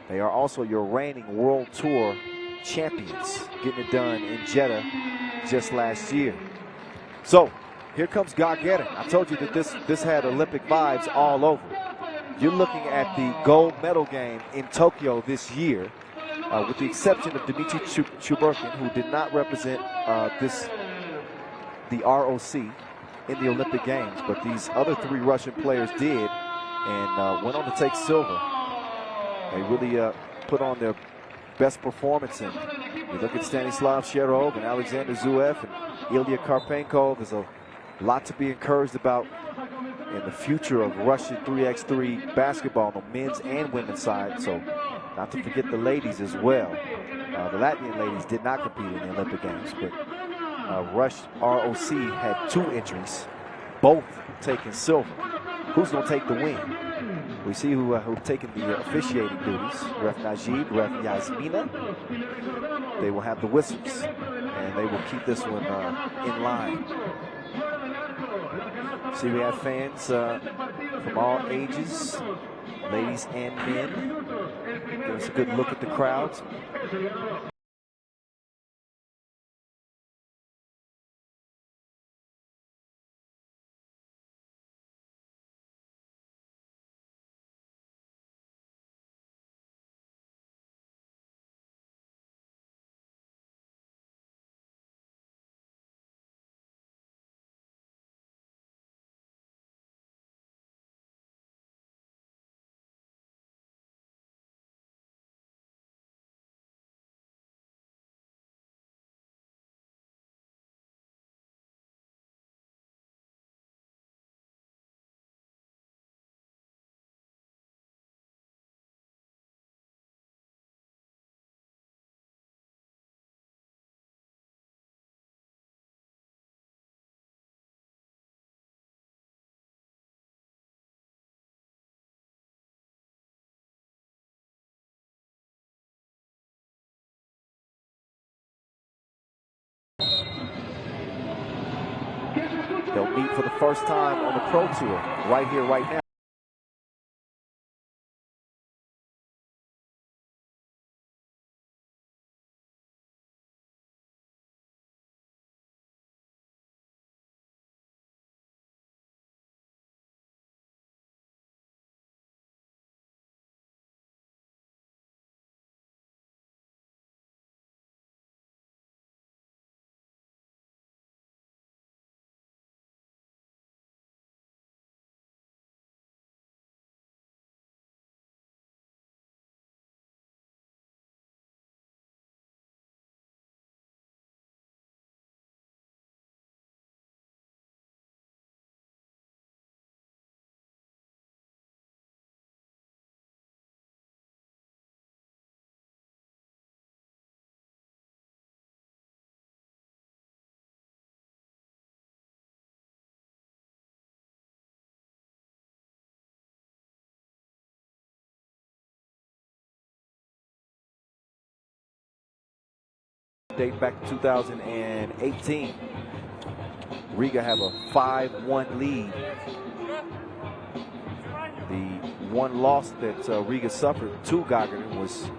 They are also your reigning World Tour champions, getting it done in Jeddah just last year. So here comes Gagarin. I told you that this had Olympic vibes all over. You're looking at the gold medal game in Tokyo this year, with the exception of Dmitry Chuburkin, who did not represent the ROC in the Olympic Games, but these other 3 Russian players did, and went on to take silver. They really put on their best performance, and you look at Stanislav Sherov and Alexander Zhuev and Ilya Karpenko. There's a lot to be encouraged about in the future of Russian 3x3 basketball on the men's and women's side. So not to forget the ladies as well. The Latvian ladies did not compete in the Olympic Games, but ROC had 2 entries, both taking silver. Who's going to take the win? We see who've taken the officiating duties. Ref Najib, Ref Yasmina. They will have the whistles, and they will keep this one in line. See, we have fans from all ages, ladies and men. Give us a good look at the crowds. They'll meet for the first time on the Pro Tour right here, right now. Date back to 2018. Riga have a 5-1 lead. The one loss that Riga suffered to Gagarin was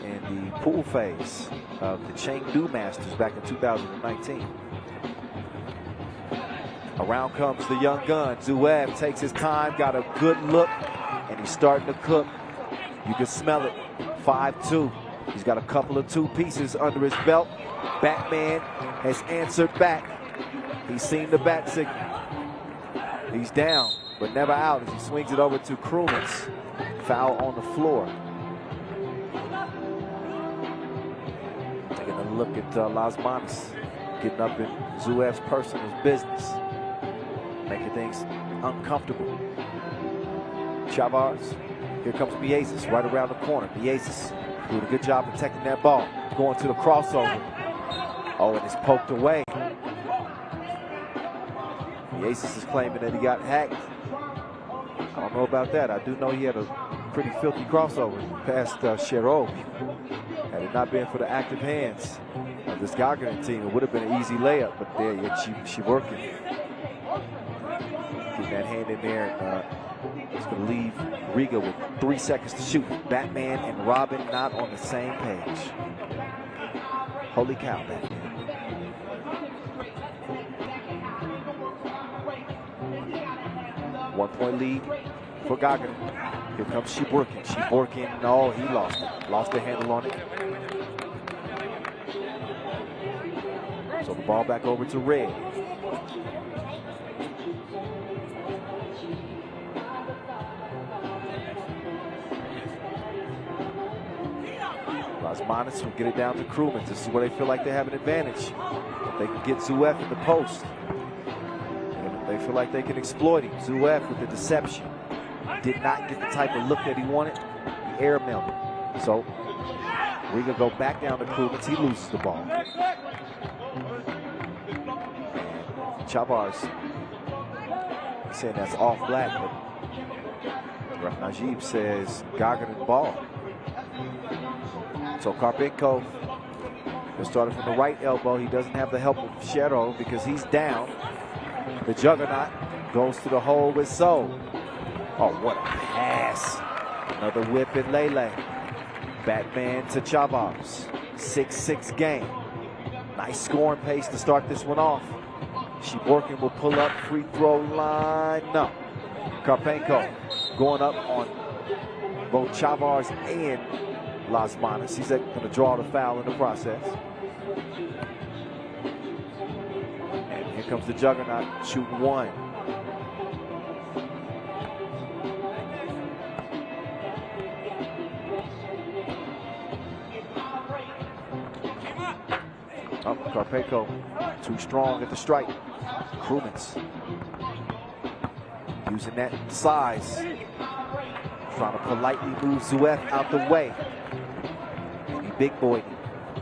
in the pool phase of the Chengdu Masters back in 2019. Around comes the young gun. Zuev takes his time, got a good look, and he's starting to cook. You can smell it. 5-2. He's got a couple of two pieces under his belt. Batman has answered back. He's seen the bat signal. He's down, but never out as he swings it over to Krumens. Foul on the floor. Taking a look at Las Manos, getting up in Zuev's personal business, making things uncomfortable. Chavez, here comes Miezis right around the corner. Miezis doing a good job protecting that ball. Going to the crossover. Oh, and it's poked away. Miezis is claiming that he got hacked. I don't know about that. I do know he had a pretty filthy crossover past Shero. Had it not been for the active hands of this Gagarin team, it would have been an easy layup. But there, yet she working. Getting that hand in there, and it's going to leave Riga with 3 seconds to shoot. Batman and Robin not on the same page. Holy cow, Batman. One-point lead for Gagarin. Here comes Shiborkin. Shiborkin, no, he lost it. Lost the handle on it. So the ball back over to Red. Las Manos will get it down to Krumens. This is where they feel like they have an advantage. They can get Zuev in the post. They feel like they can exploit him. Zuev with the deception. Did not get the type of look that he wanted. He airmailed him. So Riga go back down to Krumens. He loses the ball. Chavez saying that's off black, but Ref Najib says Gagarin ball. So Karpenko started from the right elbow. He doesn't have the help of Shero because he's down. The Juggernaut goes to the hole with Soul. Oh, what a pass. Another whip in Lele. Batman to Chavez. 6-6 game. Nice scoring pace to start this one off. Shiborkin will pull up, free throw line. No. Karpenko going up on both Chavez and Las Manos. He's going to draw the foul in the process. And here comes the Juggernaut shooting one. Oh, Karpenko too strong at the strike. Krumens using that size. Trying to politely move Zuev out the way. And he big boyed him.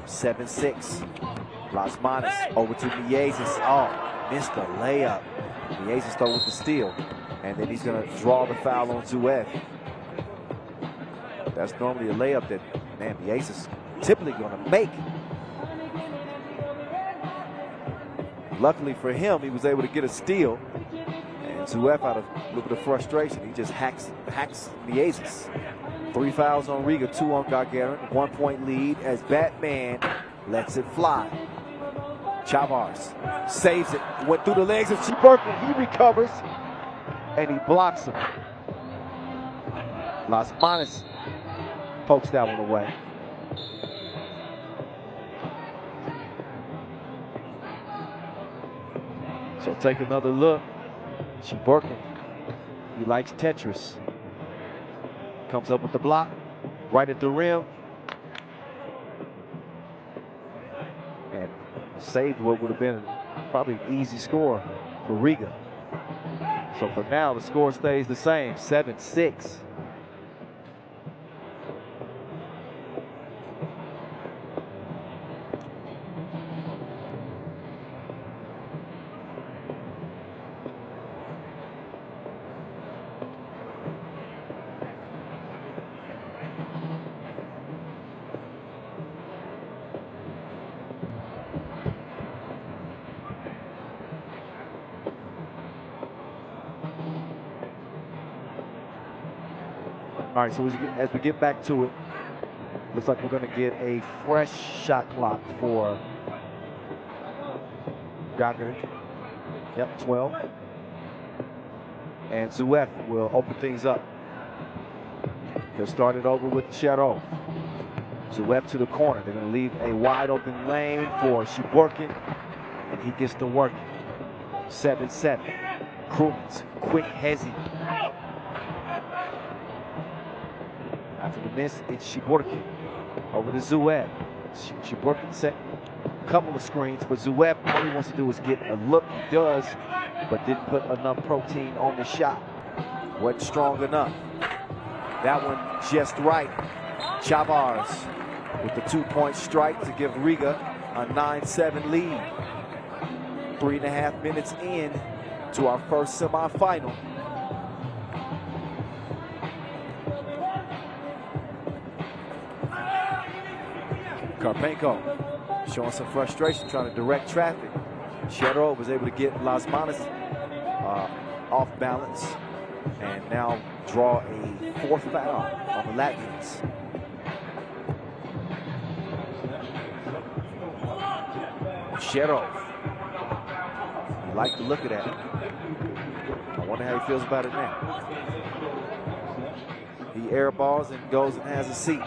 7-6. Las Manos over to Miezis. Oh, missed the layup. Miezis though with the steal. And then he's going to draw the foul on Zuev. That's normally a layup that, man, Miezis typically going to make. Luckily for him, he was able to get a steal. And Zuev, out of a little bit of frustration, he just hacks Miezis. 3 fouls on Riga, 2 on Gagarin. 1 point lead as Batman lets it fly. Chavez saves it. Went through the legs of Shiborkin. He recovers and he blocks him. Las Manos pokes that one away. So take another look. Shiborkin, he likes Tetris. Comes up with the block, right at the rim. And saved what would have been probably an easy score for Riga. So for now, the score stays the same, 7-6. All right, so as we get back to it, looks like we're going to get a fresh shot clock for Gagarin. Yep, 12. And Zuef will open things up. They'll start it over with Shadow. Zuef to the corner. They're going to leave a wide open lane for Shiborkin, and he gets to work. 7-7. Krumens, quick hezzy. After the miss, it's Shiborkin. Over to Zuef. Shiborkin set a couple of screens, but Zuef, all he wants to do is get a look. He does, but didn't put enough protein on the shot. Wasn't strong enough. That one just right. Chavars with the 2-point strike to give Riga a 9-7 lead. 3.5 minutes in to our first semifinal. Karpenko showing some frustration, trying to direct traffic. Shedro was able to get Las Manas off balance and now draw a 4th foul on the Latvians. Shedro, you like to look at that. I wonder how he feels about it now. He airballs and goes and has a seat.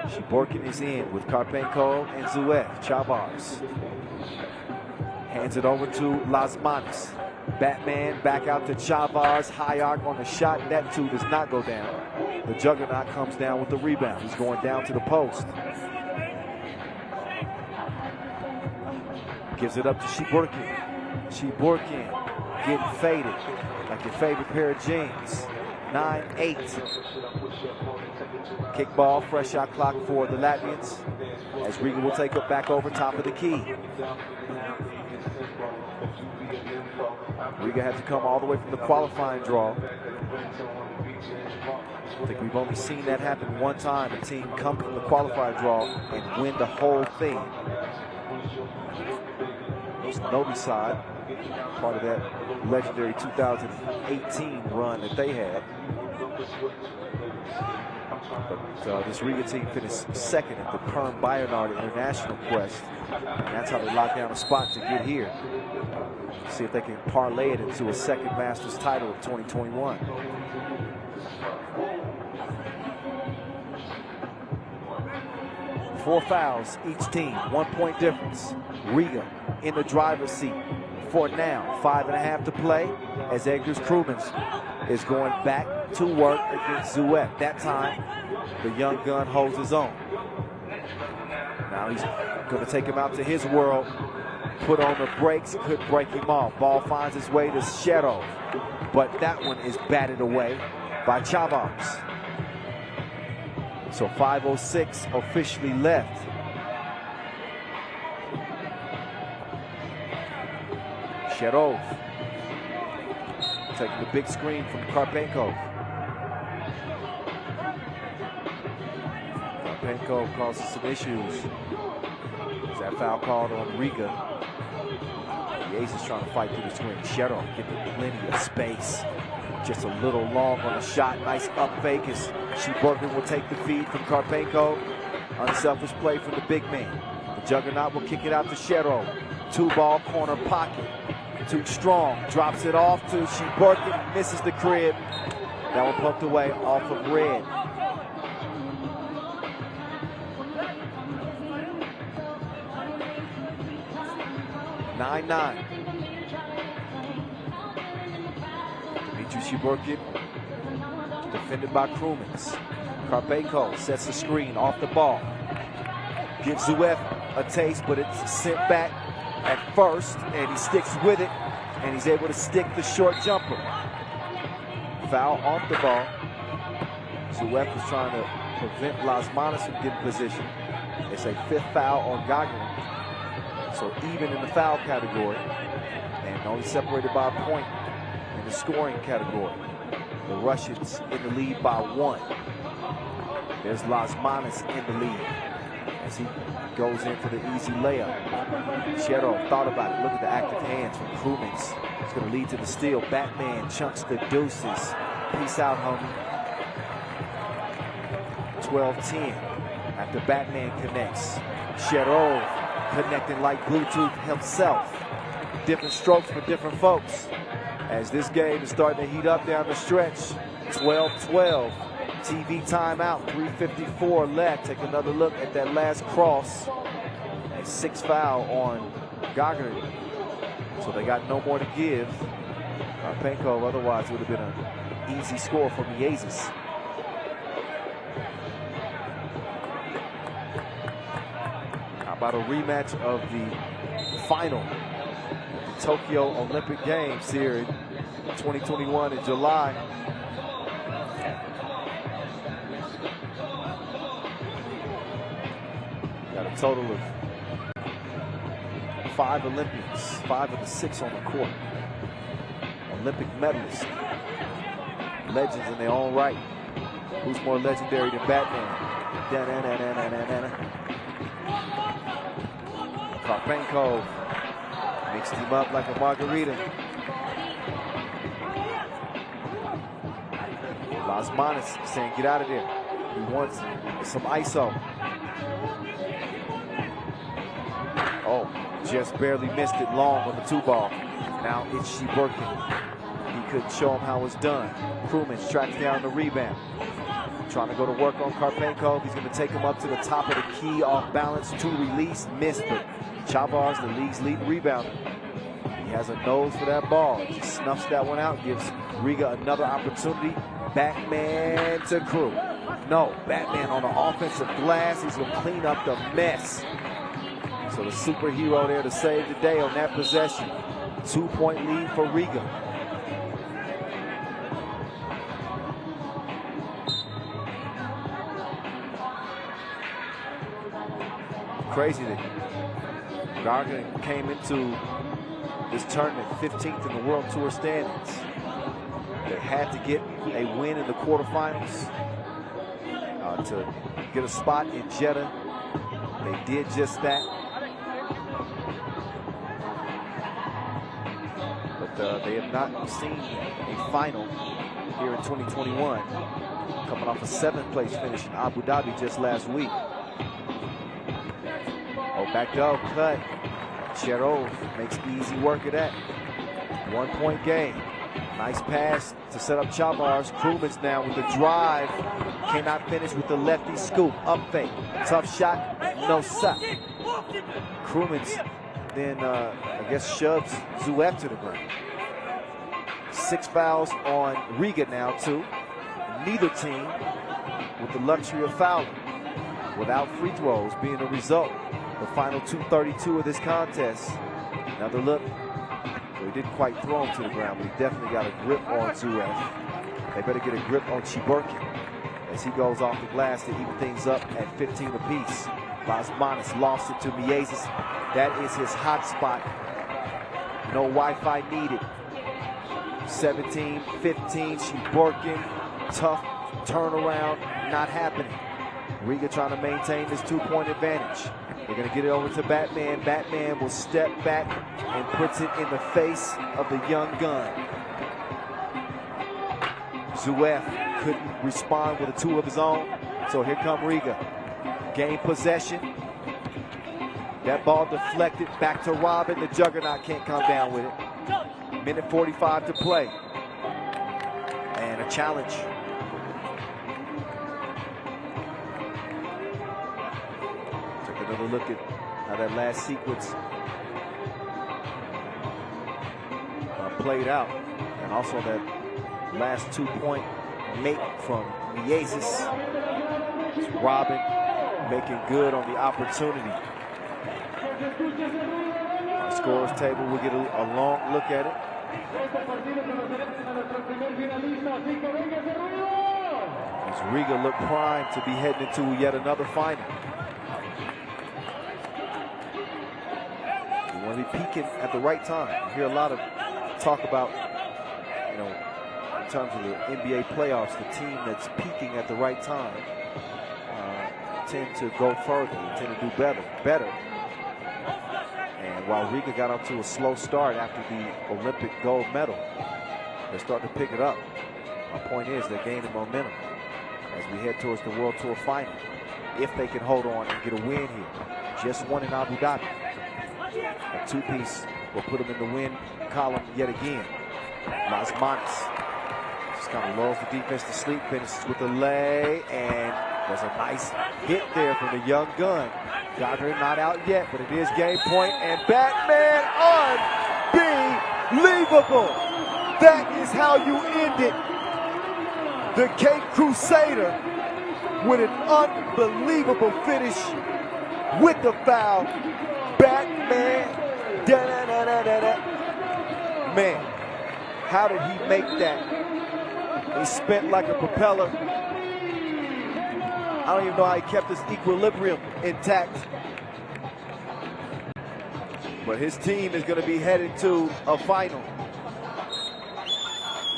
Shiborkin is in with Karpenko and Zuef. Chavars hands it over to Las Manas. Batman back out to Chavars. High arc on the shot. That too does not go down. The Juggernaut comes down with the rebound. He's going down to the post. Gives it up to Shiborkin. Shiborkin getting faded like your favorite pair of jeans. 9-8. Kickball, fresh shot clock for the Latvians as Riga will take it back over top of the key. Riga had to come all the way from the qualifying draw. I think we've only seen that happen one time. A team come from the qualifying draw and win the whole thing. It was Novi side, part of that legendary 2018 run that they had. But this Riga team finished second at the Perm Bayernard International Quest. And that's how they lock down a spot to get here. See if they can parlay it into a second Masters title of 2021. Four fouls each team, 1 point difference. Riga in the driver's seat for now. 5.5 to play as Edgar's Krumens is going back to work against Zuef. That time, the young gun holds his own. Now he's going to take him out to his world. Put on the brakes, could break him off. Ball finds its way to Shadow, but that one is batted away by Chavars. So 5:06 officially left. Shadow taking the big screen from Karpenko. Karpenko causes some issues. Is that foul called on Riga? The Ace is trying to fight through the screen. Shadow getting plenty of space. Just a little long on the shot. Nice up fake as Shiborkin will take the feed from Karpenko. Unselfish play from the big man. The Juggernaut will kick it out to Shadow. 2-ball corner pocket. Too strong. Drops it off to Shiborkin. Misses the crib. That one poked away off of red. (9-9). Shiborkin, defended by Krumens. Karpenko sets the screen off the ball. Gives Zuef a taste, but it's sent back at first, and he sticks with it, and he's able to stick the short jumper. Foul off the ball. Zuef was trying to prevent Las Manas from getting position. It's a 5th foul on Gagarin. So even in the foul category, and only separated by a point in the scoring category. The Russians in the lead by 1. There's Las Manas in the lead as he goes in for the easy layup. Cheryl thought about it. Look at the active hands from Krumens. It's going to lead to the steal. Batman chunks the deuces. Peace out, homie. 12-10 after Batman connects. Cheryl connecting like Bluetooth himself. Different strokes for different folks. As this game is starting to heat up down the stretch. 12-12. TV timeout, 3:54 left. Take another look at that last cross. A 6th foul on Gagarin. So they got no more to give. Penko, otherwise it would have been an easy score for Miezis. How about a rematch of the final of the Tokyo Olympic Games here in 2021 in July. Got a total of 5 Olympians, 5 of the 6 on the court. Olympic medalists, legends in their own right. Who's more legendary than Batman? Karpenko mixed him up like a margarita. Lasmanis saying, get out of there. He wants some ISO. Oh, just barely missed it long on the 2-ball. Now it's Shiburkin. He couldn't show him how it's done. Krumens tracks down the rebound. Trying to go to work on Karpenko. He's going to take him up to the top of the key, off balance, to release, missed it. Chavez, the league's leading rebounder. He has a nose for that ball. He snuffs that one out, gives Riga another opportunity. Batman to Crew. No, Batman on the offensive glass. He's going to clean up the mess. So the superhero there to save the day on that possession. 2-point lead for Riga. Crazy that Gargan came into this tournament 15th in the World Tour standings. They had to get a win in the quarterfinals to get a spot in Jeddah. They did just that. But they have not seen a final here in 2021. Coming off a 7th place finish in Abu Dhabi just last week. Oh, back door cut. Cherov makes easy work of that. 1-point game. Nice pass to set up Chavez. Krumens now with the drive. Cannot finish with the lefty scoop. Up fake. Tough shot. No suck. Krumens then, I guess, shoves Zuev to the ground. 6 fouls on Riga now, too. Neither team with the luxury of fouling, without free throws being the result. The final 2:32 of this contest. Another look. Well, he didn't quite throw him to the ground, but he definitely got a grip on Zuev. They better get a grip on Chiburkin as he goes off the glass to even things up at 15 apiece. Lasmanis lost it to Miezis. That is his hot spot. No Wi-Fi needed. 17-15, Chiburkin. Tough turnaround, not happening. Riga trying to maintain this 2-point advantage. They're going to get it over to Batman. Batman will step back and puts it in the face of the young gun. Zuev couldn't respond with a 2 of his own. So here come Riga. Game possession. That ball deflected back to Robin. The juggernaut can't come down with it. Minute 45 to play. And a challenge. Another look at how that last sequence played out. And also that last 2-point make from Miezis. Robin making good on the opportunity. Our scorers table, we'll get a long look at it. As Riga look primed to be heading into yet another final. You want to be peaking at the right time. You hear a lot of talk about, you know, in terms of the NBA playoffs, the team that's peaking at the right time tend to go further, they tend to do better. And while Riga got off to a slow start after the Olympic gold medal, they're starting to pick it up. My point is they're gaining momentum as we head towards the World Tour final. If they can hold on and get a win here. Just one in Abu Dhabi. A two-piece will put them in the win column yet again. Las Manos just kind of lulls the defense to sleep, finishes with a lay, and there's a nice hit there from the young gun. Gardner not out yet, but it is game point, and Batman, unbelievable! That is how you end it. The Cape Crusader with an unbelievable finish with the foul. Batman, da-da-da-da-da-da. Man, how did he make that? He spent like a propeller. I don't even know how he kept his equilibrium intact. But his team is going to be headed to a final,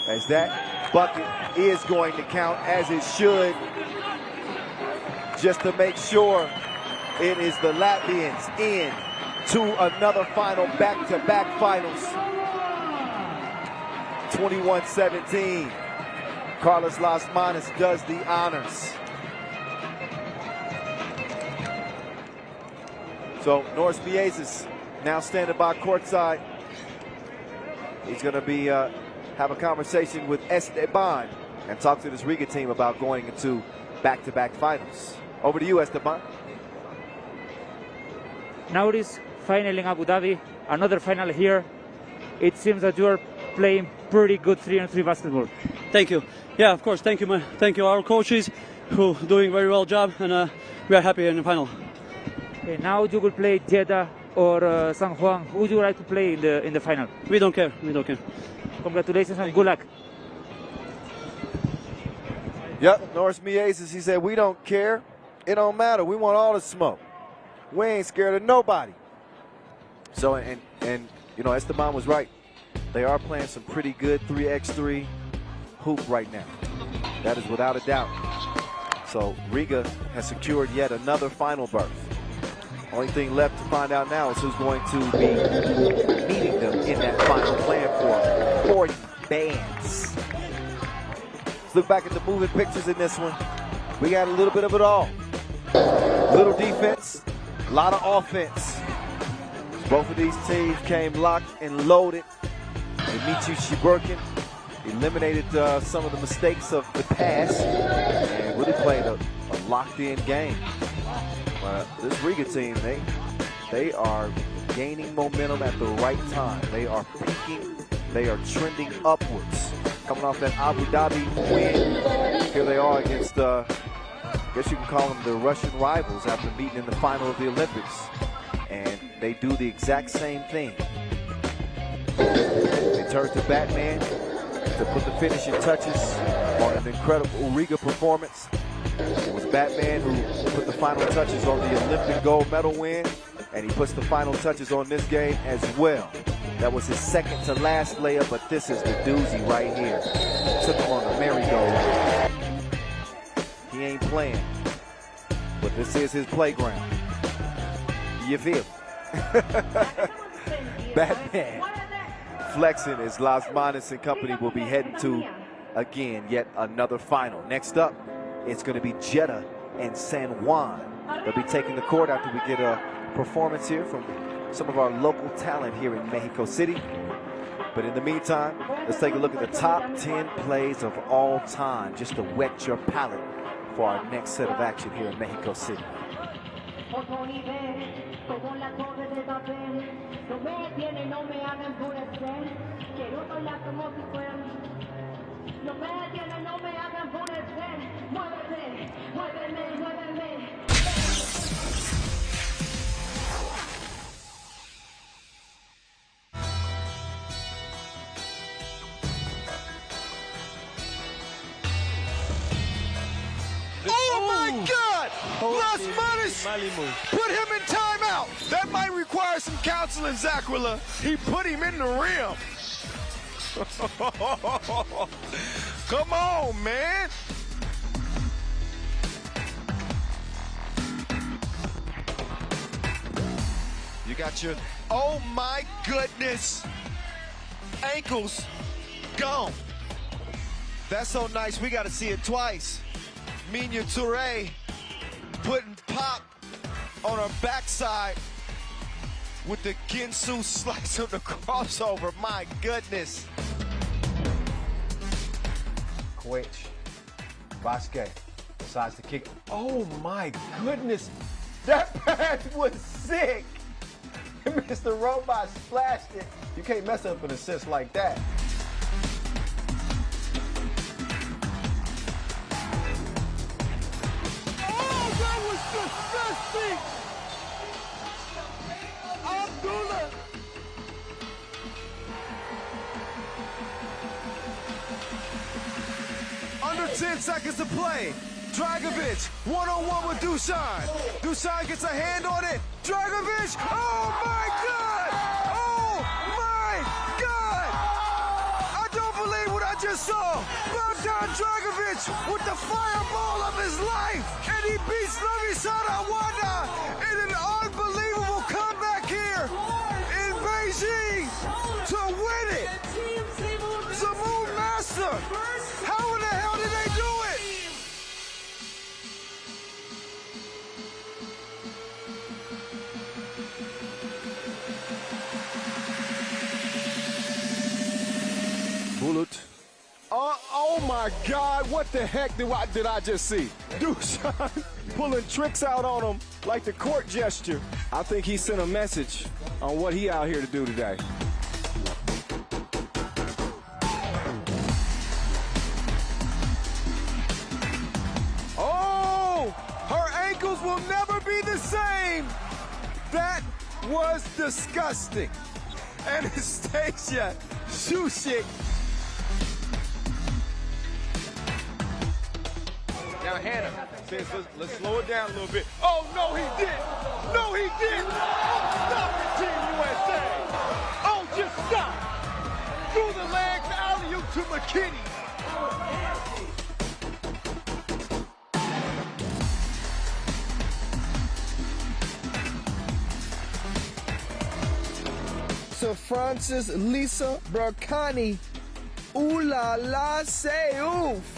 as that bucket is going to count, as it should, just to make sure it is the Latvians in to another final, back-to-back finals. 21-17. Carlos Las Manos does the honors. So Norris Biezis now standing by courtside. He's going to be have a conversation with Esteban and talk to this Riga team about going into back-to-back finals. Over to you, Esteban.
Now it is final in Abu Dhabi, another final here. It seems that you are playing pretty good 3-on-3 basketball.
Thank you. Yeah, of course. Thank you, man. Thank you, our coaches, who doing very well job, and we are happy in the final.
Okay, now you will play Jeddah or San Juan. Who would you like to play in the final?
We don't care. We don't care.
Congratulations and good luck.
Yep, Norris Biezis, he said, we don't care. It don't matter. We want all the smoke. We ain't scared of nobody. So, and you know, Esteban was right. They are playing some pretty good 3x3 hoop right now. That is without a doubt. So Riga has secured yet another final berth. Only thing left to find out now is who's going to be meeting them in that final, playing for 40 bands. Let's look back at the moving pictures in this one. We got a little bit of it all. Little defense, a lot of offense. Both of these teams came locked and loaded. Dmitry Shiburkin eliminated some of the mistakes of the past and really played a locked-in game. This Riga team, they are gaining momentum at the right time. They are peaking. They are trending upwards. Coming off that Abu Dhabi win, here they are against, I guess you can call them the Russian rivals after meeting in the final of the Olympics. And they do the exact same thing. They turn to Batman to put the finishing touches on an incredible Riga performance. It was Batman who put the final touches on the Olympic gold medal win, and he puts the final touches on this game as well. That was his second to last layup, but this is the doozy right here. Took him on the merry-go. He ain't playing, but this is his playground. You feel? Batman flexing as Las Manos and company will be heading to, again, yet another final. Next up, it's going to be Jeddah and San Juan. They'll be taking the court after we get a performance here from some of our local talent here in Mexico City. But in the meantime, let's take a look at the top 10 plays of all time, just to whet your palate for our next set of action here in Mexico City.
Oh my God! Las Manos put him in timeout. That might require some counseling, Zaquila. He put him in the rim. Come on, man. got your, oh my goodness, ankles gone.
That's so nice. We got to see it twice. Minya Touré putting pop on her backside with the Ginsu slice of the crossover. My goodness.
Quich, Vasquez decides to kick. Oh my goodness, that pass was sick. Mr. Robot splashed it. You can't mess up an assist like that. Oh, that was disgusting. Abdullah.
Under 10 seconds to play. Dragovic, one-on-one with Dusan. Dusan gets a hand on it. Dragovic, oh my God! Oh my God! I don't believe what I just saw. Bogdan Dragovic with the fireball of his life. And he beats Lovisada Wanda in an unbelievable comeback here in Beijing to win it. Zamoon Master, how in the hell did they do it?
Bullet. Oh my God, what the heck did I just see? Dusan pulling tricks out on him like the court gesture. I think he sent a message on what he out here to do today. Oh, her ankles will never be the same. That was disgusting. Anastasia Shusik. Now Hannah says, let's slow it down a little bit. Oh, no, he didn't. No, he didn't. Oh, stop it, Team USA. Oh, just stop. Through the legs, alley-oop to McKinney.
Sir Francis Lisa Berkani. Ooh la la, say oof.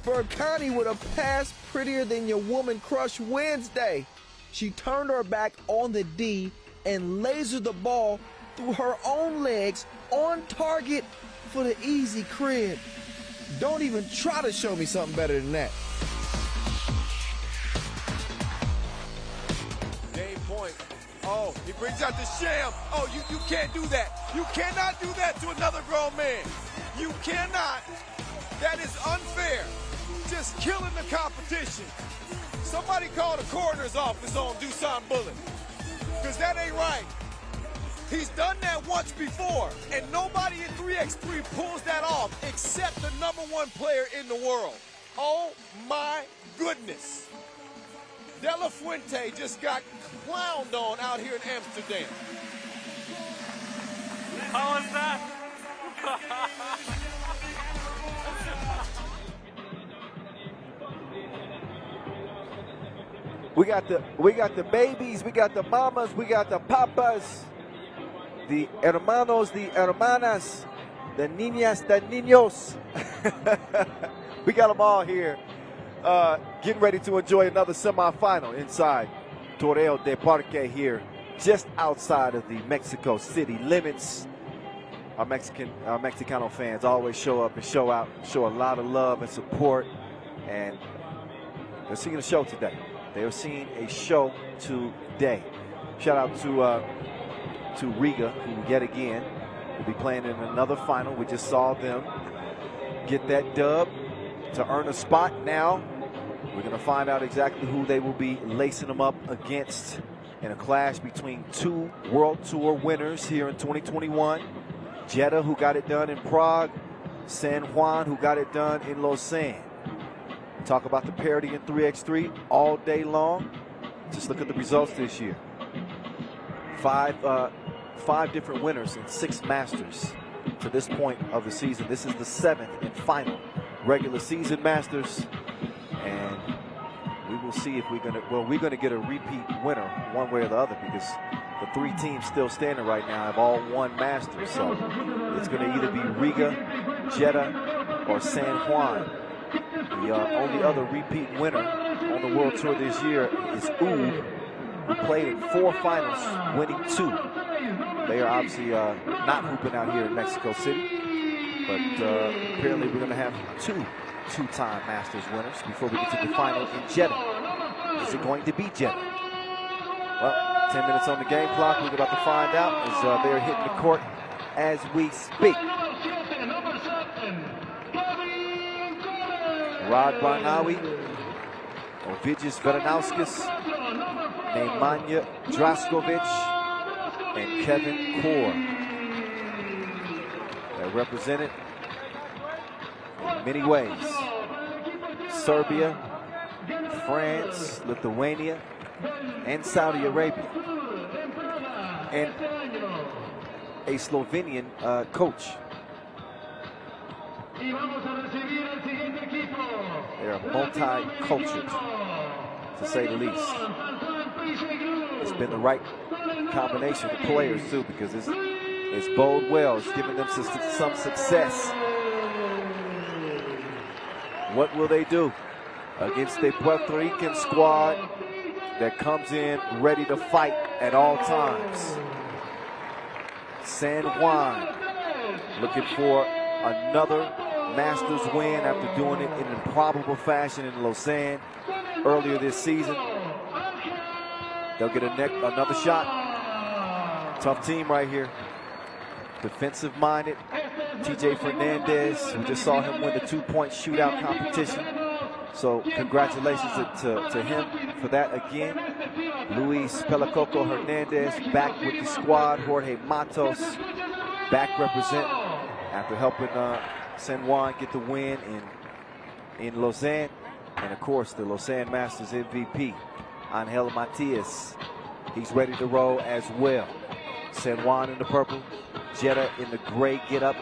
Berkani with a pass prettier than your woman crush Wednesday. She turned her back on the D and lasered the ball through her own legs on target for the easy crib. Don't even try to show me something better than that.
Game point. Oh, he brings out the sham. Oh, you can't do that. You cannot do that to another grown man. You cannot. That is unfair. Just killing the competition. Somebody call the coroner's office on Dusan Bullet, because that ain't right. He's done that once before, and nobody in 3x3 pulls that off except the #1 player in the world. Oh my goodness. De La Fuente just got clowned on out here in Amsterdam.
How was that?
We got the babies, we got the mamas, we got the papas, the hermanos, the hermanas, the niñas, the niños. We got them all here, getting ready to enjoy another semifinal inside Torreo de Parque here, just outside of the Mexico City limits. Our Mexicano fans always show up and show out, show a lot of love and support, and they're seeing a show today. They are seeing a show today. Shout out to Riga, who yet again will be playing in another final. We just saw them get that dub to earn a spot. Now we're going to find out exactly who they will be lacing them up against in a clash between two World Tour winners here in 2021. Jeddah, who got it done in Prague. San Juan, who got it done in Lausanne. Talk about the parity in 3x3 all day long. Just look at the results this year. Five different winners and 6 Masters to this point of the season. This is the 7th and final regular season Masters, and we will we'll see if we're gonna get a repeat winner one way or the other, because the 3 teams still standing right now have all won Masters. So it's gonna either be Riga, Jeddah, or San Juan. The only other repeat winner on the World Tour this year is Oud, who played in 4 finals, winning 2. They are obviously not hooping out here in Mexico City, but apparently we're going to have 2-time Masters winners before we get to the final in Jeddah. Is it going to be Jeddah? Well, 10 minutes on the game clock. We're about to find out as they're hitting the court as we speak. Rod Barnawi, Ovidius Veranauskas, Nemanja Draskovic, and Kevin Kor. They're represented in many ways. Serbia, France, Lithuania, and Saudi Arabia. And a Slovenian coach. They're multi-cultured, to say the least. It's been the right combination of players too, because it's bode well. It's giving them some success. What will they do against a Puerto Rican squad that comes in ready to fight at all times? San Juan looking for another Masters win after doing it in improbable fashion in Lausanne earlier this season. They'll get another shot. Tough team right here. Defensive-minded. TJ Fernandez, we just saw him win the 2-point shootout competition. So congratulations to him for that again. Luis Pelacoco Hernandez back with the squad. Jorge Matos back represent after helping San Juan get the win in Lausanne. And of course, the Lausanne Masters MVP, Angel Matias. He's ready to roll as well. San Juan in the purple, Jeddah in the gray get-up.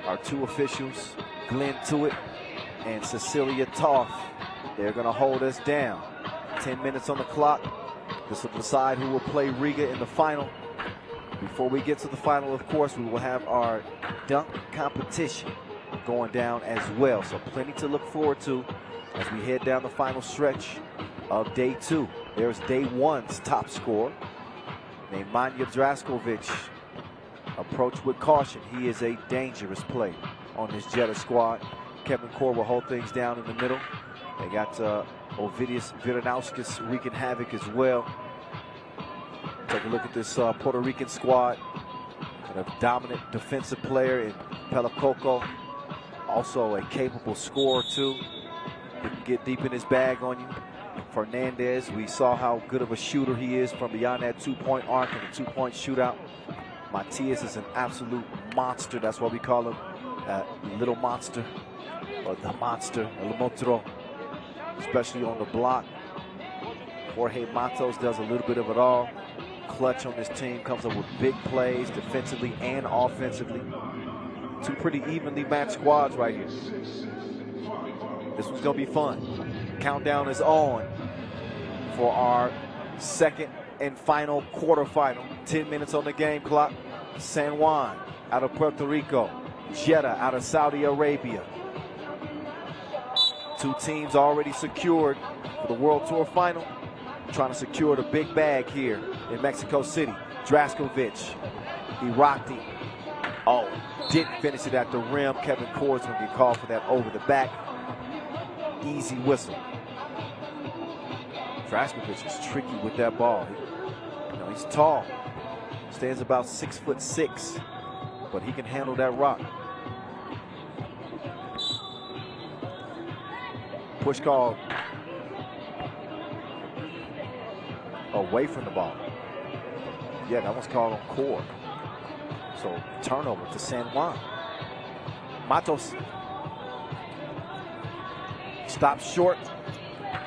Our 2 officials, Glenn Tewitt and Cecilia Toth. They're going to hold us down. 10 minutes on the clock. This will decide who will play Riga in the final. Before we get to the final, of course, we will have our dunk competition going down as well. So plenty to look forward to as we head down the final stretch of day 2. There's day 1's top scorer, Nemanja Draskovic. Approach with caution. He is a dangerous player on this Jeddah squad. Kevin Kor will hold things down in the middle. They got Ovidius Veranauskas wreaking havoc as well. Take a look at this Puerto Rican squad. And a dominant defensive player in Pelacoco. Also a capable scorer too. He can get deep in his bag on you. Fernandez, we saw how good of a shooter he is from beyond that 2-point arc in the 2-point shootout. Matias is an absolute monster. That's why we call him Little Monster, or the Monster, El Monstro, especially on the block. Jorge Matos does a little bit of it all. Clutch on this team, comes up with big plays defensively and offensively. 2 pretty evenly matched squads right here. This one's gonna be fun. Countdown is on for our second and final quarterfinal. 10 minutes on the game clock. San Juan out of Puerto Rico. Jeddah out of Saudi Arabia. 2 teams already secured for the World Tour final. Trying to secure the big bag here in Mexico City. Draskovic, he rocked him. Oh, didn't finish it at the rim. Kevin Kor's gonna get called for that over the back. Easy whistle. Draskovic is tricky with that ball. He's tall, stands about 6'6", but he can handle that rock. Push call away from the ball. Yeah, that one's called on Kor. So turnover to San Juan. Matos stops short.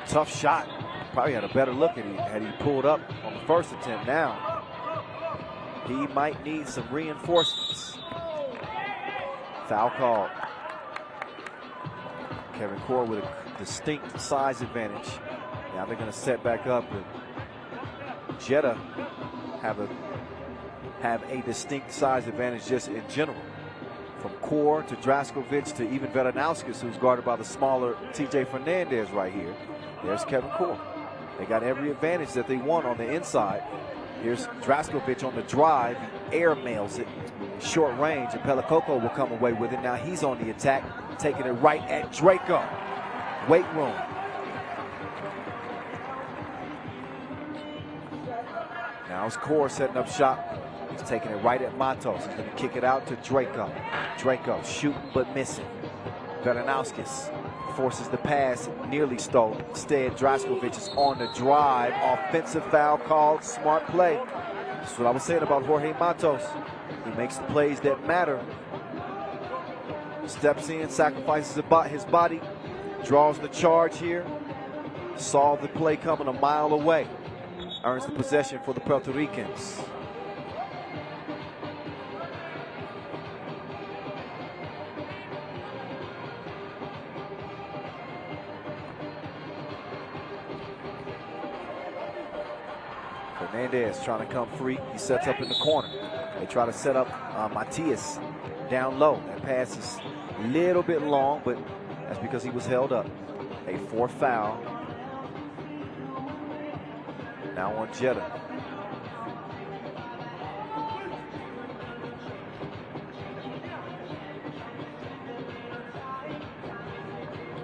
Tough shot. Probably had a better look at him had he pulled up on the first attempt. Now he might need some reinforcements. Foul call. Kevin Kor with a distinct size advantage. Now they're going to set back up. And Jeddah have a distinct size advantage just in general. From Core to Draskovic to even Veranauskas, who's guarded by the smaller TJ Fernandez right here. There's Kevin Core. They got every advantage that they want on the inside. Here's Draskovic on the drive. He air mails it short range, and Pelakoko will come away with it. Now he's on the attack, taking it right at Draco. Weight room. Now it's Core setting up shop. He's taking it right at Matos. He's going to kick it out to Draco. Draco shooting but missing. Veranauskas forces the pass, nearly stolen. Instead, Draskovic is on the drive. Offensive foul called. Smart play. That's what I was saying about Jorge Matos. He makes the plays that matter. Steps in, sacrifices his body, draws the charge here. Saw the play coming a mile away. Earns the possession for the Puerto Ricans. Fernandez trying to come free. He sets up in the corner. They try to set up Matias down low. That pass is a little bit long, but that's because he was held up. A fourth foul. Now on Jeddah.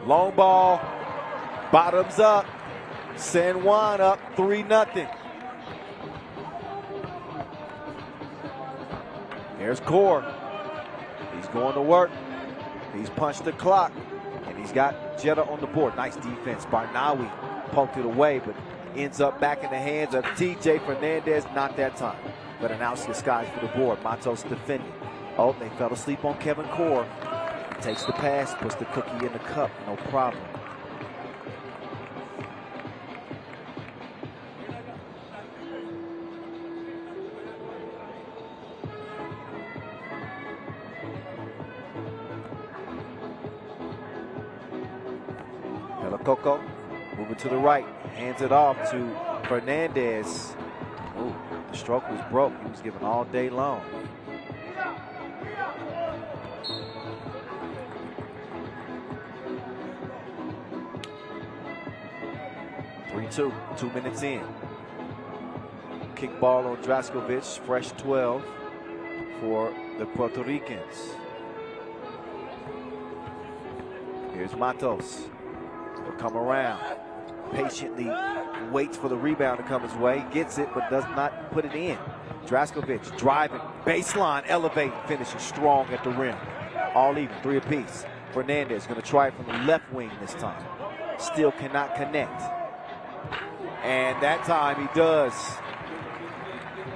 Long ball. Bottoms up. San Juan up 3-0. There's Core. He's going to work. He's punched the clock, and he's got Jeddah on the board. Nice defense. Barnawi poked it away, but ends up back in the hands of TJ Fernandez. Not that time. But Veranauskas skies for the board. Matos defending. Oh, they fell asleep on Kevin Core. Takes the pass, puts the cookie in the cup. No problem. Pelakoko moving to the right, hands it off to Fernandez. Ooh, the stroke was broke. He was given all day long. Two minutes in. Kick ball on Draskovic, fresh 12 for the Puerto Ricans. Here's Matos. He'll come around, patiently waits for the rebound to come his way, gets it, but does not put it in. Draskovic driving, baseline, elevate, finishing strong at the rim. All even, 3 apiece. Fernandez going to try it from the left wing this time. Still cannot connect. And that time he does.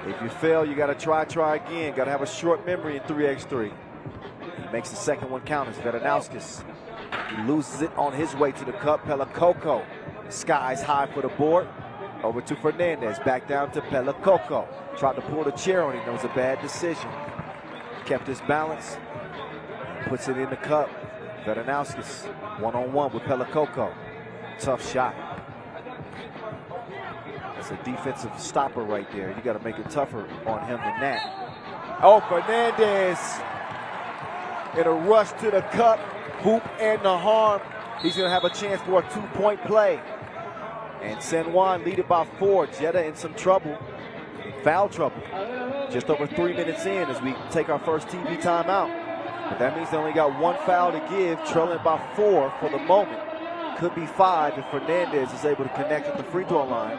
If you fail, you got to try again. Got to have a short memory in 3x3. He makes the second one count as Veranauskas. He loses it on his way to the cup. Pelakoko skies high for the board. Over to Fernandez. Back down to Pelakoko. Tried to pull the chair on him. That was a bad decision. Kept his balance. Puts it in the cup. Veranauskas one-on-one with Pelakoko. Tough shot. It's a defensive stopper right there. You got to make it tougher on him than that. Oh, Fernandez in a rush to the cup, hoop and the harm. He's going to have a chance for a 2-point play. And San Juan lead it by 4. Jeddah in some trouble, foul trouble. Just over 3 minutes in as we take our first TV timeout. But that means they only got 1 foul to give, trailing by 4 for the moment. Could be 5 if Fernandez is able to connect at the free throw line.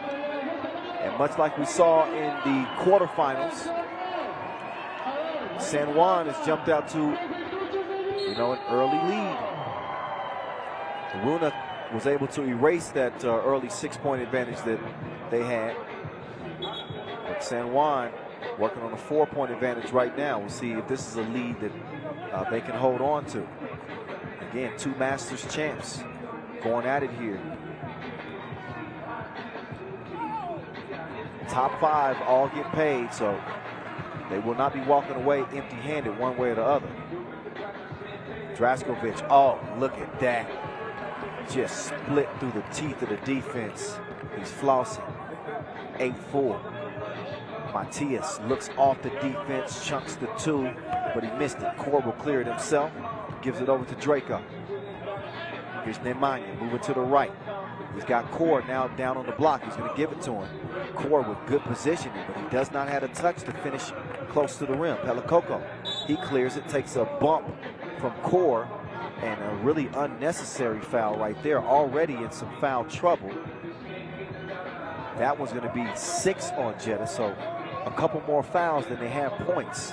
And much like we saw in the quarterfinals, San Juan has jumped out to, an early lead. Runa was able to erase that early 6-point advantage that they had. But San Juan working on a 4-point advantage right now. We'll see if this is a lead that they can hold on to. Again, 2 Masters champs going at it here. Top 5 all get paid, so they will not be walking away empty-handed one way or the other. Draskovic, oh, look at that. Just split through the teeth of the defense. He's flossing. 8-4. Matias looks off the defense, chunks the 2, but he missed it. Core will clear it himself, gives it over to Draco. Here's Nemanja moving to the right. He's got Core now down on the block. He's going to give it to him. Core with good positioning, but he does not have a touch to finish close to the rim. Pelakoko, he clears it, takes a bump from Core, and a really unnecessary foul right there. Already in some foul trouble. That one's going to be 6 on Jeddah, so a couple more fouls than they have points.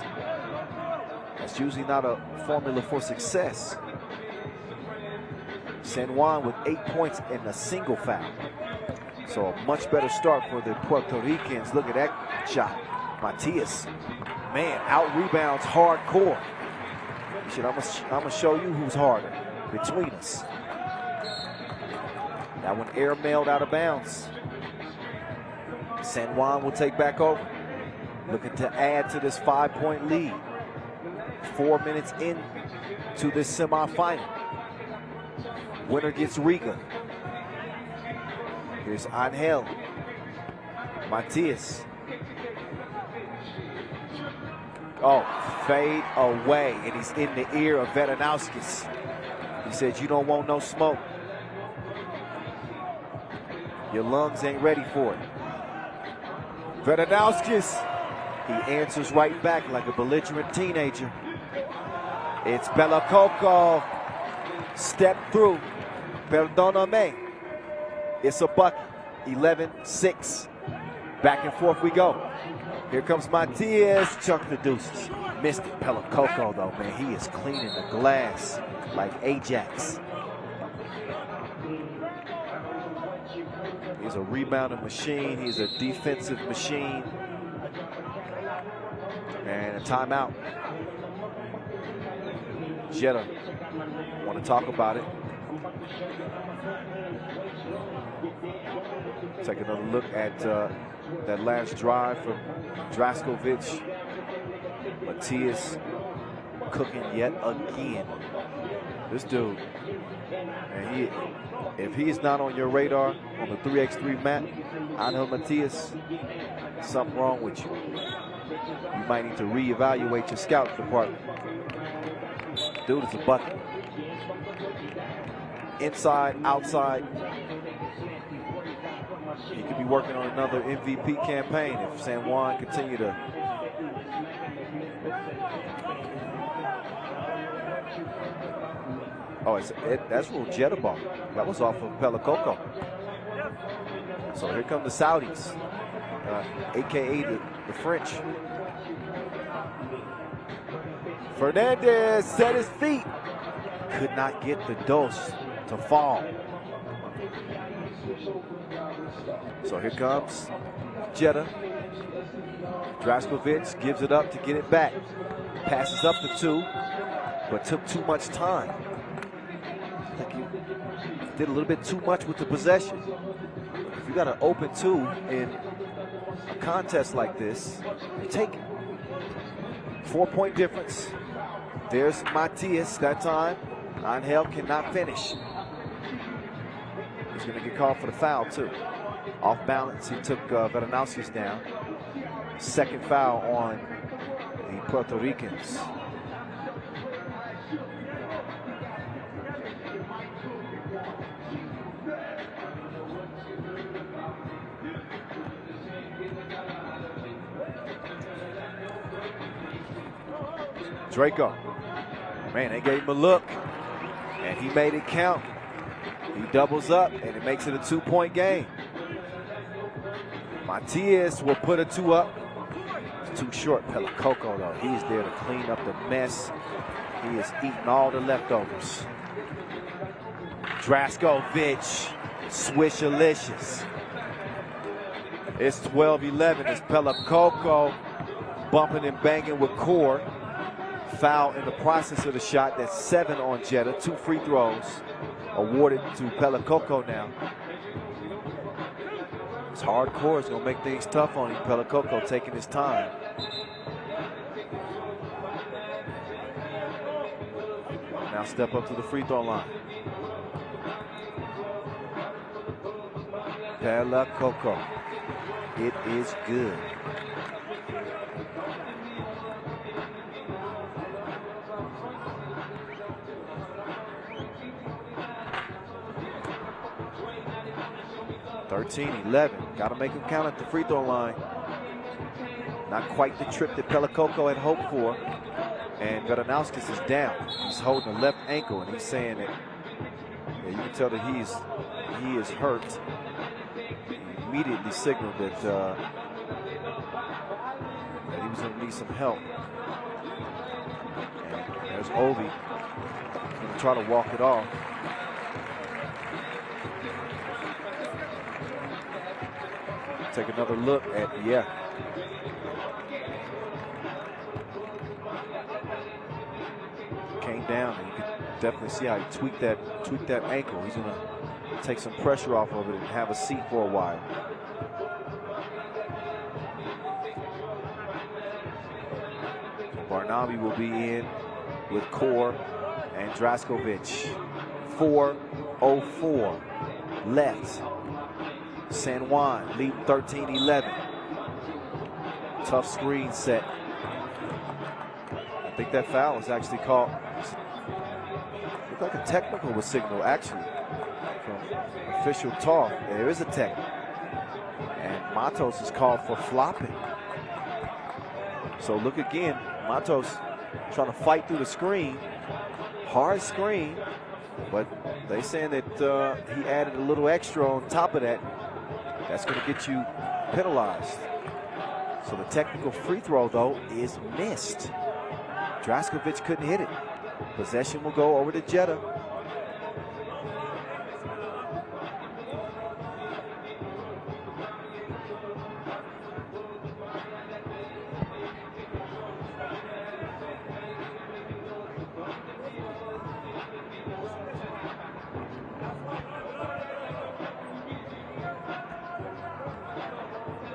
That's usually not a formula for success. San Juan with 8 points and a single foul. So a much better start for the Puerto Ricans. Look at that shot. Matias, man, out rebounds hardcore. I'm gonna show you who's harder between us. That one air mailed out of bounds. San Juan will take back over. Looking to add to this 5-point lead. 4 minutes in to this semifinal. Winner gets Riga. Here's Angel. Matias. Oh, fade away. And he's in the ear of Vedanowskis. He said, you don't want no smoke. Your lungs ain't ready for it. Vedanowskis. He answers right back like a belligerent teenager. It's Pelakoko. Step through. Perdóname. It's a bucket. 11-6. Back and forth we go. Here comes Matias. Chunk the deuces. Missed it. Pelakoko, though, man. He is cleaning the glass like Ajax. He's a rebounding machine. He's a defensive machine. And a timeout. Jeddah want to talk about it. Take another look at that last drive from Draskovic. Matias cooking yet again. This dude, and if he's not on your radar on the 3x3 map, I know Matias, something wrong with you. You might need to reevaluate your scout department. Dude is a bucket. Inside, outside. He could be working on another MVP campaign if San Juan continue to that's ruled Jeddah ball. That was off of Pelakoko. So here come the Saudis, aka the French. Fernandez set his feet. Could not get the dose to fall. So here comes Jeddah. Draskovic gives it up to get it back. Passes up the 2, but took too much time. I think he did a little bit too much with the possession. If you got an open 2 in a contest like this, you take it. 4-point difference. There's Matias that time. Angel cannot finish. He's going to get called for the foul too. Off balance, he took Vedanowskis down. Second foul on the Puerto Ricans. Draco. Man, they gave him a look, and he made it count. He doubles up, and it makes it a 2-point game. Matias will put a 2 up. It's too short. Pelakoko, though, he's there to clean up the mess. He is eating all the leftovers. Draskovic, swishalicious. It's 12-11 as Pelakoko bumping and banging with Core. Foul in the process of the shot. That's 7 on Jeddah. 2 free throws awarded to Pelakoko now. It's hardcore. It's going to make things tough on him. Pelakoko taking his time. Now step up to the free throw line. Pella Coco. It is good. (13-11). Got to make him count at the free throw line. Not quite the trip that Pella Coco had hoped for. And Vedanowskis is down. He's holding a left ankle, and he's saying that you can tell that he is hurt. He immediately signaled that he was going to need some help. And there's Ovi. He's going to try to walk it off. Take another look at, came down, and you can definitely see how he tweaked that ankle. He's gonna take some pressure off of it and have a seat for a while. Barnaby will be in with Core and Draskovic. 4:04 left. San Juan lead 13-11. Tough screen set. I think that foul was actually called. Looked like a technical was signaled actually from official talk. There is a technical. And Matos is called for flopping. So look again, Matos trying to fight through the screen. Hard screen, but they saying that he added a little extra on top of that. That's going to get you penalized. So the technical free throw, though, is missed. Draskovic couldn't hit it. Possession will go over to Jeddah.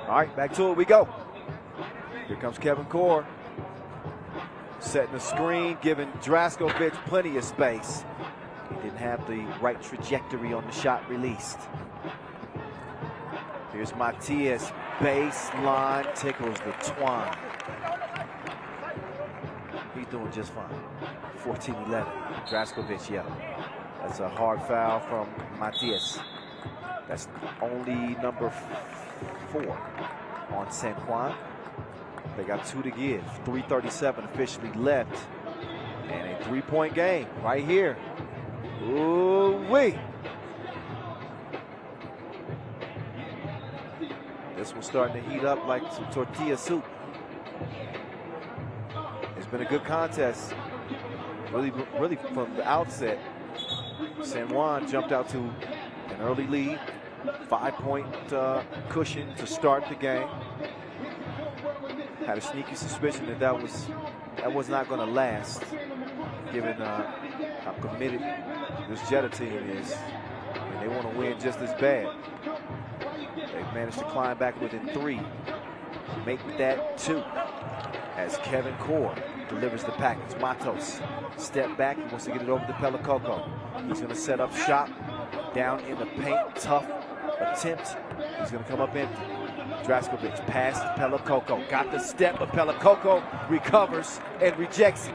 All right, back to it we go. Here comes Kevin Core. Setting the screen, giving Draskovic plenty of space. He didn't have the right trajectory on the shot released. Here's Matias, baseline, tickles the twine. He's doing just fine. 14-11, Draskovic, That's a hard foul from Matias. That's only number 4 on San Juan. They got 2 to give. 3:37 officially left. And a 3-point game right here. Ooh-wee. This one's starting to heat up like some tortilla soup. It's been a good contest. Really from the outset. San Juan jumped out to an early lead. 5-point cushion to start the game. Had a sneaky suspicion that was not going to last, given how committed this Jeddah team is, and they want to win just as bad. They've managed to climb back within 3, make that 2, as Kevin Core delivers the package. Matos, step back, he wants to get it over to Pella Coco. He's going to set up shop down in the paint, tough attempt. He's going to come up empty. Draskovic past Pella Coco. Got the step, but Pella Coco recovers and rejects it.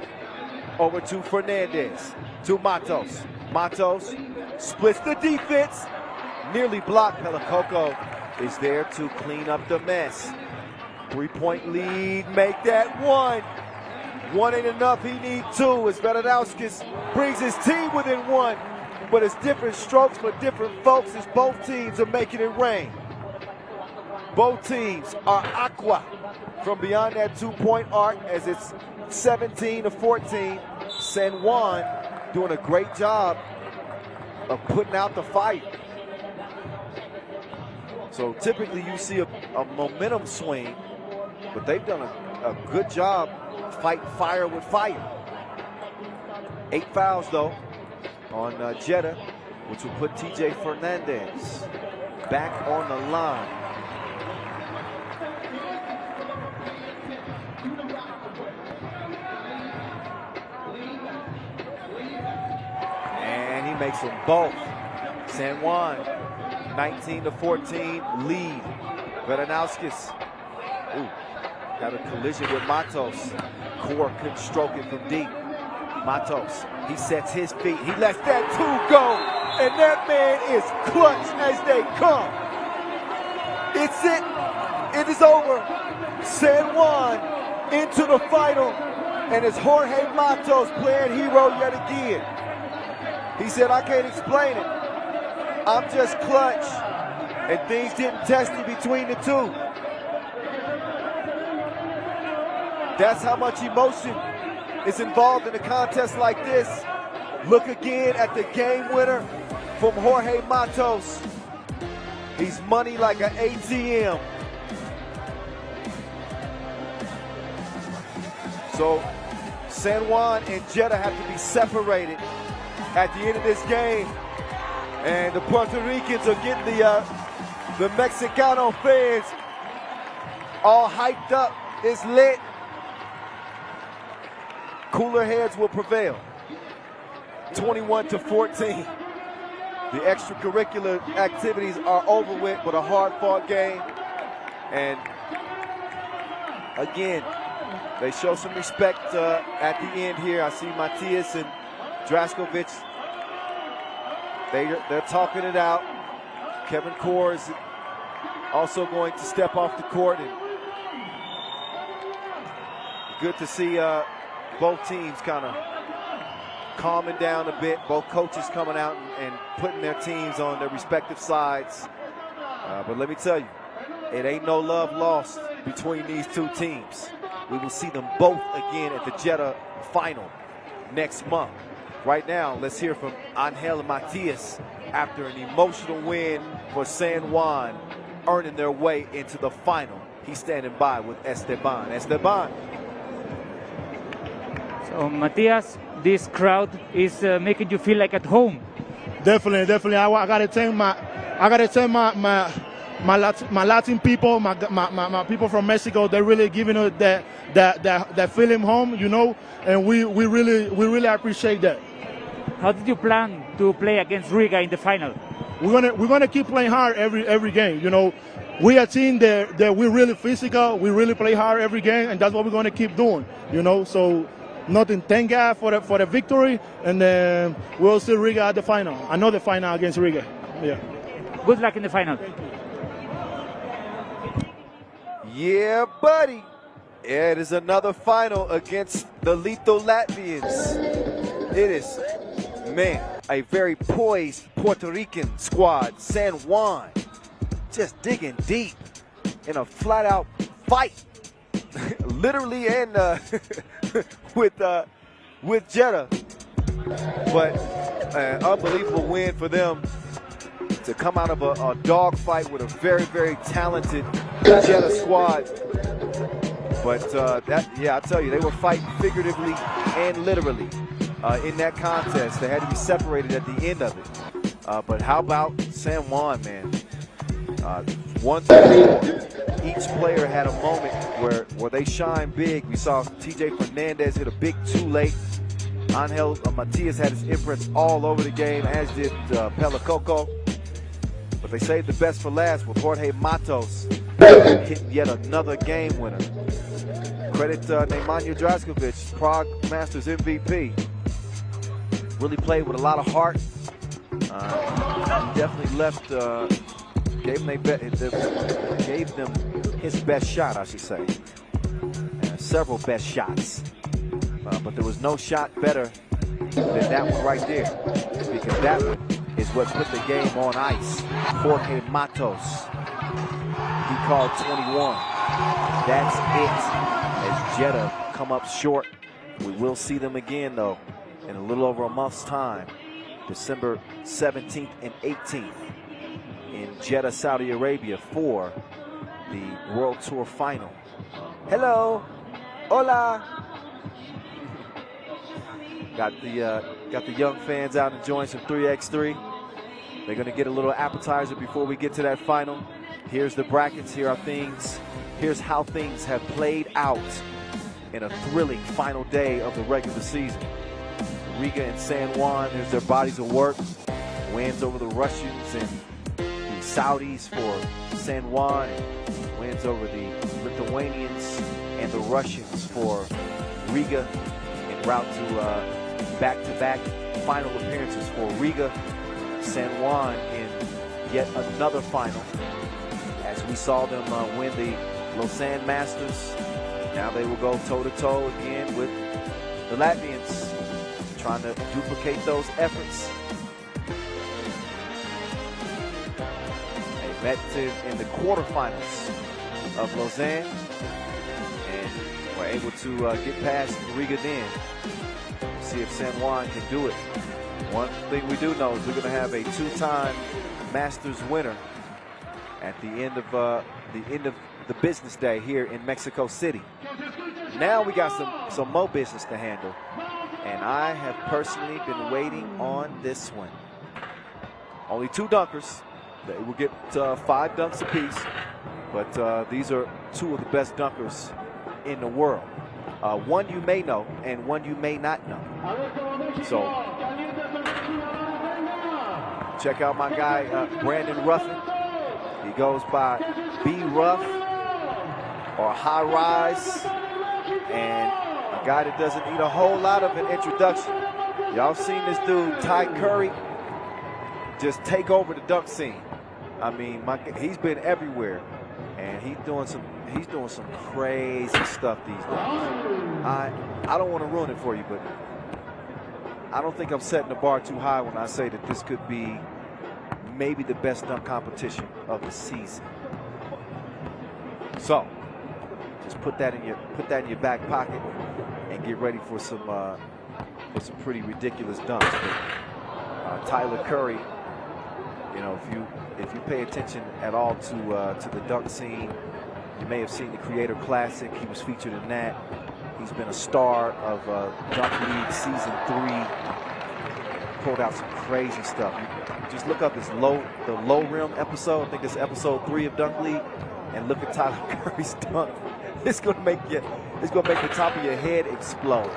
Over to Fernandez, to Matos. Matos splits the defense. Nearly blocked. Pella Coco is there to clean up the mess. 3-point lead, make that 1. 1 ain't enough, he needs 2 as Vedanowskis brings his team within 1. But it's different strokes for different folks as both teams are making it rain. Both teams are aqua from beyond that 2-point arc as it's 17-14. San Juan doing a great job of putting out the fight. So typically you see a momentum swing, but they've done a good job fighting fire with fire. 8 fouls though on Jeddah, which will put TJ Fernandez back on the line. And he makes them both. San Juan 19-14 lead. Veranowskis. Ooh, got a collision with Matos. Core couldn't stroke it from deep. Matos, he sets his feet. He lets that two go. And that man is clutch as they come. It's it. It is over. San Juan into the final. And it's Jorge Matos playing hero yet again. He said, I can't explain it. I'm just clutch. And things didn't test it between the two. That's how much emotion is involved in a contest like this. Look again at the game winner from Jorge Matos. He's money like an ATM. So San Juan and Jeddah have to be separated at the end of this game. And the Puerto Ricans are getting the Mexicano fans all hyped up. It's lit. Cooler heads will prevail. 21-14. The extracurricular activities are over with, but a hard-fought game. And again, they show some respect at the end here. I see Matias and Draskovic. They're talking it out. Kevin Core is also going to step off the court. And good to see both teams kind of calming down a bit. Both coaches coming out and putting their teams on their respective sides. But let me tell you, it ain't no love lost between these two teams. We will see them both again at the Jeddah final next month. Right now, let's hear from Angel and Matias after an emotional win for San Juan, earning their way into the final. He's standing by with Esteban. Esteban.
So, Matias, this crowd is making you feel like at home.
Definitely. I gotta thank my Latin people, my people from Mexico. They're really giving us that feeling home, you know, and we really appreciate that.
How did you plan to play against Riga in the final?
We're gonna keep playing hard every game. You know, we are a team that we're really physical. We really play hard every game, and that's what we're gonna keep doing. You know, so nothing. Thank God for the victory, and then we'll see Riga at the final. Another final against Riga. Yeah.
Good luck in the final.
Yeah, buddy. Yeah, it is another final against the Lethal Latvians. It is, man, a very poised Puerto Rican squad. San Juan just digging deep in a flat-out fight, literally and with Jeddah. But an unbelievable win for them to come out of a dogfight with a very, very talented Jeddah squad. But I tell you, they were fighting figuratively and literally in that contest. They had to be separated at the end of it. But how about San Juan, man? 1 through 4. Each player had a moment where they shine big. We saw TJ Fernandez hit a big 2 late. Angel Matias had his imprints all over the game, as did Pelacoco. But they saved the best for last with Jorge Matos hitting yet another game winner. Credit Nemanja Draskovic, Prague Masters MVP. Really played with a lot of heart. Definitely left, gave them his best shot, I should say. Several best shots. But there was no shot better than that one right there. Because that one is what put the game on ice. Jorge Matos. He called 21. That's it. As Jeddah come up short. We will see them again, though, in a little over a month's time. December 17th and 18th in Jeddah, Saudi Arabia for the World Tour Final. Hello. Hola. Got the young fans out enjoying some 3x3. They're going to get a little appetizer before we get to that final. Here's the brackets. Here are things. Here's how things have played out in a thrilling final day of the regular season. Riga and San Juan, there's their bodies of work. Wins over the Russians and the Saudis for San Juan, and wins over the Lithuanians and the Russians for Riga, en route to back-to-back final appearances for Riga. San Juan in yet another final, as we saw them win the Lausanne Masters. Now they will go toe-to-toe again with the Latvians, trying to duplicate those efforts. They met in the quarterfinals of Lausanne and were able to get past Riga then. See if San Juan can do it. One thing we do know is we're going to have a two-time Masters winner at the end of the business day here in Mexico City. Now we got some more business to handle, and I have personally been waiting on this one. Only two dunkers. They will get 5 dunks apiece, but these are two of the best dunkers in the world. One you may know and one you may not know. So check out my guy, Brandon Ruffin. He goes by B Ruff or High Rise, and a guy that doesn't need a whole lot of an introduction. Y'all seen this dude, Ty Curry, just take over the dunk scene. I mean, he's been everywhere, and he's doing some crazy stuff these days. I don't want to ruin it for you, but I don't think I'm setting the bar too high when I say that this could be maybe the best dunk competition of the season. So just put that in your back pocket and get ready for some pretty ridiculous dunks. But, Tyler Curry, you know, if you pay attention at all to the dunk scene, you may have seen the Creator Classic. He was featured in that. He's been a star of Dunk League Season 3. Pulled out some crazy stuff. Just look up the low rim episode. I think it's episode 3 of Dunk League, and look at Tyler Curry's dunk. It's gonna make the top of your head explode.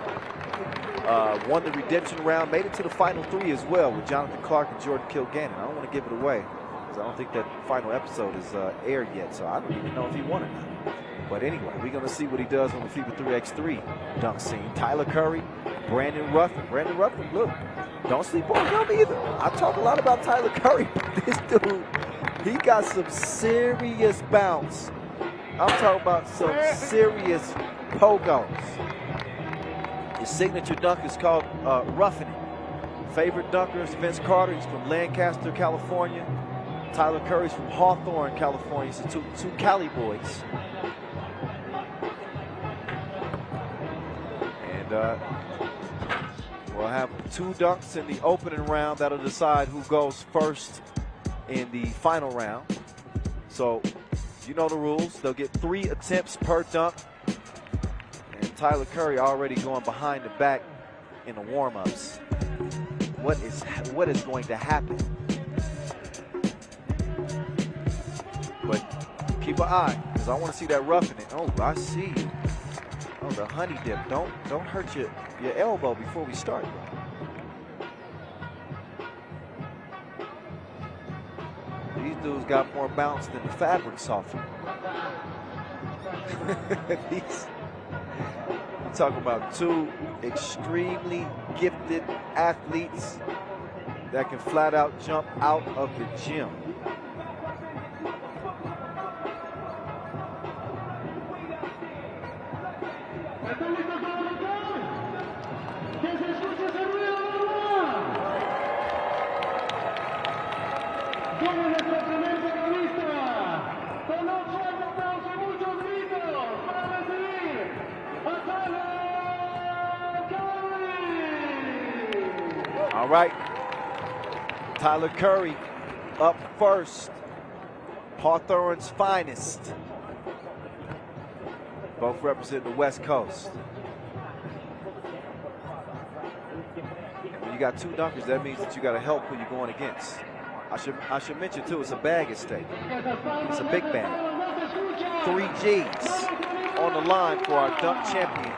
Won the redemption round, made it to the final 3 as well with Jonathan Clark and Jordan Kilgannon. I don't want to give it away because I don't think that final episode is aired yet, so I don't even know if he won or not. But anyway, we're going to see what he does on the FIBA 3x3 dunk scene. Tyler Curry, Brandon Ruffin. Brandon Ruffin, look, don't sleep on him either. I talk a lot about Tyler Curry, but this dude, he got some serious bounce. I'm talking about some serious pogos. His signature dunk is called Roughing It. Favorite dunker is Vince Carter. He's from Lancaster, California. Tyler Curry's from Hawthorne, California. He's two Cali boys. And we'll have 2 dunks in the opening round that'll decide who goes first in the final round. So you know the rules. They'll get 3 attempts per dunk. And Tyler Curry already going behind the back in the warm-ups. What is going to happen? But keep an eye, because I want to see that roughing it. Oh, I see you. Oh, the honey dip. Don't hurt your elbow before we start. These dudes got more bounce than the fabric softener. I'm talking about 2 extremely gifted athletes that can flat out jump out of the gym. All right, Tyler Curry up first, Hawthorne's finest. Both represent the West Coast. And when you got 2 dunkers, that means that you got to help who you're going against. I should mention too, it's a bag at stake. It's a big bag. 3 G's on the line for our dunk champion.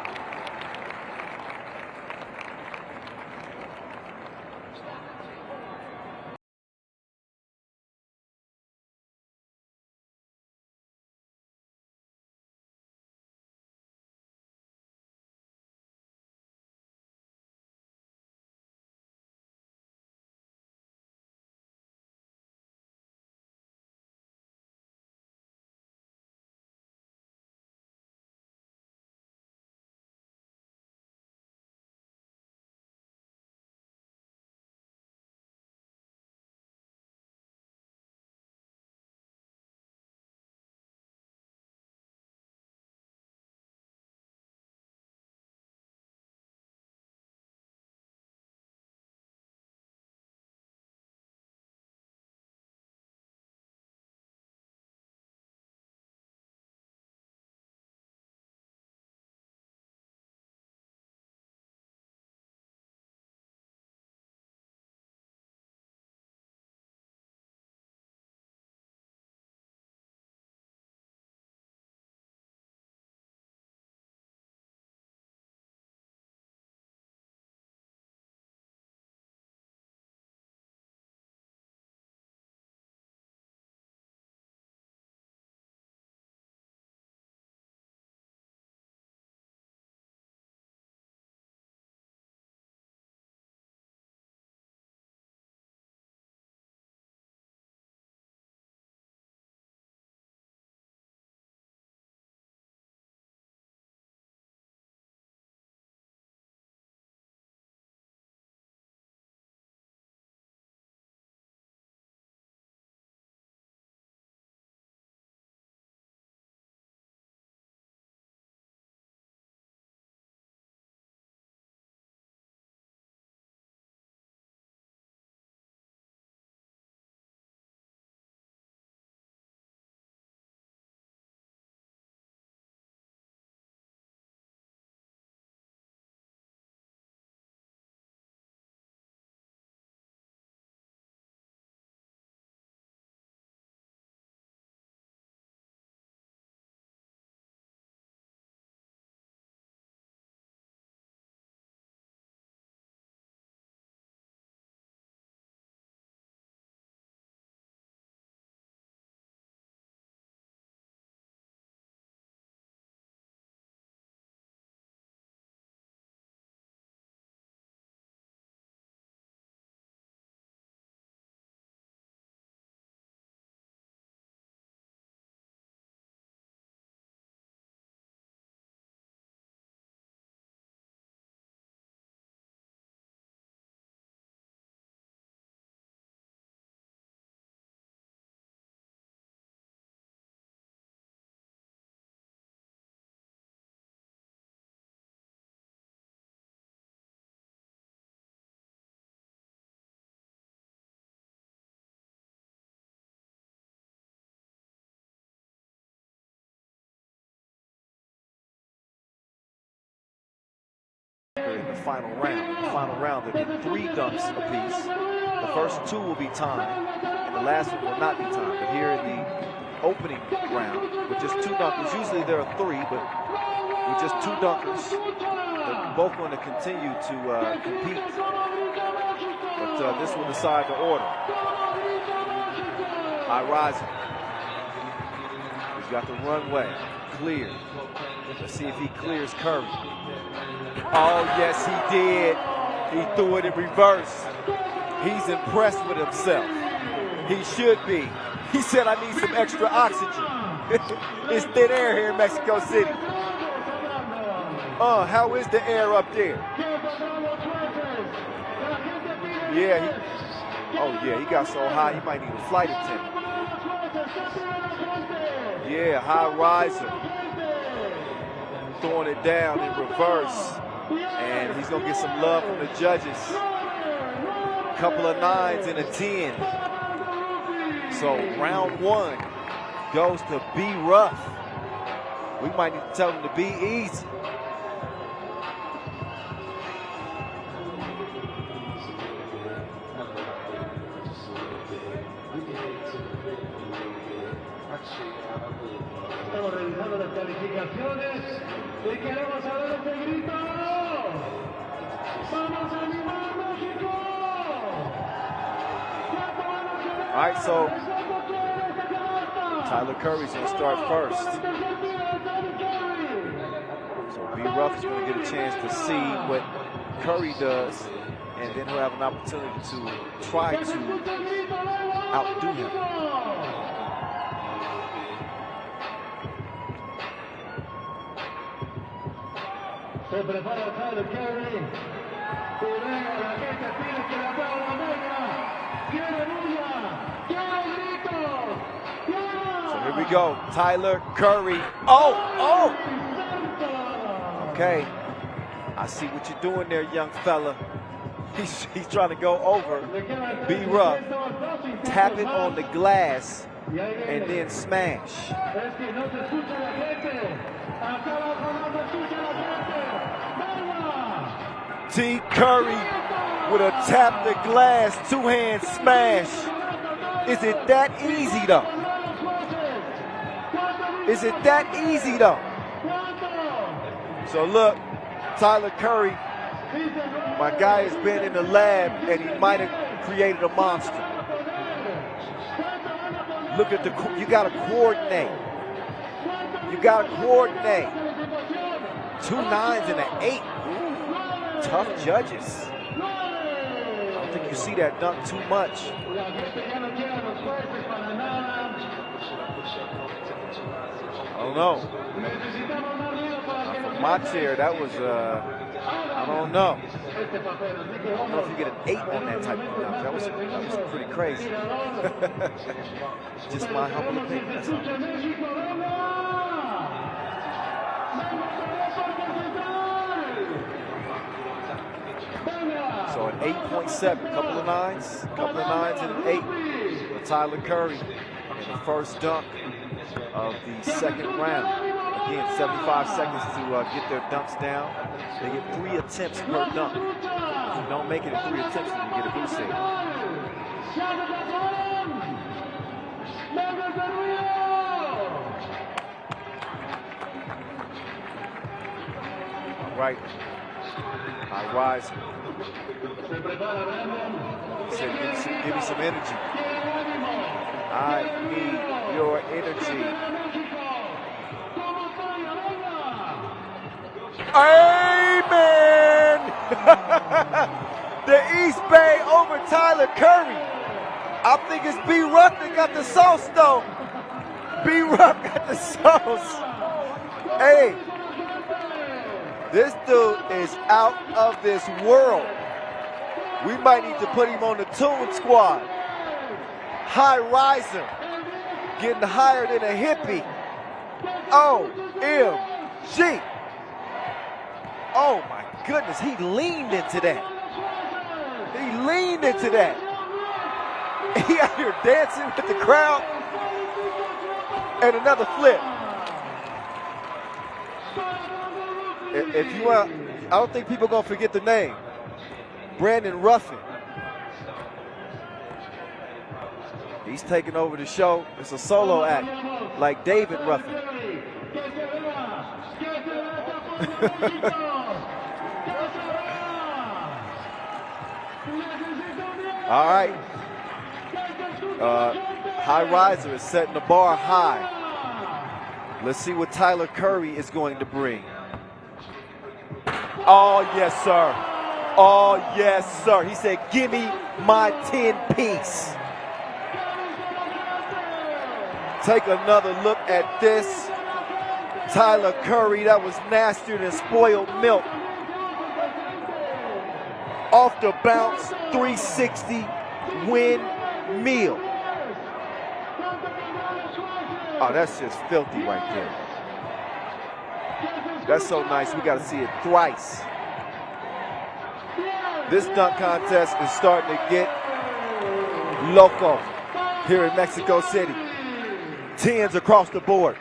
final round. In the final round, there'll be 3 dunks apiece. The first 2 will be timed, and the last one will not be timed. But here in the opening round, with just 2 dunkers, usually there are 3, but with just 2 dunkers, they're both going to continue to compete. But this will decide the order. High riser. He's got the runway cleared. Let's see if he clears Curry. Oh, yes, he did. He threw it in reverse. He's impressed with himself. He should be. He said, I need some extra oxygen. It's thin air here in Mexico City. How is the air up there? Yeah, he got so high he might need a flight attendant. Yeah, high riser. Throwing it down in reverse. And he's going to get some love from the judges. Couple of 9s and a 10. So round 1 goes to Be Rough. We might need to tell him to be easy.
Estamos revisando las calificaciones y queremos saber este grito. ¡Vamos a animar México!
All right, so Tyler Curry's going to start first. So B. Ruff is going to get a chance to see what Curry does, and then he'll have an opportunity to try to outdo him.
Se prepara Tyler Curry. Y venga, la gente pide que la aplaudan, venga. ¡Quiere bulla! ¡Quiere gritos!
So here we go, Tyler Curry. Oh! Okay, I see what you're doing there, young fella. He's trying to go over, be rough, tap it on the glass, and then smash. T. Curry with a tap the glass, 2-hand smash. Is it that easy though? Is it that easy though? So look, Tyler Curry, my guy has been in the lab and he might have created a monster. Look at you gotta coordinate. You gotta coordinate. 2 9s and an 8. Tough judges. I don't think you see that dunk too much. I don't know. From my chair, that was, I don't know. I don't know if you get an 8 on that type of dunk. That was pretty crazy. Just my humble opinion. That's all. So an 8.7, couple of 9s and an 8 for Tyler Curry in the first dunk of the second round. Again, 75 seconds to get their dunks down. They get 3 attempts per dunk. If you don't make it in 3 attempts, then you get a boost save. All right. High rise. He said, give me some energy. I need your energy. Amen! The East Bay over Tyler Curry. I think it's B. Ruff that got the sauce, though. B. Ruff got the sauce. Hey, this dude is out of this world. We might need to put him on the Toon Squad. High riser, getting higher than a hippie. OMG. Oh my goodness, he leaned into that. He leaned into that. He out here dancing with the crowd. And another flip. If you want, I don't think people are going to forget the name. Brandon Ruffin. He's taking over the show. It's a solo act, like David Ruffin. All right. High Riser is setting the bar high. Let's see what Tyler Curry is going to bring. Oh, yes, sir. Oh, yes, sir. He said, give me my 10-piece. Take another look at this. Tyler Curry, that was nastier than spoiled milk. Off the bounce, 360 windmill. Oh, that's just filthy right there. That's so nice, we gotta see it thrice. This dunk contest is starting to get loco here in Mexico City. 10s across the board.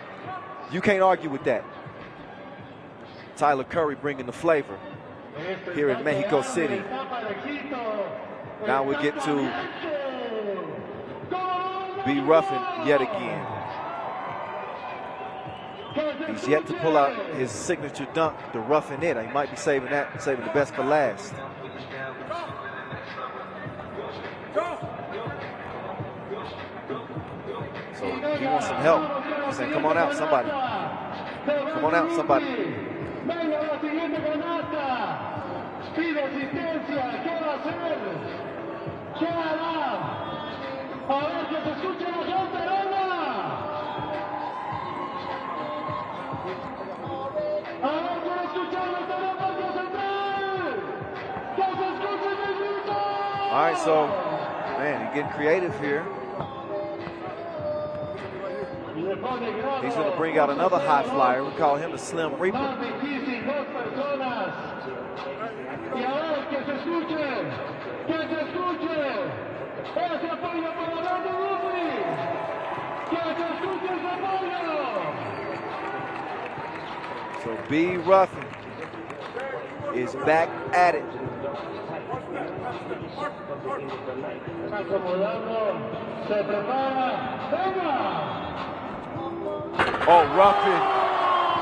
You can't argue with that. Tyler Curry bringing the flavor here in Mexico City. Now we get to B. Ruffin yet again. He's yet to pull out his signature dunk, the Ruffin it. He might be saving that, saving the best for last. So he wants some help. He's saying, come on out, somebody. Come on out, somebody. All right, so, man, he's getting creative here. He's going to bring out another high flyer. We call him the Slim Reaper. So B. Ruffin is back at it. Oh, Ruffin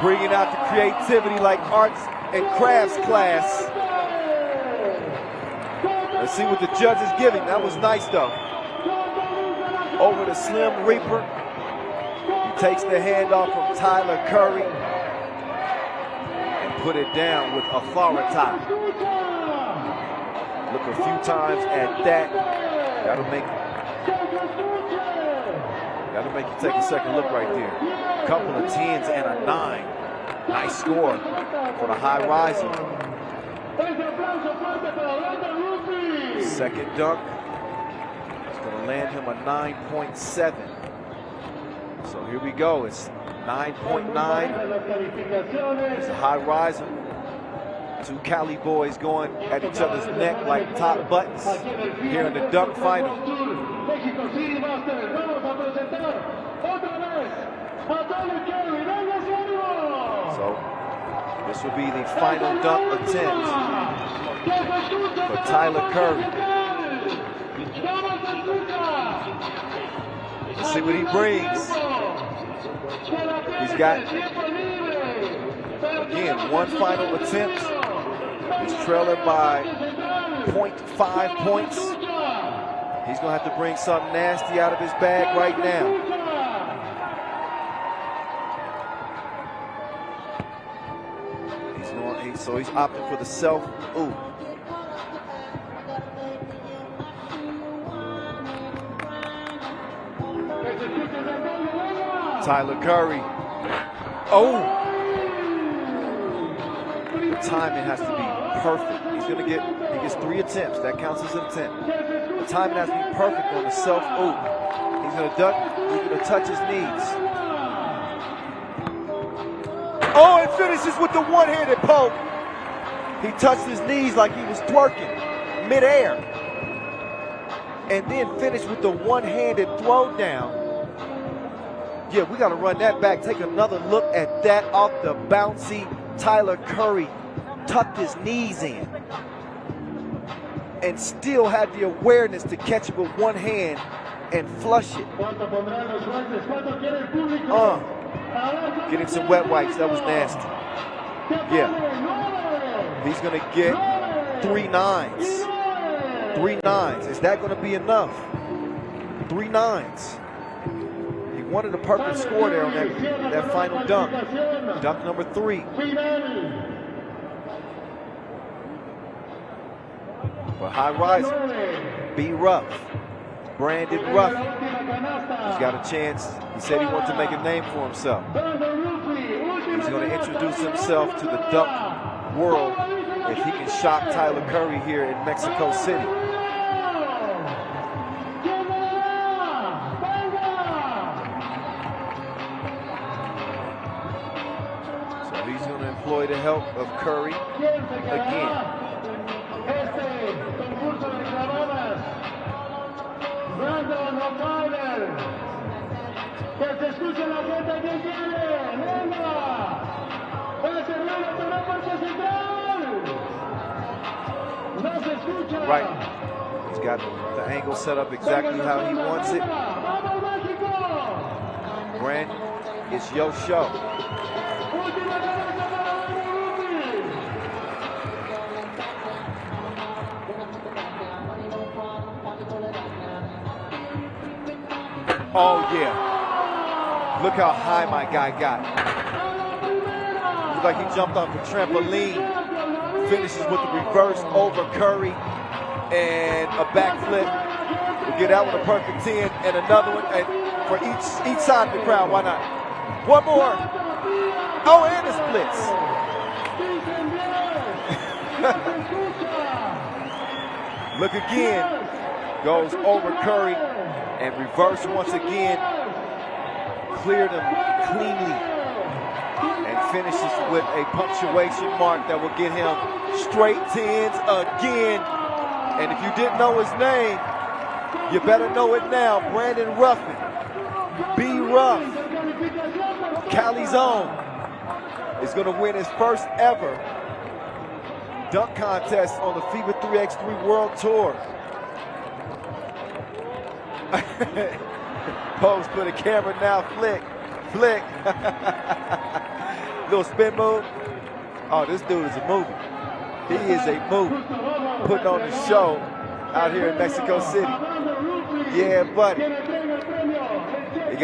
bringing out the creativity like arts and crafts class. Let's see what the judge is giving. That was nice, though. Over the Slim Reaper. He takes the handoff from Tyler Curry and put it down with authority. Look a few times at that. That'll make you take a second look right there. Couple of 10s and a 9. Nice score for the high riser. Second dunk. It's going to land him a 9.7. So here we go. It's 9.9. It's a high riser. Two Cali boys going at each other's neck like top buttons here in the dunk final. So this will be the final dunk attempt for Tyler Curry. Let's see what he brings. He's got, again, one final attempt. He's trailing by 0.5 points. He's going to have to bring something nasty out of his bag right now. So he's opting for the self. Ooh. Tyler Curry. Oh. The timing has to be perfect. He's gonna he gets 3 attempts. That counts as an attempt. The timing has to be perfect on the self. Ooh. He's gonna duck. He's gonna touch his knees. Oh, and finishes with the one-handed poke. He touched his knees like he was twerking midair. And then finished with the one-handed throw down. Yeah, we got to run that back. Take another look at that off the bouncy. Tyler Curry tucked his knees in and still had the awareness to catch it with one hand and flush it. Getting some wet wipes. That was nasty. Yeah. He's going to get 3 nines. 3 nines. Is that going to be enough? 3 nines. He wanted a perfect score there on that final dunk. Dunk number 3. But high riser, be rough. Brandon Ruff. He's got a chance. He said he wants to make a name for himself. He's going to introduce himself to the dunk world if he can shock Tyler Curry here in Mexico City. So he's going to employ the help of Curry again. Right. He's got the angle set up exactly how he wants it. Brandon, it's your show. Oh, yeah. Look how high my guy got. Looks like he jumped off a trampoline. Finishes with the reverse over Curry and a backflip. We'll get out with a perfect 10 and another one and for each side of the crowd. Why not? One more. Oh, and it splits. Look again. Goes over Curry and reverse once again. Cleared him cleanly. And finishes with a punctuation mark that will get him straight 10s again. And if you didn't know his name, you better know it now. Brandon Ruffin, B. Ruff, Cali's own, is going to win his first ever dunk contest on the FIBA 3x3 World Tour. Pose for the camera now, flick. Little spin move. Oh, this dude is a movie. He is a movie. Putting on the show out here in Mexico City. Yeah, buddy. He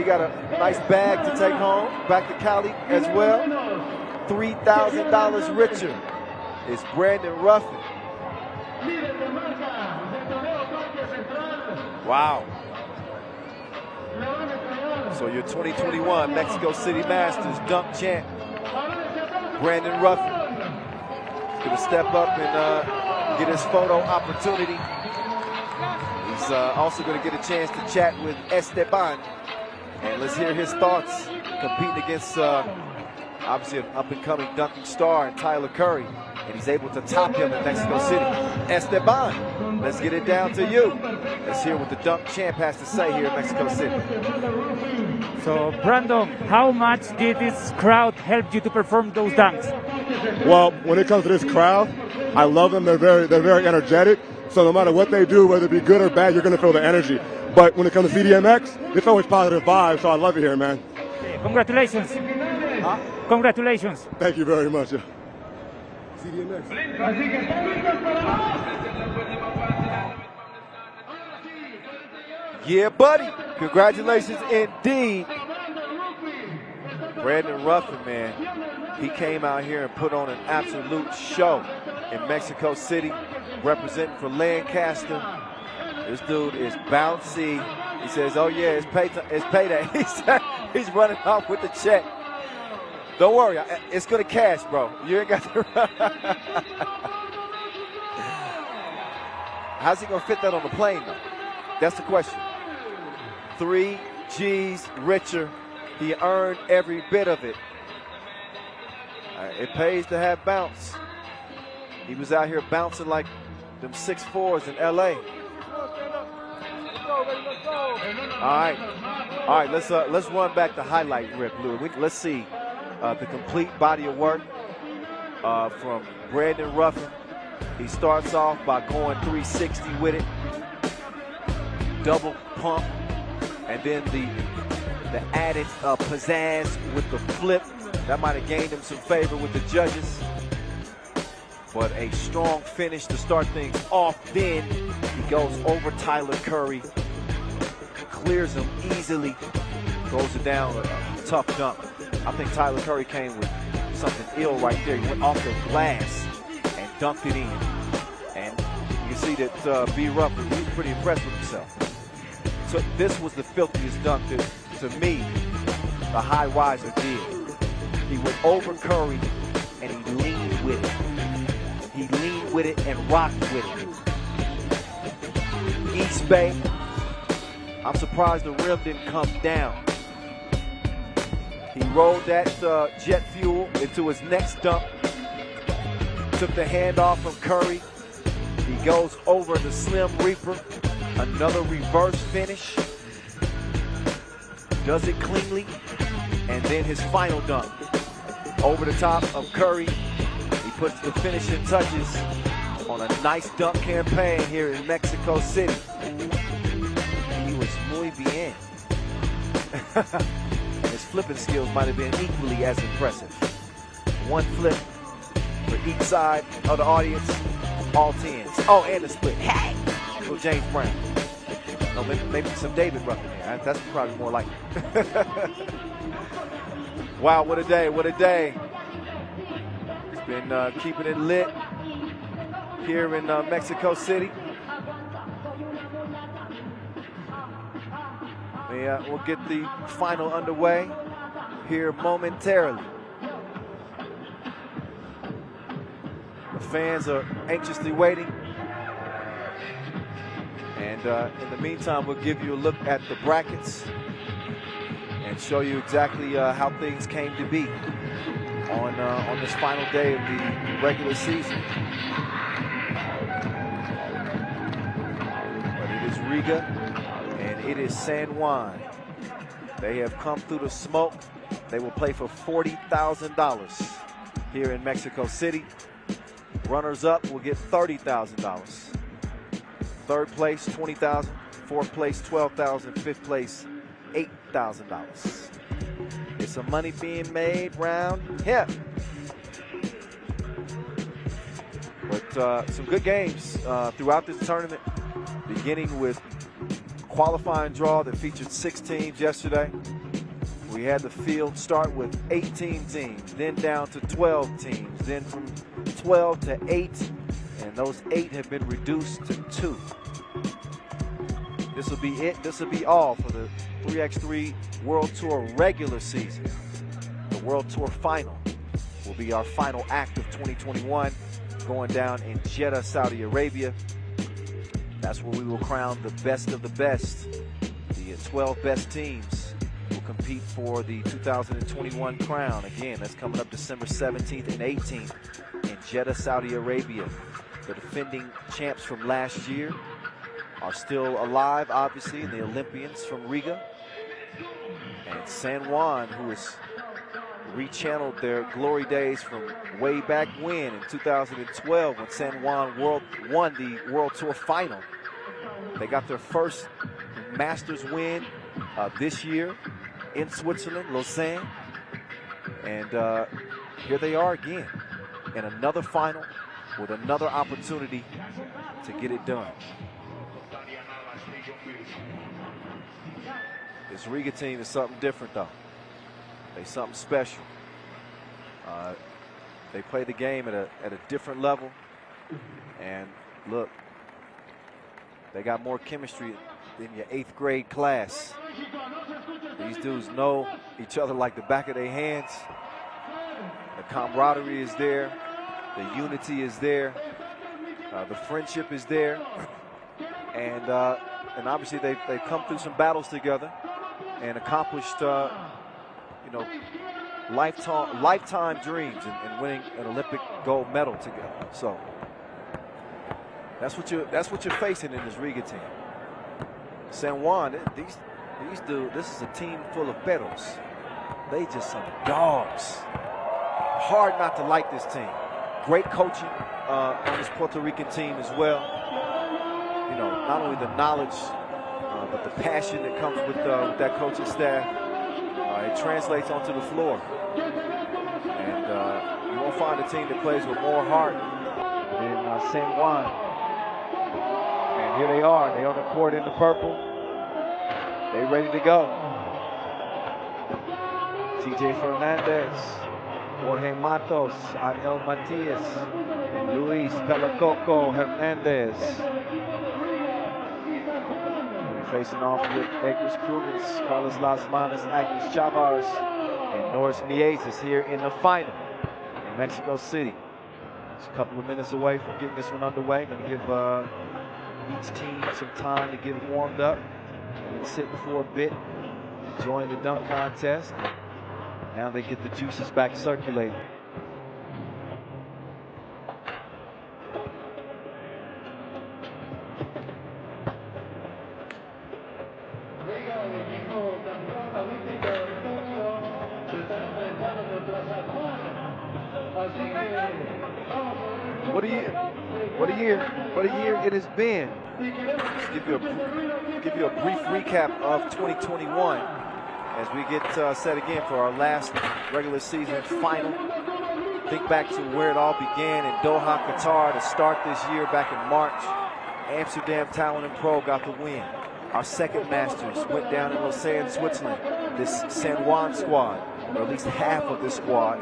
got a nice bag to take home. Back to Cali as well. $3,000 richer is Brandon Ruffin. Wow. So your 2021 Mexico City Masters dunk champ, Brandon Ruffin, is going to step up and get his photo opportunity. He's also going to get a chance to chat with Esteban. And let's hear his thoughts competing against obviously an up-and-coming dunking star in Tyler Curry. And he's able to top him in Mexico City. Esteban, let's get it down to you. Let's hear what the dunk champ has to say here in Mexico City.
So, Brandon, how much did this crowd help you to perform those dunks?
Well, when it comes to this crowd, I love them. They're very energetic. So no matter what they do, whether it be good or bad, you're going to feel the energy. But when it comes to CDMX, it's always positive vibes. So I love it here, man.
Congratulations.
Huh?
Congratulations.
Thank you very much.
Yeah, buddy. Congratulations indeed. Brandon Ruffin, man. He came out here and put on an absolute show in Mexico City, representing for Lancaster. This dude is bouncy. He says, oh yeah, it's payday. He's running off with the check. Don't worry, it's gonna cash, bro. You ain't got to run. How's he gonna fit that on the plane, though? That's the question. 3 G's richer. He earned every bit of it. It pays to have bounce. He was out here bouncing like them 6'4s in LA. All right. Let's run back the highlight rip, Lou. Let's see the complete body of work from Brandon Ruffin. He starts off by going 360 with it, double pump, and then the added pizzazz with the flip. That might have gained him some favor with the judges. But a strong finish to start things off. Then he goes over Tyler Curry, clears him easily, goes it down with a tough dunk. I think Tyler Curry came with something ill right there. He went off the glass and dunked it in. And you can see that B. Ruffin, he was pretty impressed with himself. So this was the filthiest dunk that, to me, the high riser did. He went over Curry and he leaned with it. He leaned with it and rocked with it. East Bay, I'm surprised the rim didn't come down. He rolled that jet fuel into his next dunk. Took the handoff from Curry. He goes over the Slim Reaper. Another reverse finish. Does it cleanly. And then his final dunk. Over the top of Curry. He puts the finishing touches on a nice dunk campaign here in Mexico City. He was muy bien. And his flipping skills might have been equally as impressive. One flip for each side of the audience, all 10s. Oh, and the split. Hey! Little James Brown. No, maybe some David Ruffin there. That's probably more like it. Wow, what a day, what a day. It's been keeping it lit here in Mexico City. We'll get the final underway here momentarily. The fans are anxiously waiting. And in the meantime, we'll give you a look at the brackets and show you exactly how things came to be on this final day of the regular season. But it is Riga and it is San Juan. They have come through the smoke. They will play for $40,000 here in Mexico City. Runners up will get $30,000. Third place, $20,000. Fourth place, $12,000. Fifth place, $8,000. It's some money being made round here. But some good games throughout this tournament, beginning with qualifying draw that featured 6 teams yesterday. We had the field start with 18 teams, then down to 12 teams, then from 12 to 8, and those 8 have been reduced to 2. This will be it. This will be all for the 3x3 World Tour regular season. The World Tour final will be our final act of 2021, going down in Jeddah, Saudi Arabia. That's where we will crown the best of the best. The 12 best teams will compete for the 2021 crown. Again, that's coming up December 17th and 18th in Jeddah, Saudi Arabia. The defending champs from last year are still alive, obviously, and the Olympians from Riga. And San Juan, who has rechanneled their glory days from way back when in 2012 when San Juan won the World Tour final. They got their first Masters win this year in Switzerland, Lausanne. And here they are again in another final with another opportunity to get it done. This Riga team is something different, though. They're something special. They play the game at a different level. And look, they got more chemistry than your 8th grade class. These dudes know each other like the back of their hands. The camaraderie is there. The unity is there. The friendship is there. And obviously they've come through some battles together and accomplished, lifetime dreams in winning an Olympic gold medal together. So that's what you're facing in this Riga team. San Juan, these dudes, this is a team full of perros. They just some dogs. Hard not to like this team. Great coaching on this Puerto Rican team as well. You know, not only the knowledge, but the passion that comes with that coaching staff. It translates onto the floor. And you won't find a team that plays with more heart than San Juan. And here they are. They on the court in the purple. They ready to go. TJ Fernandez, Jorge Matos, Angel Matias, Luis Pelacoco Hernandez. Facing off with Egris Crumens, Carlos Las Manos, Agnes Chavez, and Norris Mieses here in the final in Mexico City. Just a couple of minutes away from getting this one underway. Going to give each team some time to get warmed up and sit for a bit, join the dunk contest. Now they get the juices back circulating. What a year it has been. Just give you a brief recap of 2021 as we get set again for our last regular season final. Think back to where it all began in Doha, Qatar to start this year back in March. Amsterdam Talent and Pro got the win. Our second Masters went down in Lausanne, Switzerland. This San Juan squad, or at least half of this squad,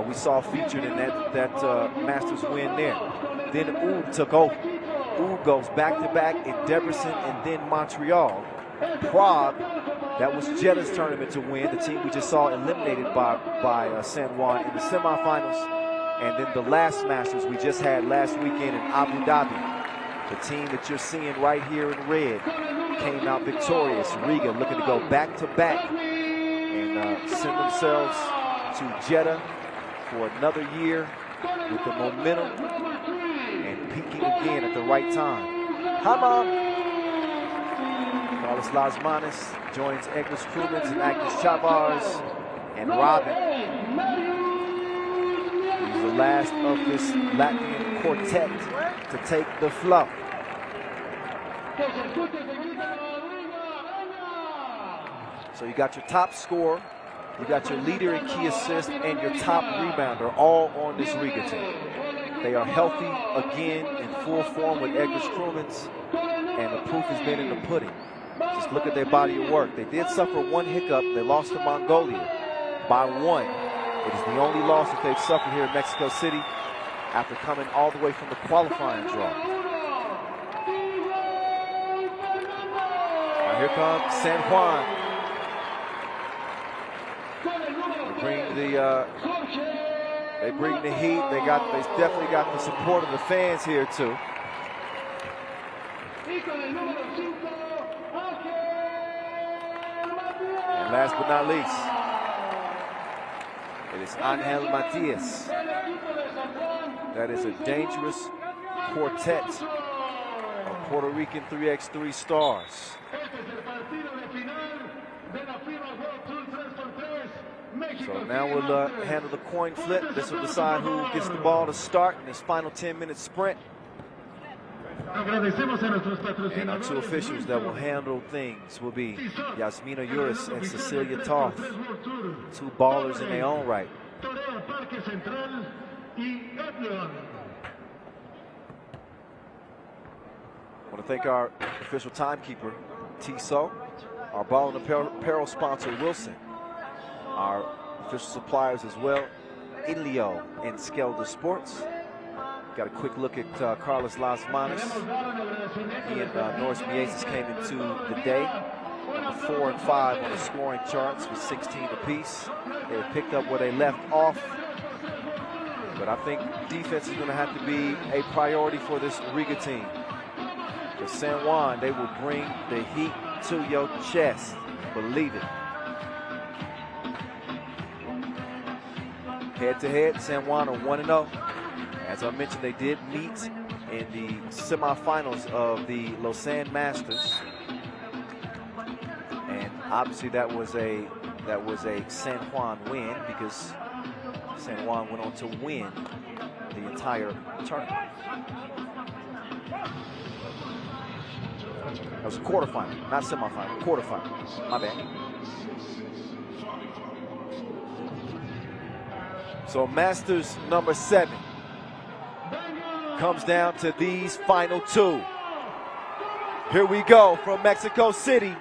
we saw featured in that Masters win there. Then Oud took over. Oud goes back-to-back in Debrecen and then Montreal. Prague, that was Jeddah's tournament to win, the team we just saw eliminated by San Juan in the semifinals. And then the last Masters we just had last weekend in Abu Dhabi. The team that you're seeing right here in red came out victorious. Riga looking to go back-to-back and send themselves to Jeddah for another year with the momentum and peaking again at the right time. Hamam. Carlos Las Manos joins Egris Crumens and Agnes Chavez and Robin. He's the last of this Latvian quartet to take the flow. So you got your top scorer, you got your leader in key assist, and your top rebounder all on this Riga team. They are healthy again in full form with Egris Crumens, and the proof has been in the pudding. Just look at their body of work. They did suffer one hiccup. They lost to Mongolia by 1. It is the only loss that they've suffered here in Mexico City after coming all the way from the qualifying draw. Now here comes San Juan. They bring the heat. They definitely got the support of the fans here too. And last but not least, it is Angel Matias. That is a dangerous quartet of Puerto Rican 3x3 stars. So now we'll handle the coin flip. This will decide who gets the ball to start in this final 10-minute sprint. And our two officials that will handle things will be Yasmina Uris and Cecilia Toth. Two ballers in their own right. I want to thank our official timekeeper, Tissot, our ball and apparel sponsor, Wilson, our official suppliers as well, Ilio and Skelda Sports. Got a quick look at Carlos Las Manos. He and Norris Mieses came into the day number 4 and 5 on the scoring charts with 16 apiece. They have picked up where they left off. But I think defense is going to have to be a priority for this Riga team. For San Juan, they will bring the heat to your chest. Believe it. Head-to-head, San Juan are 1-0. As I mentioned, they did meet in the semifinals of the Lausanne Masters. Obviously, that was a San Juan win because San Juan went on to win the entire tournament. That was a quarterfinal, not semifinal, quarterfinal. My bad. So Masters number 7 comes down to these final 2. Here we go from Mexico City.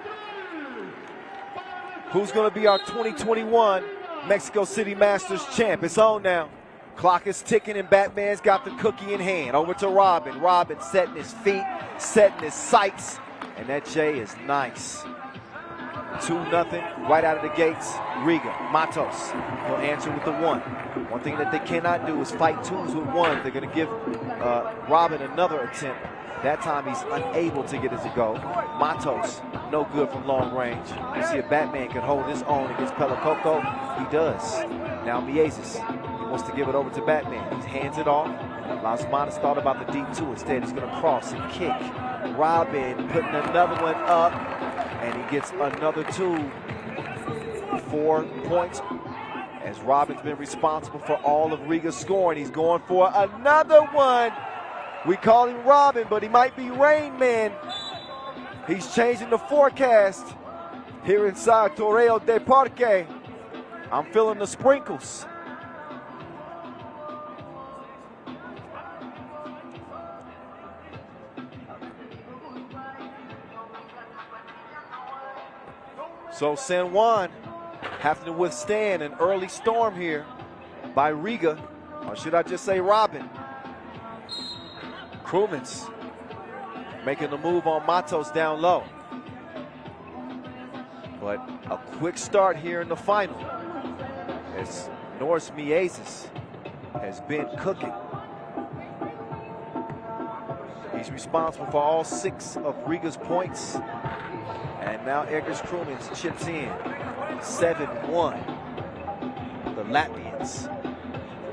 Who's going to be our 2021 Mexico City Masters champ? It's on now. Clock is ticking and Batman's got the cookie in hand. Over to Robin. Robin setting his feet, setting his sights, and that J is nice. 2-0 right out of the gates. Riga, Matos, he'll answer with the 1. One thing that they cannot do is fight 2s with 1. They're going to give Robin another attempt. That time he's unable to get it to go. Matos, no good from long range. You see if Batman can hold his own against Pelacoco. He does. Now Miezes, he wants to give it over to Batman. He hands it off. Las Manos thought about the deep 2. Instead, he's going to cross and kick. Robin putting another one up, and he gets another 2. 4 points, as Robin's been responsible for all of Riga's scoring. He's going for another one. We call him Robin, but he might be Rain Man. He's changing the forecast here inside Torreo de Parque. I'm feeling the sprinkles. So San Juan having to withstand an early storm here by Riga, or should I just say Robin. Krumens making the move on Matos down low. But a quick start here in the final as Norris Miezes has been cooking. He's responsible for all 6 of Riga's points. And now Egers Krumens chips in 7-1. The Latvians.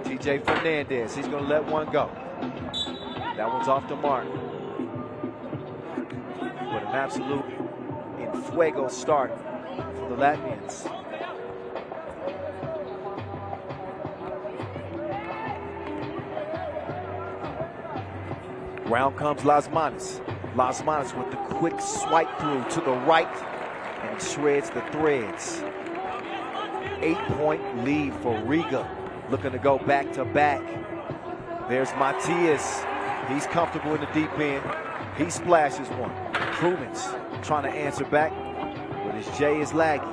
TJ Fernandez, he's going to let one go. That one's off the mark. But an absolute in fuego start for the Latvians. Round comes Las Manos. Las Manos with the quick swipe through to the right, and he shreds the threads. 8-point lead for Riga, looking to go back to back. There's Matias. He's comfortable in the deep end. He splashes one. Krumens trying to answer back, but his J is lagging.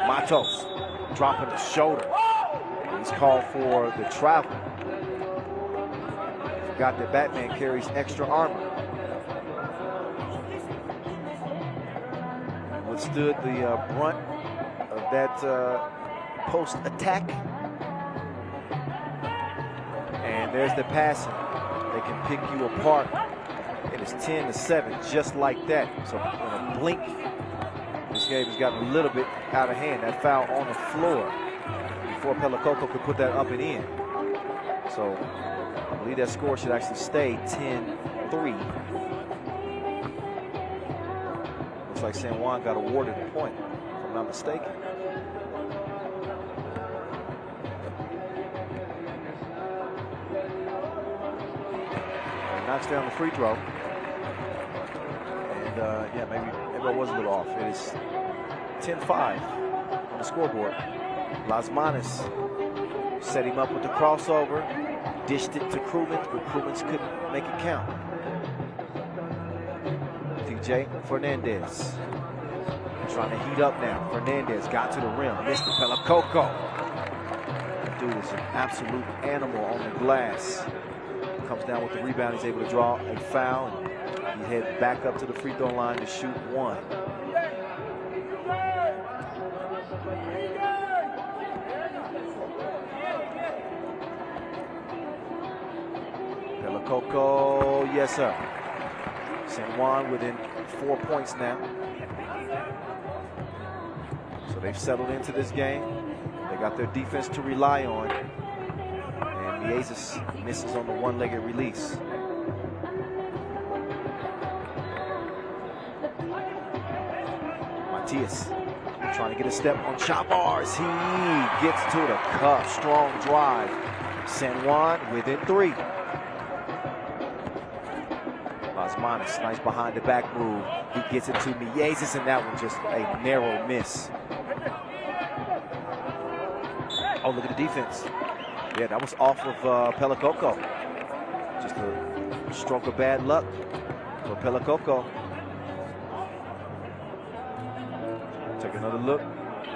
Matos dropping the shoulder. He's called for the travel. Forgot that Batman carries extra armor. Withstood the brunt of that post attack. And there's the passing. They can pick you apart. It is 10-7, just like that. So in a blink, this game has gotten a little bit out of hand. That foul on the floor before Pelacoco could put that up and in. So I believe that score should actually stay 10-3. Looks like San Juan got awarded a point, if I'm not mistaken. Knocks down the free throw. And yeah, maybe I was a little off. It is 10-5 on the scoreboard. Las Manos set him up with the crossover, dished it to Krumens, but Krumens couldn't make it count. TJ Fernandez trying to heat up now. Fernandez got to the rim, missed the Pelacoco. Dude is an absolute animal on the glass. Comes down with the rebound, he's able to draw a foul, and he head back up to the free throw line to shoot one. Pelacoco, yes sir. San Juan within 4 points now. So they've settled into this game. They got their defense to rely on. Miezes misses on the one-legged release. Matias trying to get a step on Chavars. He gets to the cup. Strong drive. San Juan within 3. Lasmanis, nice behind the back move. He gets it to Miezes, and that one just a narrow miss. Oh, look at the defense. Yeah, that was off of Pelacoco. Just a stroke of bad luck for Pelacoco. Take another look.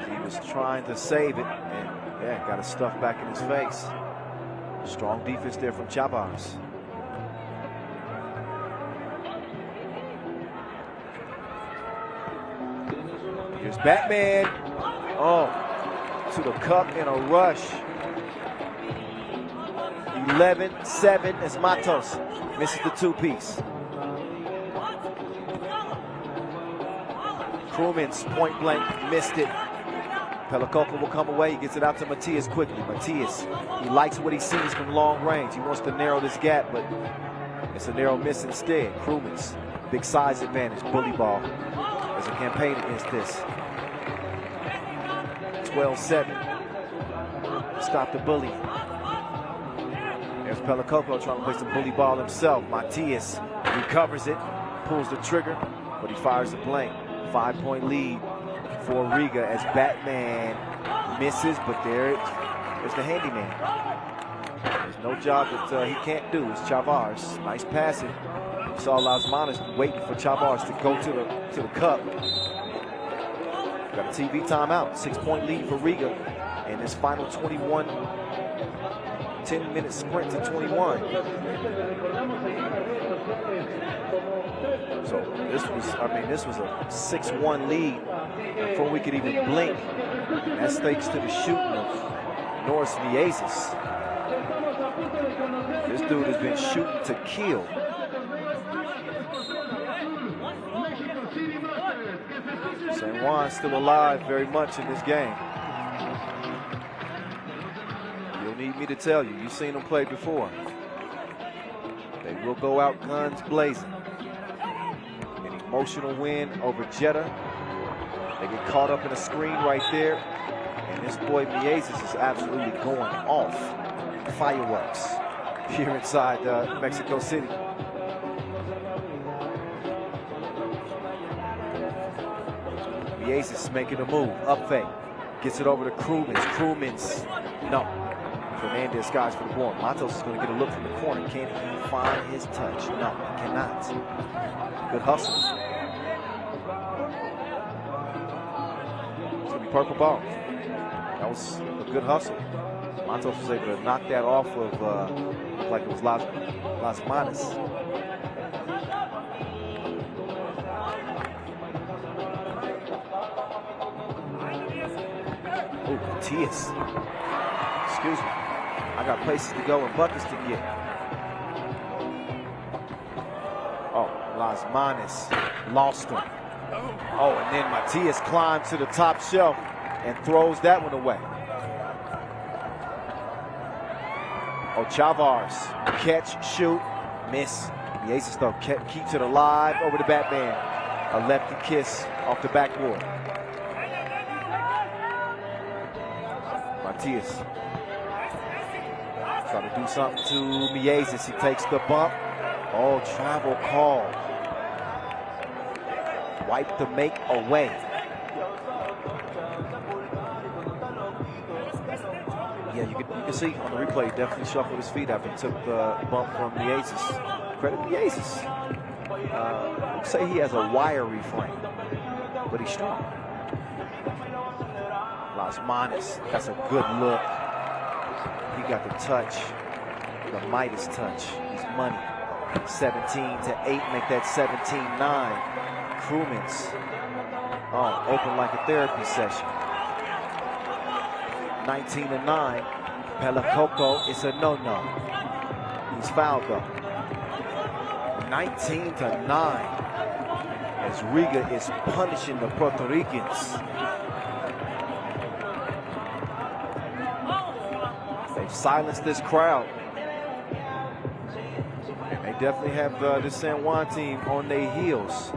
He was trying to save it, and yeah, got a stuff back in his face. Strong defense there from Chavars. Here's Batman. Oh, to the cup in a rush. 11-7 as Matos misses the 2-piece. Crewman's point blank missed it. Pelacoco will come away. He gets it out to Matias quickly. Matias, he likes what he sees from long range. He wants to narrow this gap, but it's a narrow miss instead. Crewman's big size advantage. Bully ball. There's a campaign against this. 12-7. Stop the bully. There's Pelacoco trying to play some bully ball himself. Matias recovers it, pulls the trigger, but he fires the blank. 5-point lead for Riga as Batman misses, but there's the handyman. There's no job that he can't do. It's Chavars. Nice passing. You saw Lasmanis waiting for Chavars to go to the cup. Got a TV timeout. 6-point lead for Riga in this final 21. 10-minute sprint to 21. So this was a 6-1 lead before we could even blink. That's thanks to the shooting of Norris Miezes. This dude has been shooting to kill. San Juan still alive very much in this game. You'll need me to tell you. You've seen them play before. They will go out guns blazing. An emotional win over Jeddah. They get caught up in a screen right there. And this boy Miezes is absolutely going off. Fireworks here inside Mexico City. Miezes making a move. Up fake. Gets it over to Crewman's. No. Fernandez skies for the ball. Matos is going to get a look from the corner. Can he find his touch? No, he cannot. Good hustle. It's going to be purple ball. That was a good hustle. Matos was able to knock that off of, like it was Lasmanis. Oh, Matias. Excuse me. I got places to go and buckets to get. Oh, Lasmanis lost him. Oh, and then Matias climbs to the top shelf and throws that one away. Oh, Chavars, catch, shoot, miss. Miezes though keeps it alive over the Batman. A lefty kiss off the backboard. Matias trying to do something to Miezes. He takes the bump. Oh, travel call. Wipe the make away. Yeah, you can see on the replay, he definitely shuffled his feet after he took the bump from Miezes. Credit Miezes. Say he has a wiry frame, but he's strong. Lasmanis, that's a good look. He got the touch, the Midas touch. He's money. 17-8, make that 17-9. Crewman's, open like a therapy session. 19-9. Pelacoco, it's a no-no. He's fouled though. 19-9. As Riga is punishing the Puerto Ricans. They've silenced this crowd. And they definitely have this San Juan team on their heels.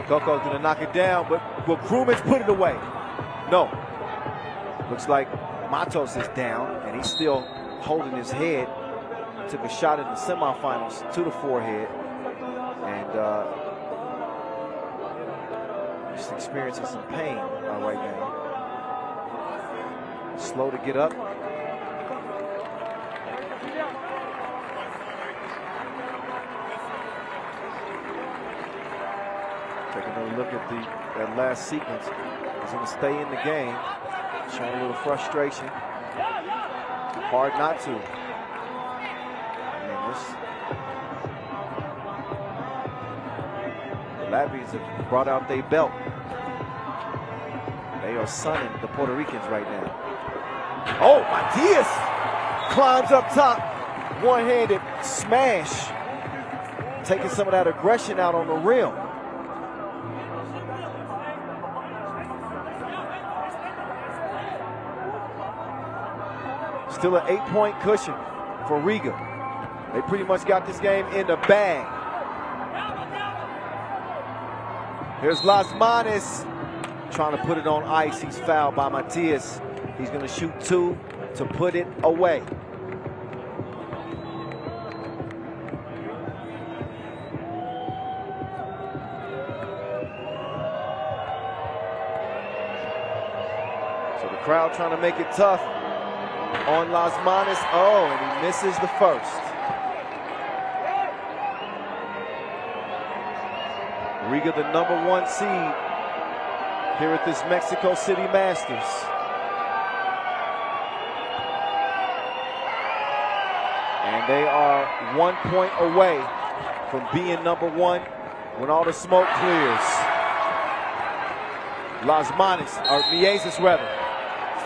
Coco's gonna knock it down, but will Crewman's put it away? No. Looks like Matos is down, and he's still holding his head. Took a shot in the semifinals to the forehead, and just experiencing some pain right now. Slow to get up. Take another look at that last sequence. He's going to stay in the game, showing a little frustration. Hard not to. The Latvians have brought out their belt. They are sunning the Puerto Ricans right now. Oh, Matias climbs up top. One-handed smash. Taking some of that aggression out on the rim. Still an 8-point cushion for Riga. They pretty much got this game in the bag. Here's Las Manes trying to put it on ice. He's fouled by Matias. He's going to shoot 2 to put it away. So the crowd trying to make it tough on Las Manes. Oh, and he misses the first. Riga, the #1 seed here at this Mexico City Masters. And they are 1 point away from being #1 when all the smoke clears. Las Manes, or Mieses rather,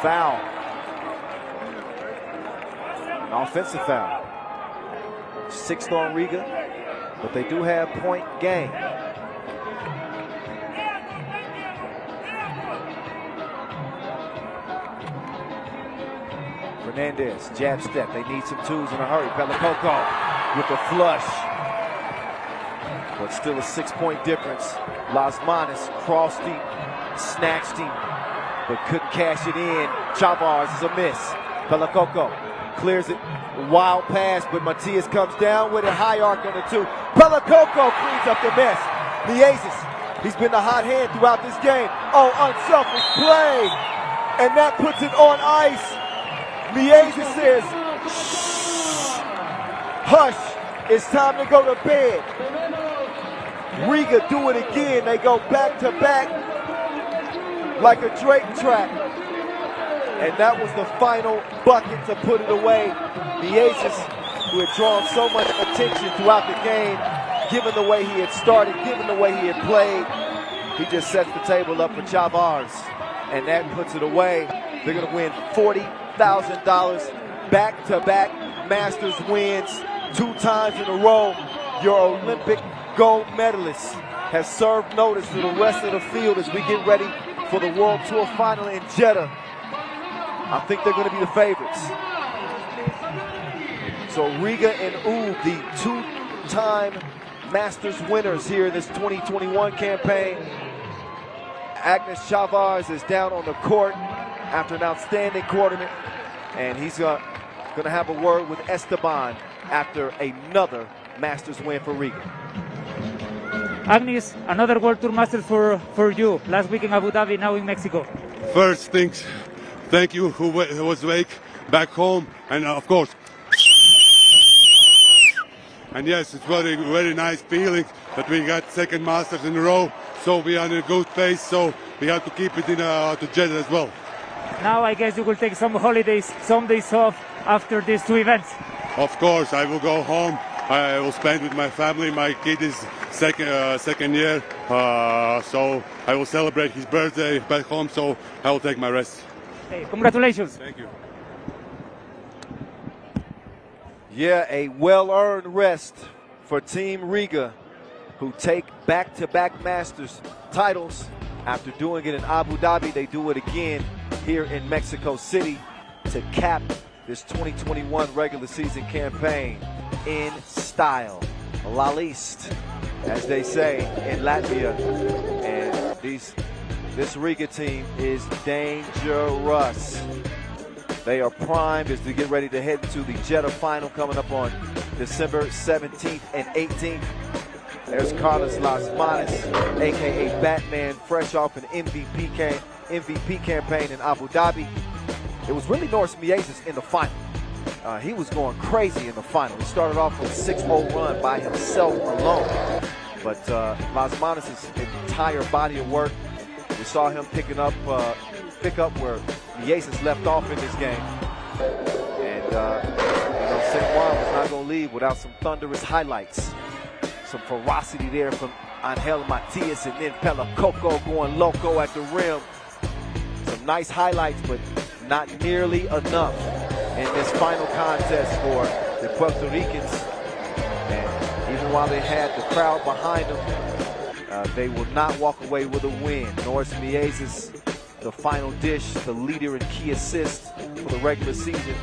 foul. An offensive foul. 6th on Riga, but they do have point game. Fernandez, jab step. They need some 2s in a hurry. Pelacoco with the flush. But still a 6-point difference. Las Manes crossed him, snatched him, but couldn't cash it in. Chavez is a miss. Pelacoco clears it. Wild pass, but Matias comes down with a high arc on the 2. Pelacoco cleans up the mess. Mieses, he's been the hot hand throughout this game. Oh, unselfish play. And that puts it on ice. Mieses says, shh, hush, it's time to go to bed. Riga do it again. They go back to back like a Drake track. And that was the final bucket to put it away. Mieses, who had drawn so much attention throughout the game, given the way he had started, given the way he had played, he just sets the table up for Chavez. And that puts it away. They're going to win $40,000, back-to-back Masters wins 2 times in a row. Your Olympic gold medalist has served notice to the rest of the field as we get ready for the World Tour final in Jeddah. I think they're going to be the favorites. So Riga and Ub, the 2-time Masters winners here in this 2021 campaign. Agnes Chavez is down on the court after an outstanding quarterfinal, and he's going to have a word with Esteban after another Masters win for Riga.
Agnes, another World Tour Masters for you. Last week in Abu Dhabi, now in Mexico.
First things, thank you who was awake back home, and of course. And yes, it's very, very nice feeling that we got 2nd Masters in a row. So we are in a good pace, so we have to keep it in to Jeddah as well.
Now I guess you will take some holidays, some days off after these 2 events.
Of course, I will go home. I will spend with my family. My kid is second year, so I will celebrate his birthday back home. So I will take my rest.
Hey, congratulations.
Thank you.
Yeah, a well-earned rest for Team Riga, who take back-to-back Masters titles. After doing it in Abu Dhabi, they do it again here in Mexico City to cap this 2021 regular season campaign in style. La Liste, as they say in Latvia. And this Riga team is dangerous. They are primed as they get ready to head to the Jeddah final coming up on December 17th and 18th. There's Carlos Las Manos, a.k.a. Batman, fresh off an MVP campaign in Abu Dhabi. It was really Norris Mieses in the final. He was going crazy in the final. He started off with a 6-0 run by himself alone. But Las Manos' entire body of work, we saw him pick up where Mieses left off in this game. And, Juan was not going to leave without some thunderous highlights. Some ferocity there from Angel Matias, and then Pela Coco going loco at the rim. Some nice highlights, but not nearly enough in this final contest for the Puerto Ricans. And even while they had the crowd behind them, they will not walk away with a win. Norris Mieses, the final dish, the leader in key assists for the regular season.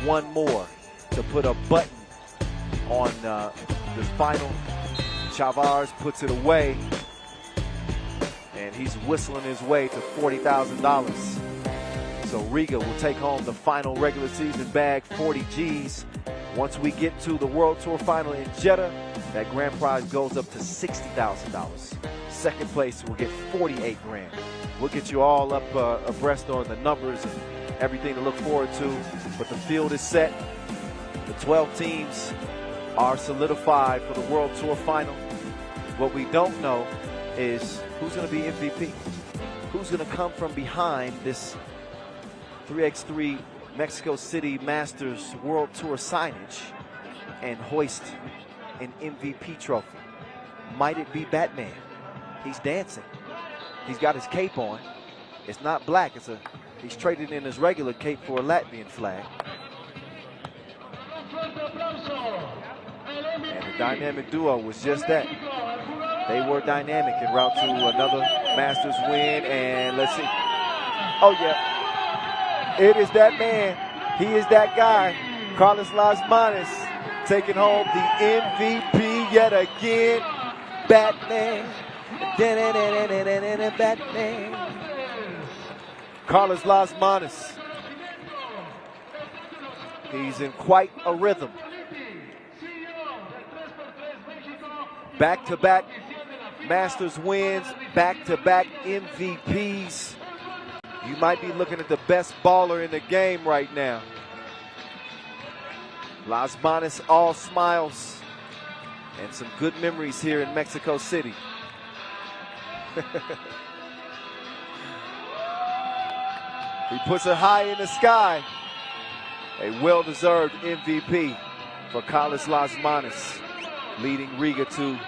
One more to put a button on the final. Chavez puts it away, and he's whistling his way to $40,000. So Riga will take home the final regular season bag, 40 G's. Once we get to the World Tour final in Jeddah, that grand prize goes up to $60,000. Second place will get 48 grand. We'll get you all up abreast on the numbers and everything to look forward to. But the field is set. The 12 teams are solidified for the World Tour final. What we don't know is who's going to be MVP. Who's going to come from behind this 3x3 Mexico City Masters World Tour signage and hoist an MVP trophy. Might it be Batman? He's dancing. He's got his cape on. It's not black. He's traded in his regular cape for a Latvian flag. And the dynamic duo was just that. They were dynamic en route to another Masters win. And let's see. Oh, yeah. It is that man. He is that guy. Carlos Las Manos taking home the MVP yet again. Batman. Batman. Carlos Las Manos. He's in quite a rhythm. Back-to-back Masters wins, back-to-back MVPs. You might be looking at the best baller in the game right now. Las Manos all smiles and some good memories here in Mexico City. He puts it high in the sky. A well-deserved MVP for Carlos Las Manos, leading Riga to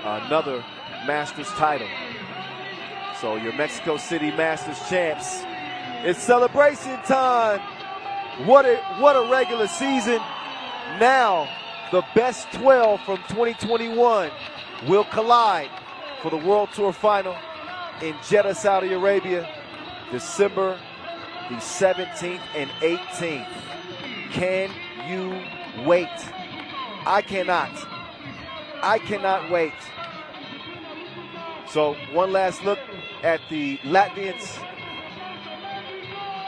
another Masters title. So your Mexico City Masters champs, it's celebration time. What a regular season. Now the best 12 from 2021 will collide for the World Tour final in Jeddah, Saudi Arabia, December the 17th and 18th. Can you wait? I cannot wait. So one last look at the Latvians.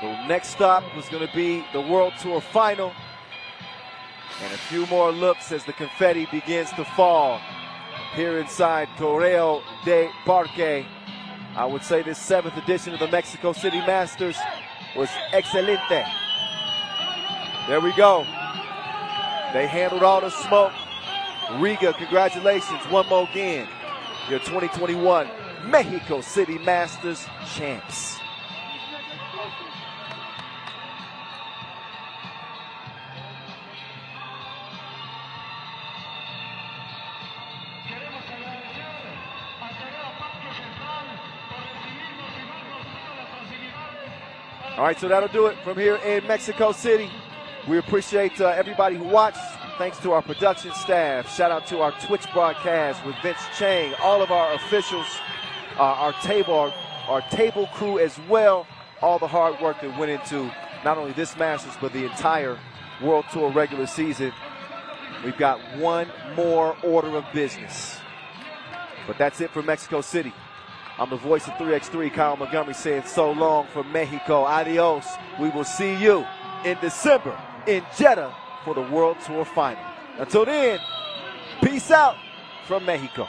The next stop was going to be the World Tour final. And a few more looks as the confetti begins to fall here inside Torreo de Parque. I would say this 7th edition of the Mexico City Masters was excelente. There we go. They handled all the smoke. Riga, congratulations one more again. Your 2021 Mexico City Masters champs. All right, so that'll do it from here in Mexico City. We appreciate everybody who watched. Thanks to our production staff. Shout out to our Twitch broadcast with Vince Chang, all of our officials, our table crew as well. All the hard work that went into not only this Masters, but the entire World Tour regular season. We've got one more order of business. But that's it for Mexico City. I'm the voice of 3x3, Kyle Montgomery, saying so long for Mexico. Adios. We will see you in December in Jeddah for the World Tour Final. Until then, peace out from Mexico.